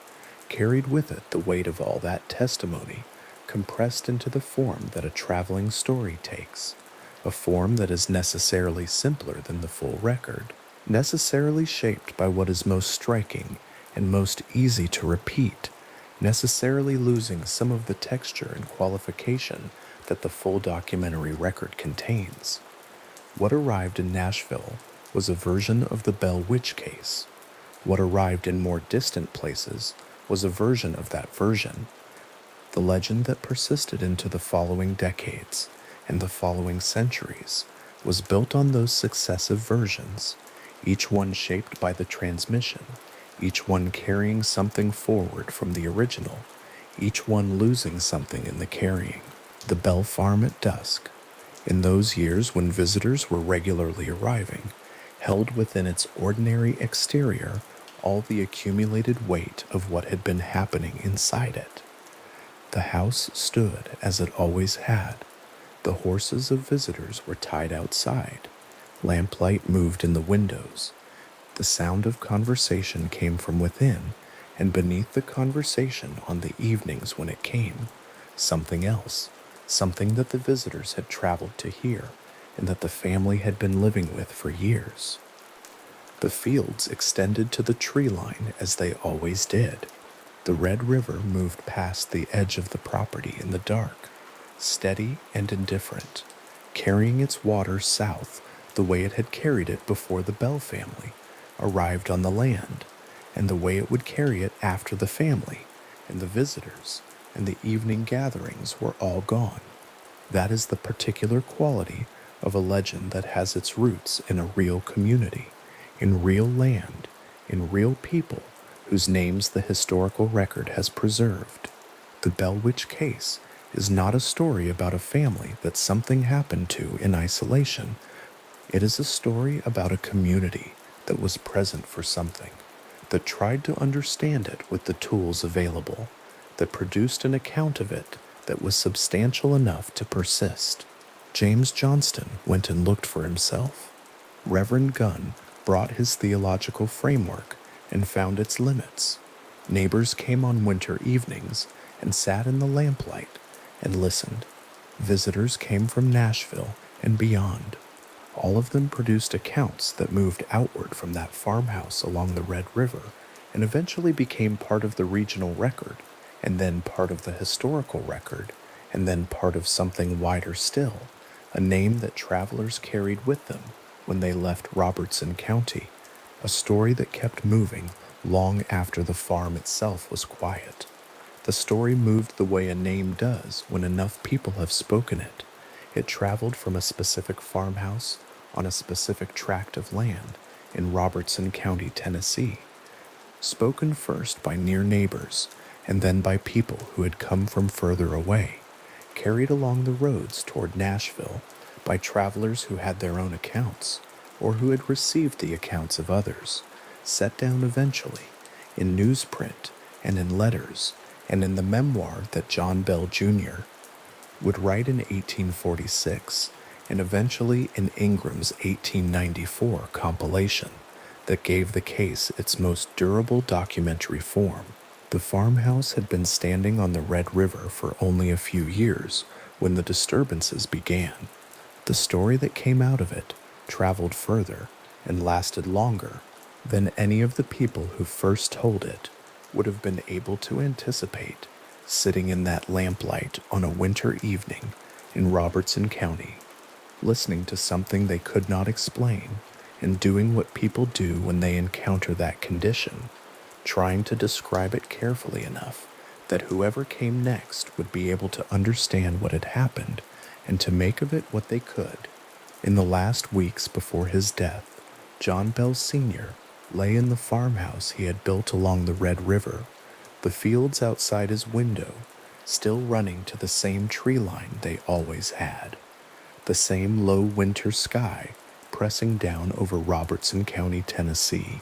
carried with it the weight of all that testimony, compressed into the form that a traveling story takes, a form that is necessarily simpler than the full record, necessarily shaped by what is most striking and most easy to repeat, necessarily losing some of the texture and qualification that the full documentary record contains. What arrived in Nashville was a version of the Bell Witch case. What arrived in more distant places was a version of that version. The legend that persisted into the following decades and the following centuries was built on those successive versions, each one shaped by the transmission, each one carrying something forward from the original, each one losing something in the carrying. The Bell Farm at dusk, in those years when visitors were regularly arriving, held within its ordinary exterior all the accumulated weight of what had been happening inside it. The house stood as it always had. The horses of visitors were tied outside. Lamplight moved in the windows. The sound of conversation came from within, and beneath the conversation on the evenings when it came, something else, something that the visitors had traveled to hear and that the family had been living with for years. The fields extended to the tree line as they always did. The Red River moved past the edge of the property in the dark, steady and indifferent, carrying its water south the way it had carried it before the Bell family arrived on the land, and the way it would carry it after the family and the visitors and the evening gatherings were all gone. That is the particular quality of a legend that has its roots in a real community, in real land, in real people whose names the historical record has preserved. The Bell Witch case is not a story about a family that something happened to in isolation. It is a story about a community that was present for something, that tried to understand it with the tools available, that produced an account of it that was substantial enough to persist. James Johnston went and looked for himself. Reverend Gunn brought his theological framework and found its limits. Neighbors came on winter evenings and sat in the lamplight and listened. Visitors came from Nashville and beyond. All of them produced accounts that moved outward from that farmhouse along the Red River and eventually became part of the regional record, and then part of the historical record, and then part of something wider still, a name that travelers carried with them when they left Robertson County, a story that kept moving long after the farm itself was quiet. The story moved the way a name does when enough people have spoken it. It traveled from a specific farmhouse on a specific tract of land in Robertson County, Tennessee, spoken first by near neighbors and then by people who had come from further away, carried along the roads toward Nashville by travelers who had their own accounts or who had received the accounts of others, set down eventually in newsprint and in letters and in the memoir that John Bell Jr. would write in 1846 and eventually in Ingram's 1894 compilation that gave the case its most durable documentary form. The farmhouse had been standing on the Red River for only a few years when the disturbances began. The story that came out of it traveled further and lasted longer than any of the people who first told it would have been able to anticipate, sitting in that lamplight on a winter evening in Robertson County, listening to something they could not explain and doing what people do when they encounter that condition, trying to describe it carefully enough that whoever came next would be able to understand what had happened and to make of it what they could. In the last weeks before his death, John Bell Sr. lay in the farmhouse he had built along the Red River, the fields outside his window still running to the same tree line they always had, the same low winter sky pressing down over Robertson County, Tennessee,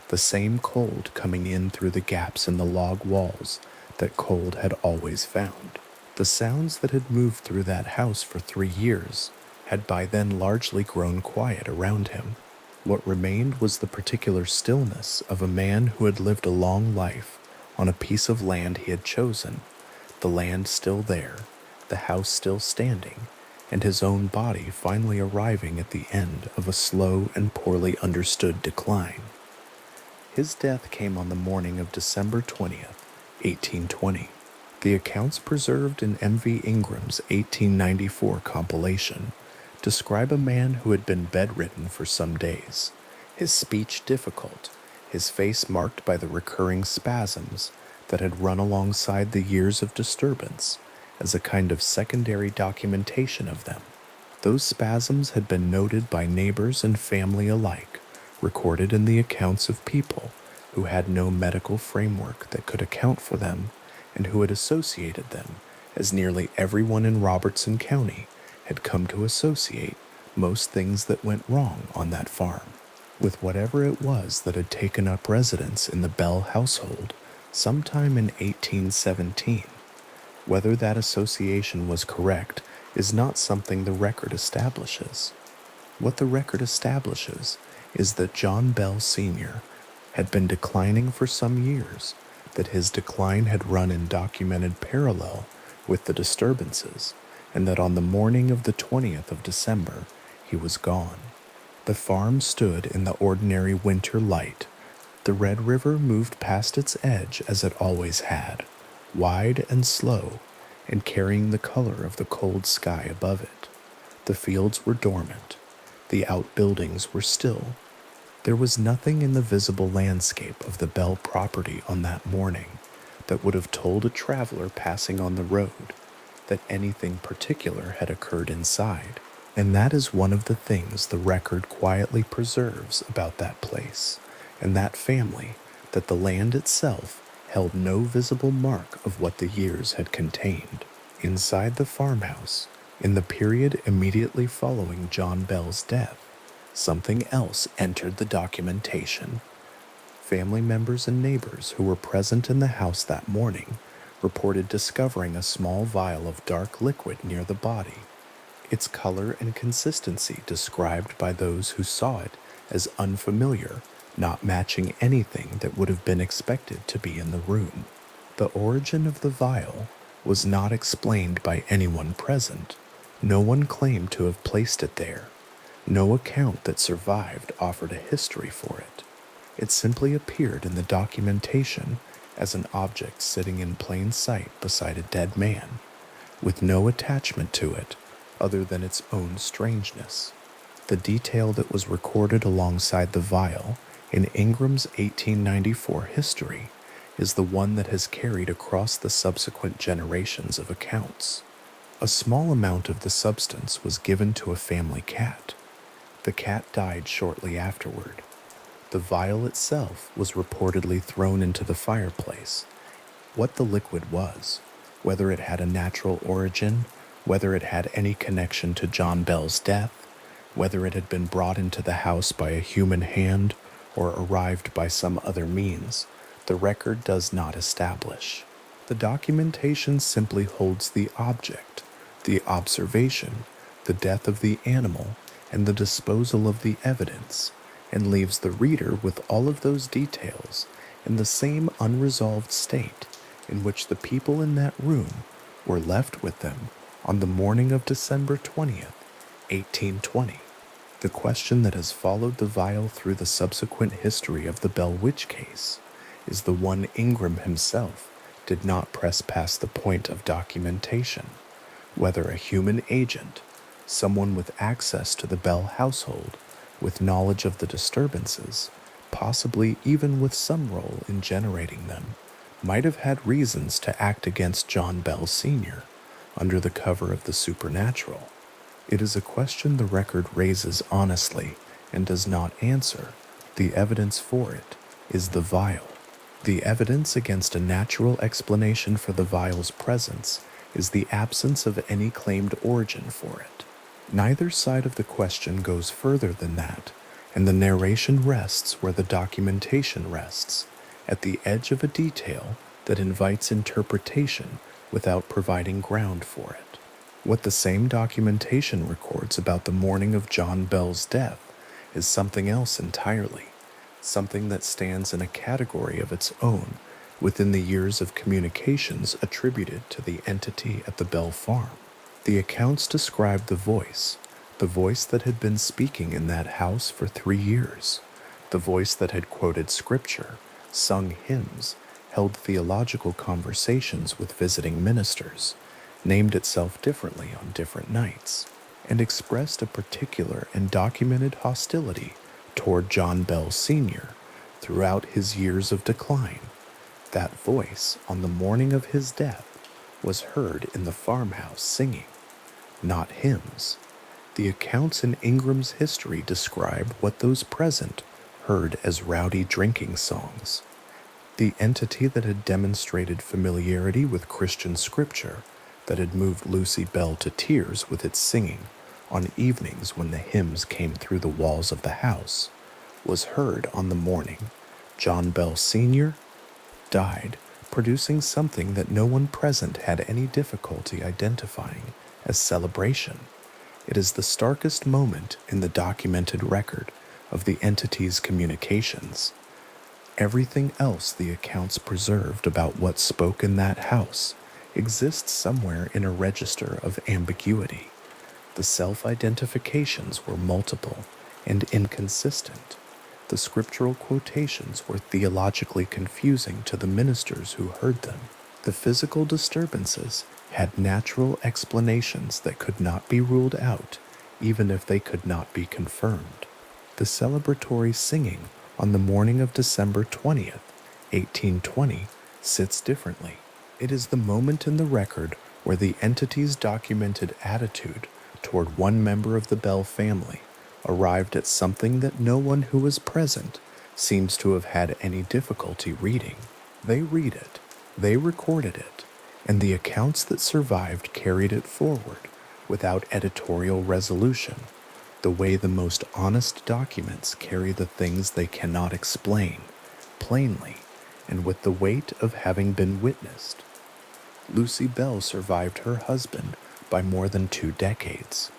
the same cold coming in through the gaps in the log walls that cold had always found. The sounds that had moved through that house for 3 years had by then largely grown quiet around him. What remained was the particular stillness of a man who had lived a long life on a piece of land he had chosen, the land still there, the house still standing, and his own body finally arriving at the end of a slow and poorly understood decline. His death came on the morning of December 20th, 1820. The accounts preserved in M.V. Ingram's 1894 compilation describe a man who had been bedridden for some days, his speech difficult, his face marked by the recurring spasms that had run alongside the years of disturbance as a kind of secondary documentation of them. Those spasms had been noted by neighbors and family alike, recorded in the accounts of people who had no medical framework that could account for them and who had associated them, as nearly everyone in Robertson County had come to associate most things that went wrong on that farm, with whatever it was that had taken up residence in the Bell household sometime in 1817. Whether that association was correct is not something the record establishes. What the record establishes is that John Bell Sr. had been declining for some years, that his decline had run in documented parallel with the disturbances, and that on the morning of the 20th of December he was gone. The farm stood in the ordinary winter light. The Red River moved past its edge as it always had, wide and slow, and carrying the color of the cold sky above it. The fields were dormant. The outbuildings were still. There was nothing in the visible landscape of the Bell property on that morning that would have told a traveler passing on the road that anything particular had occurred inside, and that is one of the things the record quietly preserves about that place and that family, that the land itself held no visible mark of what the years had contained. Inside the farmhouse, in the period immediately following John Bell's death, something else entered the documentation. Family members and neighbors who were present in the house that morning reported discovering a small vial of dark liquid near the body, its color and consistency described by those who saw it as unfamiliar, not matching anything that would have been expected to be in the room. The origin of the vial was not explained by anyone present. No one claimed to have placed it there. No account that survived offered a history for it. It simply appeared in the documentation as an object sitting in plain sight beside a dead man, with no attachment to it other than its own strangeness. The detail that was recorded alongside the vial in Ingram's 1894 history is the one that has carried across the subsequent generations of accounts. A small amount of the substance was given to a family cat. The cat died shortly afterward. The vial itself was reportedly thrown into the fireplace. What the liquid was, whether it had a natural origin, whether it had any connection to John Bell's death, whether it had been brought into the house by a human hand or arrived by some other means, the record does not establish. The documentation simply holds the object, the observation, the death of the animal, and the disposal of the evidence, and leaves the reader with all of those details in the same unresolved state in which the people in that room were left with them on the morning of December 20th, 1820. The question that has followed the vial through the subsequent history of the Bell Witch case is the one Ingram himself did not press past the point of documentation. whether a human agent, someone with access to the Bell household, with knowledge of the disturbances, possibly even with some role in generating them, might have had reasons to act against John Bell Sr. under the cover of the supernatural. It is a question the record raises honestly and does not answer. The evidence for it is the vial. The evidence against a natural explanation for the vial's presence is the absence of any claimed origin for it. Neither side of the question goes further than that, and the narration rests where the documentation rests, at the edge of a detail that invites interpretation without providing ground for it. What the same documentation records about the morning of John Bell's death is something else entirely, something that stands in a category of its own within the years of communications attributed to the entity at the Bell farm. The accounts describe the voice that had been speaking in that house for 3 years, the voice that had quoted scripture, sung hymns, held theological conversations with visiting ministers, named itself differently on different nights, and expressed a particular and documented hostility toward John Bell Sr. throughout his years of decline. That voice, on the morning of his death, was heard in the farmhouse singing, not hymns. The accounts in Ingram's history describe what those present heard as rowdy drinking songs. The entity that had demonstrated familiarity with Christian scripture, that had moved Lucy Bell to tears with its singing on evenings when the hymns came through the walls of the house, was heard on the morning John Bell Sr. died, producing something that no one present had any difficulty identifying as celebration. It is the starkest moment in the documented record of the entity's communications. Everything else the accounts preserved about what spoke in that house exists somewhere in a register of ambiguity. The self-identifications were multiple and inconsistent. The scriptural quotations were theologically confusing to the ministers who heard them. The physical disturbances had natural explanations that could not be ruled out, even if they could not be confirmed. The celebratory singing on the morning of December 20th, 1820, sits differently. It is the moment in the record where the entity's documented attitude toward one member of the Bell family arrived at something that no one who was present seems to have had any difficulty reading. They read it, they recorded it, and the accounts that survived carried it forward without editorial resolution, the way the most honest documents carry the things they cannot explain, plainly, and with the weight of having been witnessed. Lucy Bell survived her husband by more than 2 decades.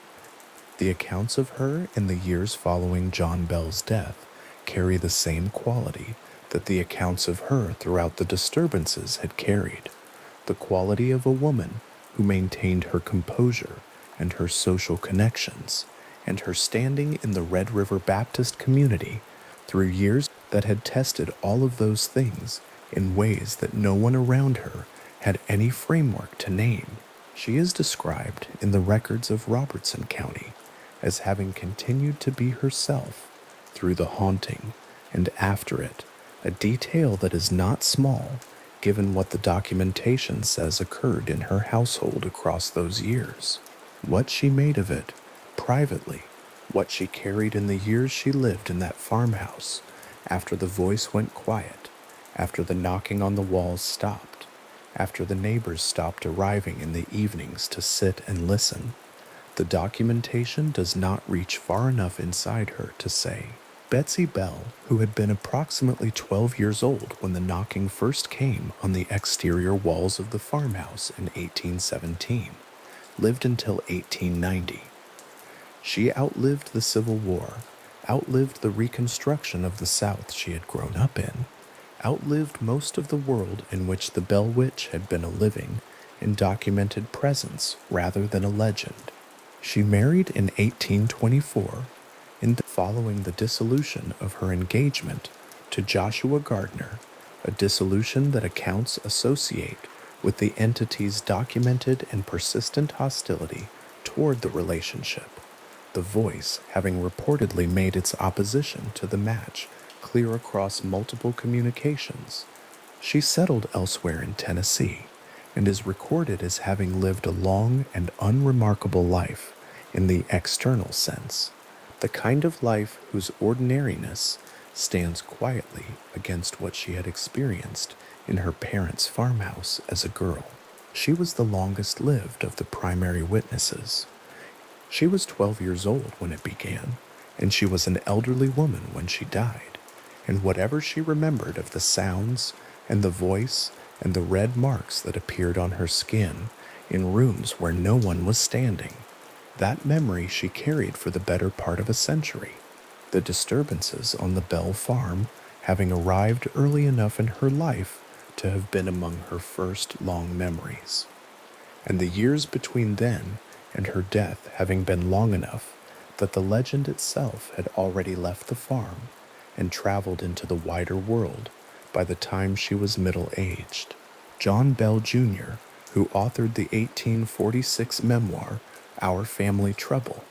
The accounts of her in the years following John Bell's death carry the same quality that the accounts of her throughout the disturbances had carried, the quality of a woman who maintained her composure and her social connections, and her standing in the Red River Baptist community through years that had tested all of those things in ways that no one around her had any framework to name. She is described in the records of Robertson County as having continued to be herself through the haunting and after it, a detail that is not small given what the documentation says occurred in her household across those years. What she made of it, privately, what she carried in the years she lived in that farmhouse, after the voice went quiet, after the knocking on the walls stopped, after the neighbors stopped arriving in the evenings to sit and listen, the documentation does not reach far enough inside her to say. Betsy Bell, who had been approximately 12 years old when the knocking first came on the exterior walls of the farmhouse in 1817, lived until 1890. She outlived the Civil War, outlived the Reconstruction of the South she had grown up in, outlived most of the world in which the Bell Witch had been a living and documented presence rather than a legend. She married in 1824, following the dissolution of her engagement to Joshua Gardner, a dissolution that accounts associate with the entity's documented and persistent hostility toward the relationship, the voice having reportedly made its opposition to the match clear across multiple communications. She settled elsewhere in Tennessee and is recorded as having lived a long and unremarkable life in the external sense, the kind of life whose ordinariness stands quietly against what she had experienced in her parents' farmhouse as a girl. She was the longest lived of the primary witnesses. She was 12 years old when it began, and she was an elderly woman when she died, and whatever she remembered of the sounds and the voice and the red marks that appeared on her skin in rooms where no one was standing, that memory she carried for the better part of a century, the disturbances on the Bell farm having arrived early enough in her life to have been among her first long memories, and the years between then and her death having been long enough that the legend itself had already left the farm and traveled into the wider world by the time she was middle-aged. John Bell, Jr., who authored the 1846 memoir Our Family Trouble,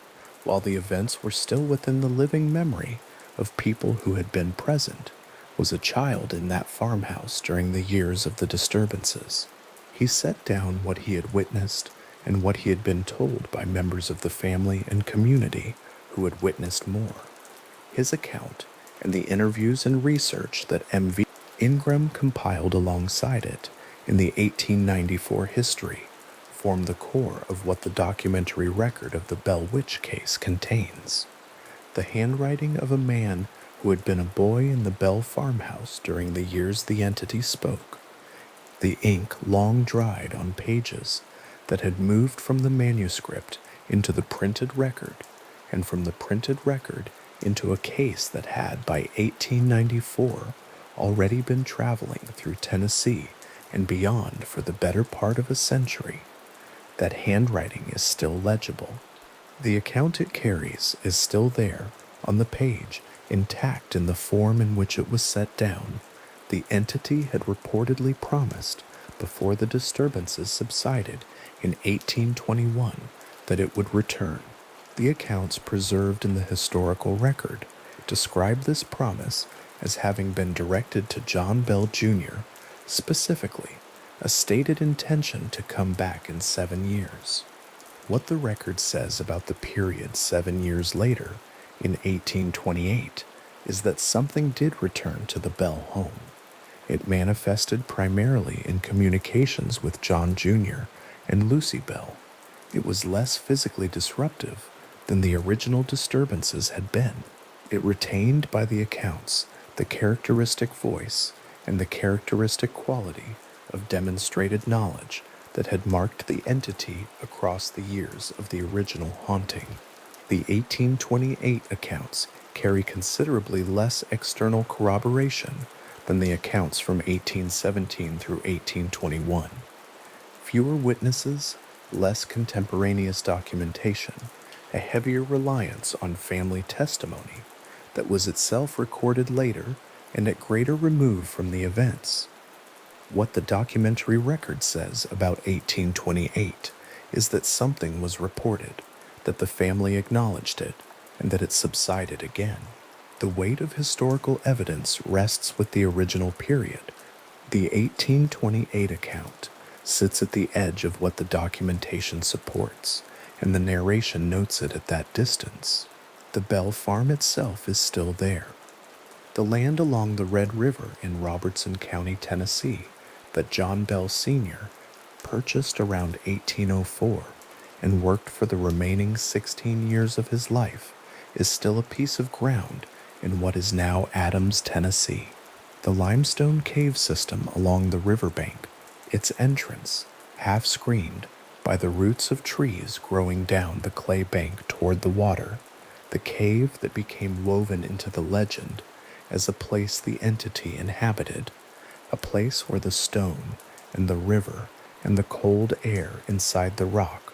while the events were still within the living memory of people who had been present, was a child in that farmhouse during the years of the disturbances. He set down what he had witnessed and what he had been told by members of the family and community who had witnessed more. His account and the interviews and research that M.V. Ingram compiled alongside it in the 1894 history form the core of what the documentary record of the Bell Witch case contains. The handwriting of a man who had been a boy in the Bell farmhouse during the years the entity spoke, the ink long dried on pages that had moved from the manuscript into the printed record, and from the printed record into a case that had by 1894 already been traveling through Tennessee and beyond for the better part of a century. That handwriting is still legible. The account it carries is still there on the page, intact in the form in which it was set down. The entity had reportedly promised before the disturbances subsided in 1821 that it would return. The accounts preserved in the historical record describe this promise as having been directed to John Bell, Jr., specifically, a stated intention to come back in 7 years. What the record says about the period 7 years later, in 1828, is that something did return to the Bell home. It manifested primarily in communications with John Jr. and Lucy Bell. It was less physically disruptive than the original disturbances had been. It retained by the accounts the characteristic voice and the characteristic quality of demonstrated knowledge that had marked the entity across the years of the original haunting. The 1828 accounts carry considerably less external corroboration than the accounts from 1817 through 1821. Fewer witnesses, less contemporaneous documentation, a heavier reliance on family testimony that was itself recorded later and at greater remove from the events. What the documentary record says about 1828 is that something was reported, that the family acknowledged it, and that it subsided again. The weight of historical evidence rests with the original period. The 1828 account sits at the edge of what the documentation supports, and the narration notes it at that distance. The Bell farm itself is still there. The land along the Red River in Robertson County, Tennessee, that John Bell Sr. purchased around 1804 and worked for the remaining 16 years of his life, is still a piece of ground in what is now Adams, Tennessee. The limestone cave system along the riverbank, its entrance, half screened by the roots of trees growing down the clay bank toward the water, the cave that became woven into the legend as a place the entity inhabited, a place where the stone and the river and the cold air inside the rock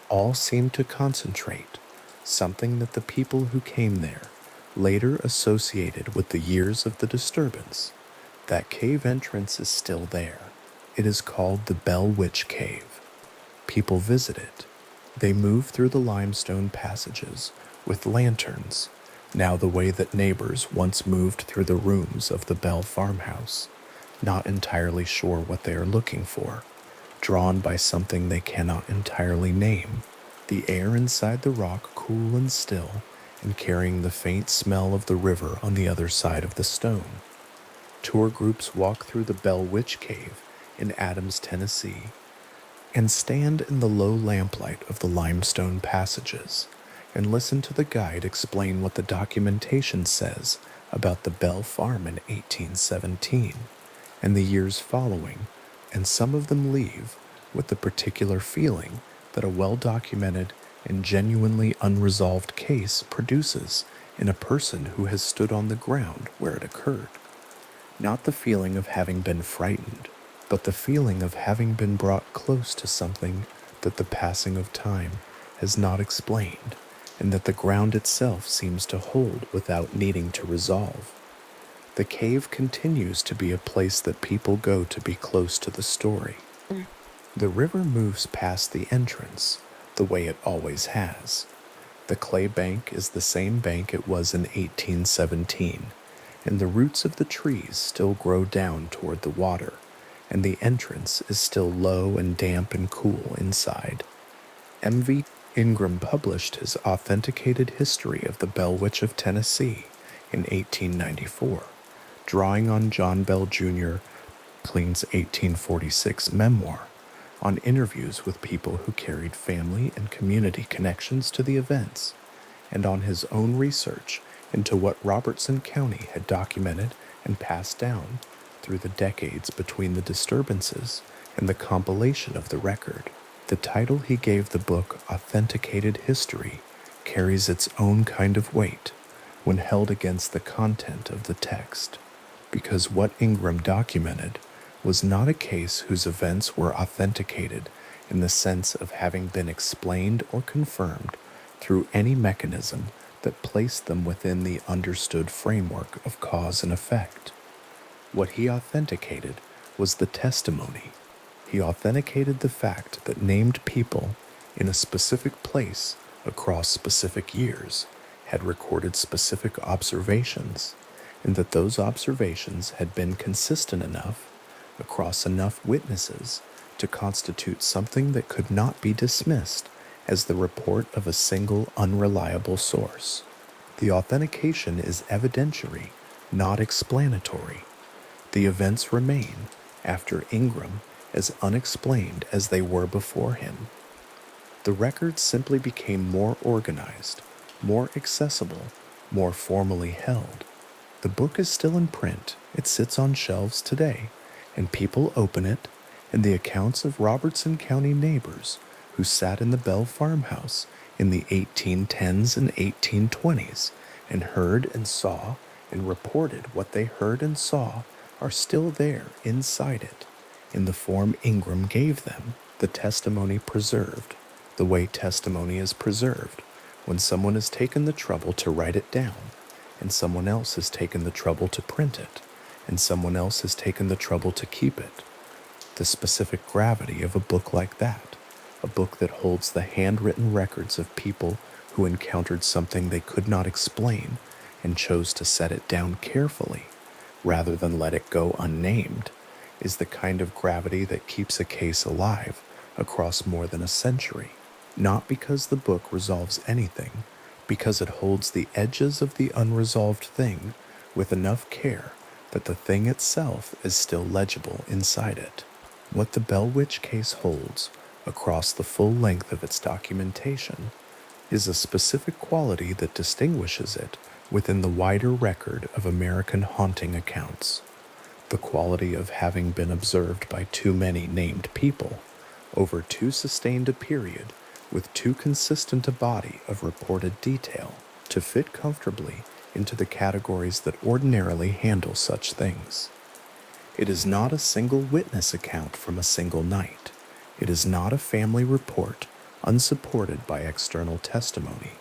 all seemed to concentrate, something that the people who came there later associated with the years of the disturbance. That cave entrance is still there. It is called the Bell Witch Cave. People visit it. They move through the limestone passages with lanterns, now the way that neighbors once moved through the rooms of the Bell farmhouse, not entirely sure what they are looking for, drawn by something they cannot entirely name, the air inside the rock cool and still, and carrying the faint smell of the river on the other side of the stone. Tour groups walk through the Bell Witch Cave in Adams, Tennessee, and stand in the low lamplight of the limestone passages and listen to the guide explain what the documentation says about the Bell Farm in 1817 and the years following, and some of them leave with the particular feeling that a well-documented and genuinely unresolved case produces in a person who has stood on the ground where it occurred. Not the feeling of having been frightened, but the feeling of having been brought close to something that the passing of time has not explained, and that the ground itself seems to hold without needing to resolve. The cave continues to be a place that people go to be close to the story. The river moves past the entrance, the way it always has. The clay bank is the same bank it was in 1817, and the roots of the trees still grow down toward the water, and the entrance is still low and damp and cool inside. M.V. Ingram published his authenticated history of the Bell Witch of Tennessee in 1894, drawing on John Bell Jr. Clean's 1846 memoir, on interviews with people who carried family and community connections to the events, and on his own research into what Robertson County had documented and passed down through the decades between the disturbances and the compilation of the record. The title he gave the book, Authenticated History, carries its own kind of weight when held against the content of the text, because what Ingram documented was not a case whose events were authenticated in the sense of having been explained or confirmed through any mechanism that placed them within the understood framework of cause and effect. What he authenticated was the testimony. He authenticated the fact that named people in a specific place across specific years had recorded specific observations, and that those observations had been consistent enough across enough witnesses to constitute something that could not be dismissed as the report of a single unreliable source. The authentication is evidentiary, not explanatory. The events remain, after Ingram, as unexplained as they were before him. The records simply became more organized, more accessible, more formally held. The book is still in print. It sits on shelves today, and people open it, and the accounts of Robertson County neighbors who sat in the Bell farmhouse in the 1810s and 1820s and heard and saw and reported what they heard and saw are still there inside it, in the form Ingram gave them, the testimony preserved, the way testimony is preserved when someone has taken the trouble to write it down, and someone else has taken the trouble to print it, and someone else has taken the trouble to keep it. The specific gravity of a book like that, a book that holds the handwritten records of people who encountered something they could not explain and chose to set it down carefully, rather than let it go unnamed, is the kind of gravity that keeps a case alive across more than a century, not because the book resolves anything, because it holds the edges of the unresolved thing with enough care that the thing itself is still legible inside it. What the Bell Witch case holds, across the full length of its documentation, is a specific quality that distinguishes it within the wider record of American haunting accounts, the quality of having been observed by too many named people over too sustained a period with too consistent a body of reported detail to fit comfortably into the categories that ordinarily handle such things. It is not a single witness account from a single night. It is not a family report unsupported by external testimony.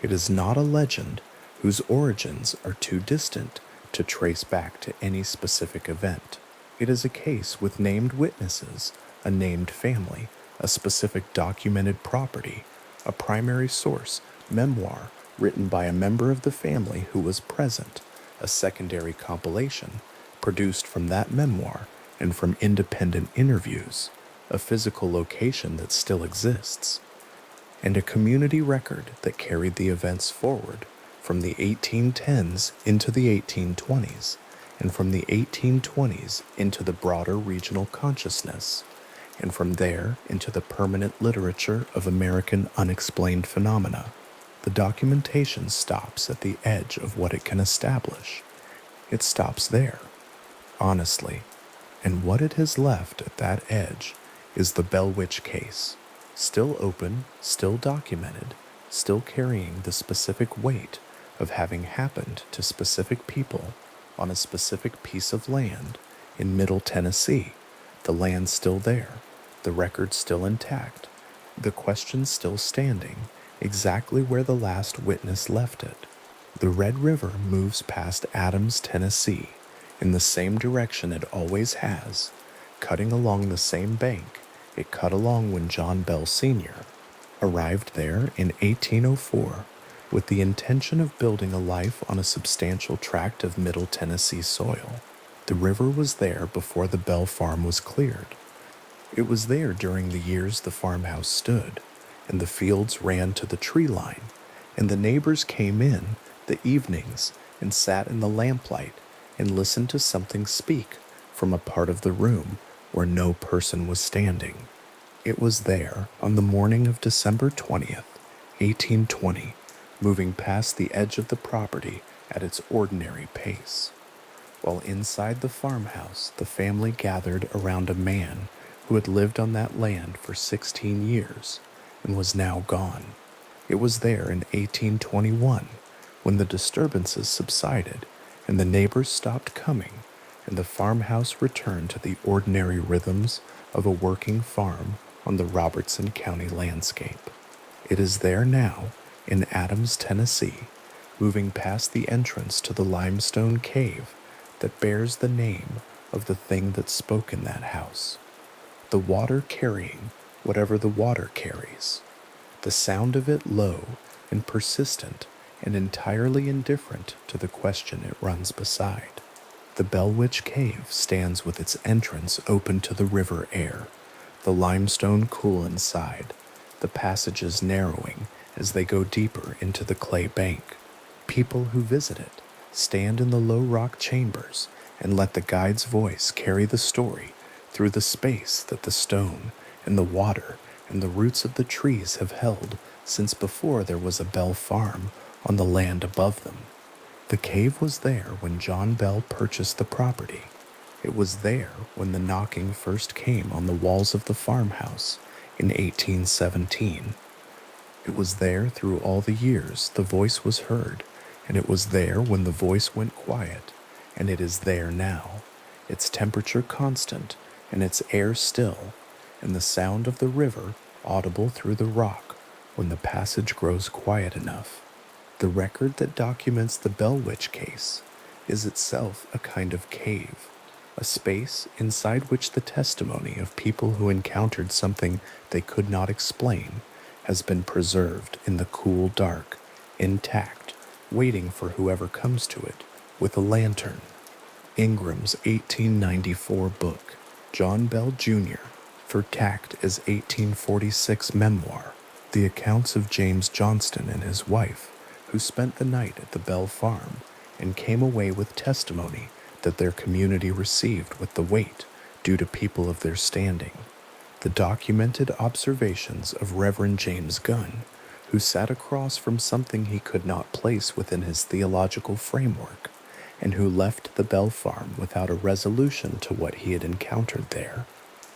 It is not a legend whose origins are too distant to trace back to any specific event. It is a case with named witnesses, a named family, a specific documented property, a primary source, memoir written by a member of the family who was present, a secondary compilation produced from that memoir and from independent interviews, a physical location that still exists, and a community record that carried the events forward from the 1810s into the 1820s, and from the 1820s into the broader regional consciousness, and from there into the permanent literature of American unexplained phenomena. The documentation stops at the edge of what it can establish. It stops there, honestly, and what it has left at that edge is the Bell Witch case, still open, still documented, still carrying the specific weight of having happened to specific people on a specific piece of land in Middle Tennessee, the land still there, the record still intact, the question still standing, exactly where the last witness left it. The Red River moves past Adams, Tennessee, in the same direction it always has, cutting along the same bank it cut along when John Bell Sr. arrived there in 1804 with the intention of building a life on a substantial tract of Middle Tennessee soil. The river was there before the Bell farm was cleared. It was there during the years the farmhouse stood, and the fields ran to the tree line, and the neighbors came in the evenings and sat in the lamplight and listened to something speak from a part of the room where no person was standing. It was there on the morning of December 20th, 1820, moving past the edge of the property at its ordinary pace. While inside the farmhouse, the family gathered around a man who had lived on that land for 16 years and was now gone. It was there in 1821 when the disturbances subsided and the neighbors stopped coming and the farmhouse returned to the ordinary rhythms of a working farm on the Robertson County landscape. It is there now in Adams, Tennessee, moving past the entrance to the limestone cave that bears the name of the thing that spoke in that house. The water carrying whatever the water carries. The sound of it low and persistent and entirely indifferent to the question it runs beside. The Bell Witch Cave stands with its entrance open to the river air, the limestone cool inside, the passages narrowing as they go deeper into the clay bank. People who visit it stand in the low rock chambers and let the guide's voice carry the story through the space that the stone and the water and the roots of the trees have held since before there was a Bell farm on the land above them. The cave was there when John Bell purchased the property. It was there when the knocking first came on the walls of the farmhouse in 1817. It was there through all the years the voice was heard, and it was there when the voice went quiet, and it is there now, its temperature constant, and its air still, and the sound of the river audible through the rock when the passage grows quiet enough. The record that documents the Bell Witch case is itself a kind of cave, a space inside which the testimony of people who encountered something they could not explain has been preserved in the cool dark, intact, waiting for whoever comes to it with a lantern. Ingram's 1894 book, John Bell Jr., for tacked as 1846 memoir, the accounts of James Johnston and his wife, who spent the night at the Bell farm and came away with testimony that their community received with the weight due to people of their standing. The documented observations of Reverend James Gunn, who sat across from something he could not place within his theological framework, and who left the Bell farm without a resolution to what he had encountered there.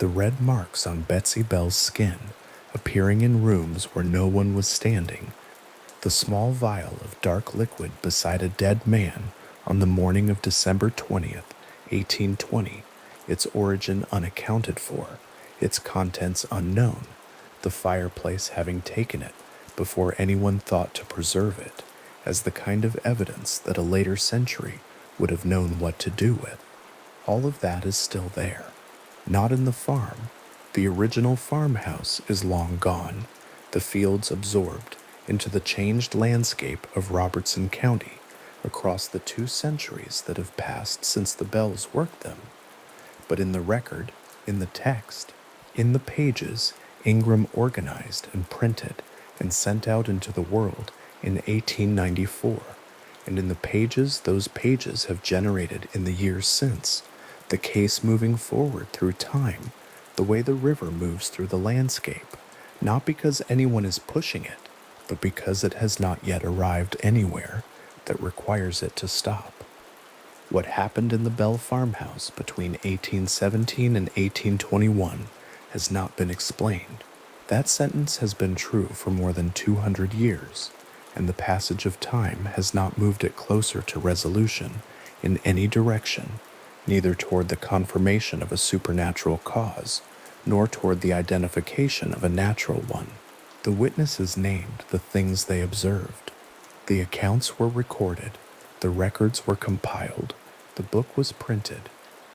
The red marks on Betsy Bell's skin, appearing in rooms where no one was standing. The small vial of dark liquid beside a dead man on the morning of December 20th, 1820, its origin unaccounted for, its contents unknown, the fireplace having taken it before anyone thought to preserve it, as the kind of evidence that a later century would have known what to do with. all of that is still there. Not in the farm. The original farmhouse is long gone, the fields absorbed into the changed landscape of Robertson County across the 2 centuries that have passed since the Bells worked them. But in the record, in the text, in the pages Ingram organized and printed and sent out into the world in 1894, and in the pages those pages have generated in the years since, the case moving forward through time, the way the river moves through the landscape, not because anyone is pushing it, but because it has not yet arrived anywhere that requires it to stop. What happened in the Bell farmhouse between 1817 and 1821 has not been explained. That sentence has been true for more than 200 years, and the passage of time has not moved it closer to resolution in any direction, neither toward the confirmation of a supernatural cause, nor toward the identification of a natural one. The witnesses named the things they observed. The accounts were recorded, the records were compiled, the book was printed,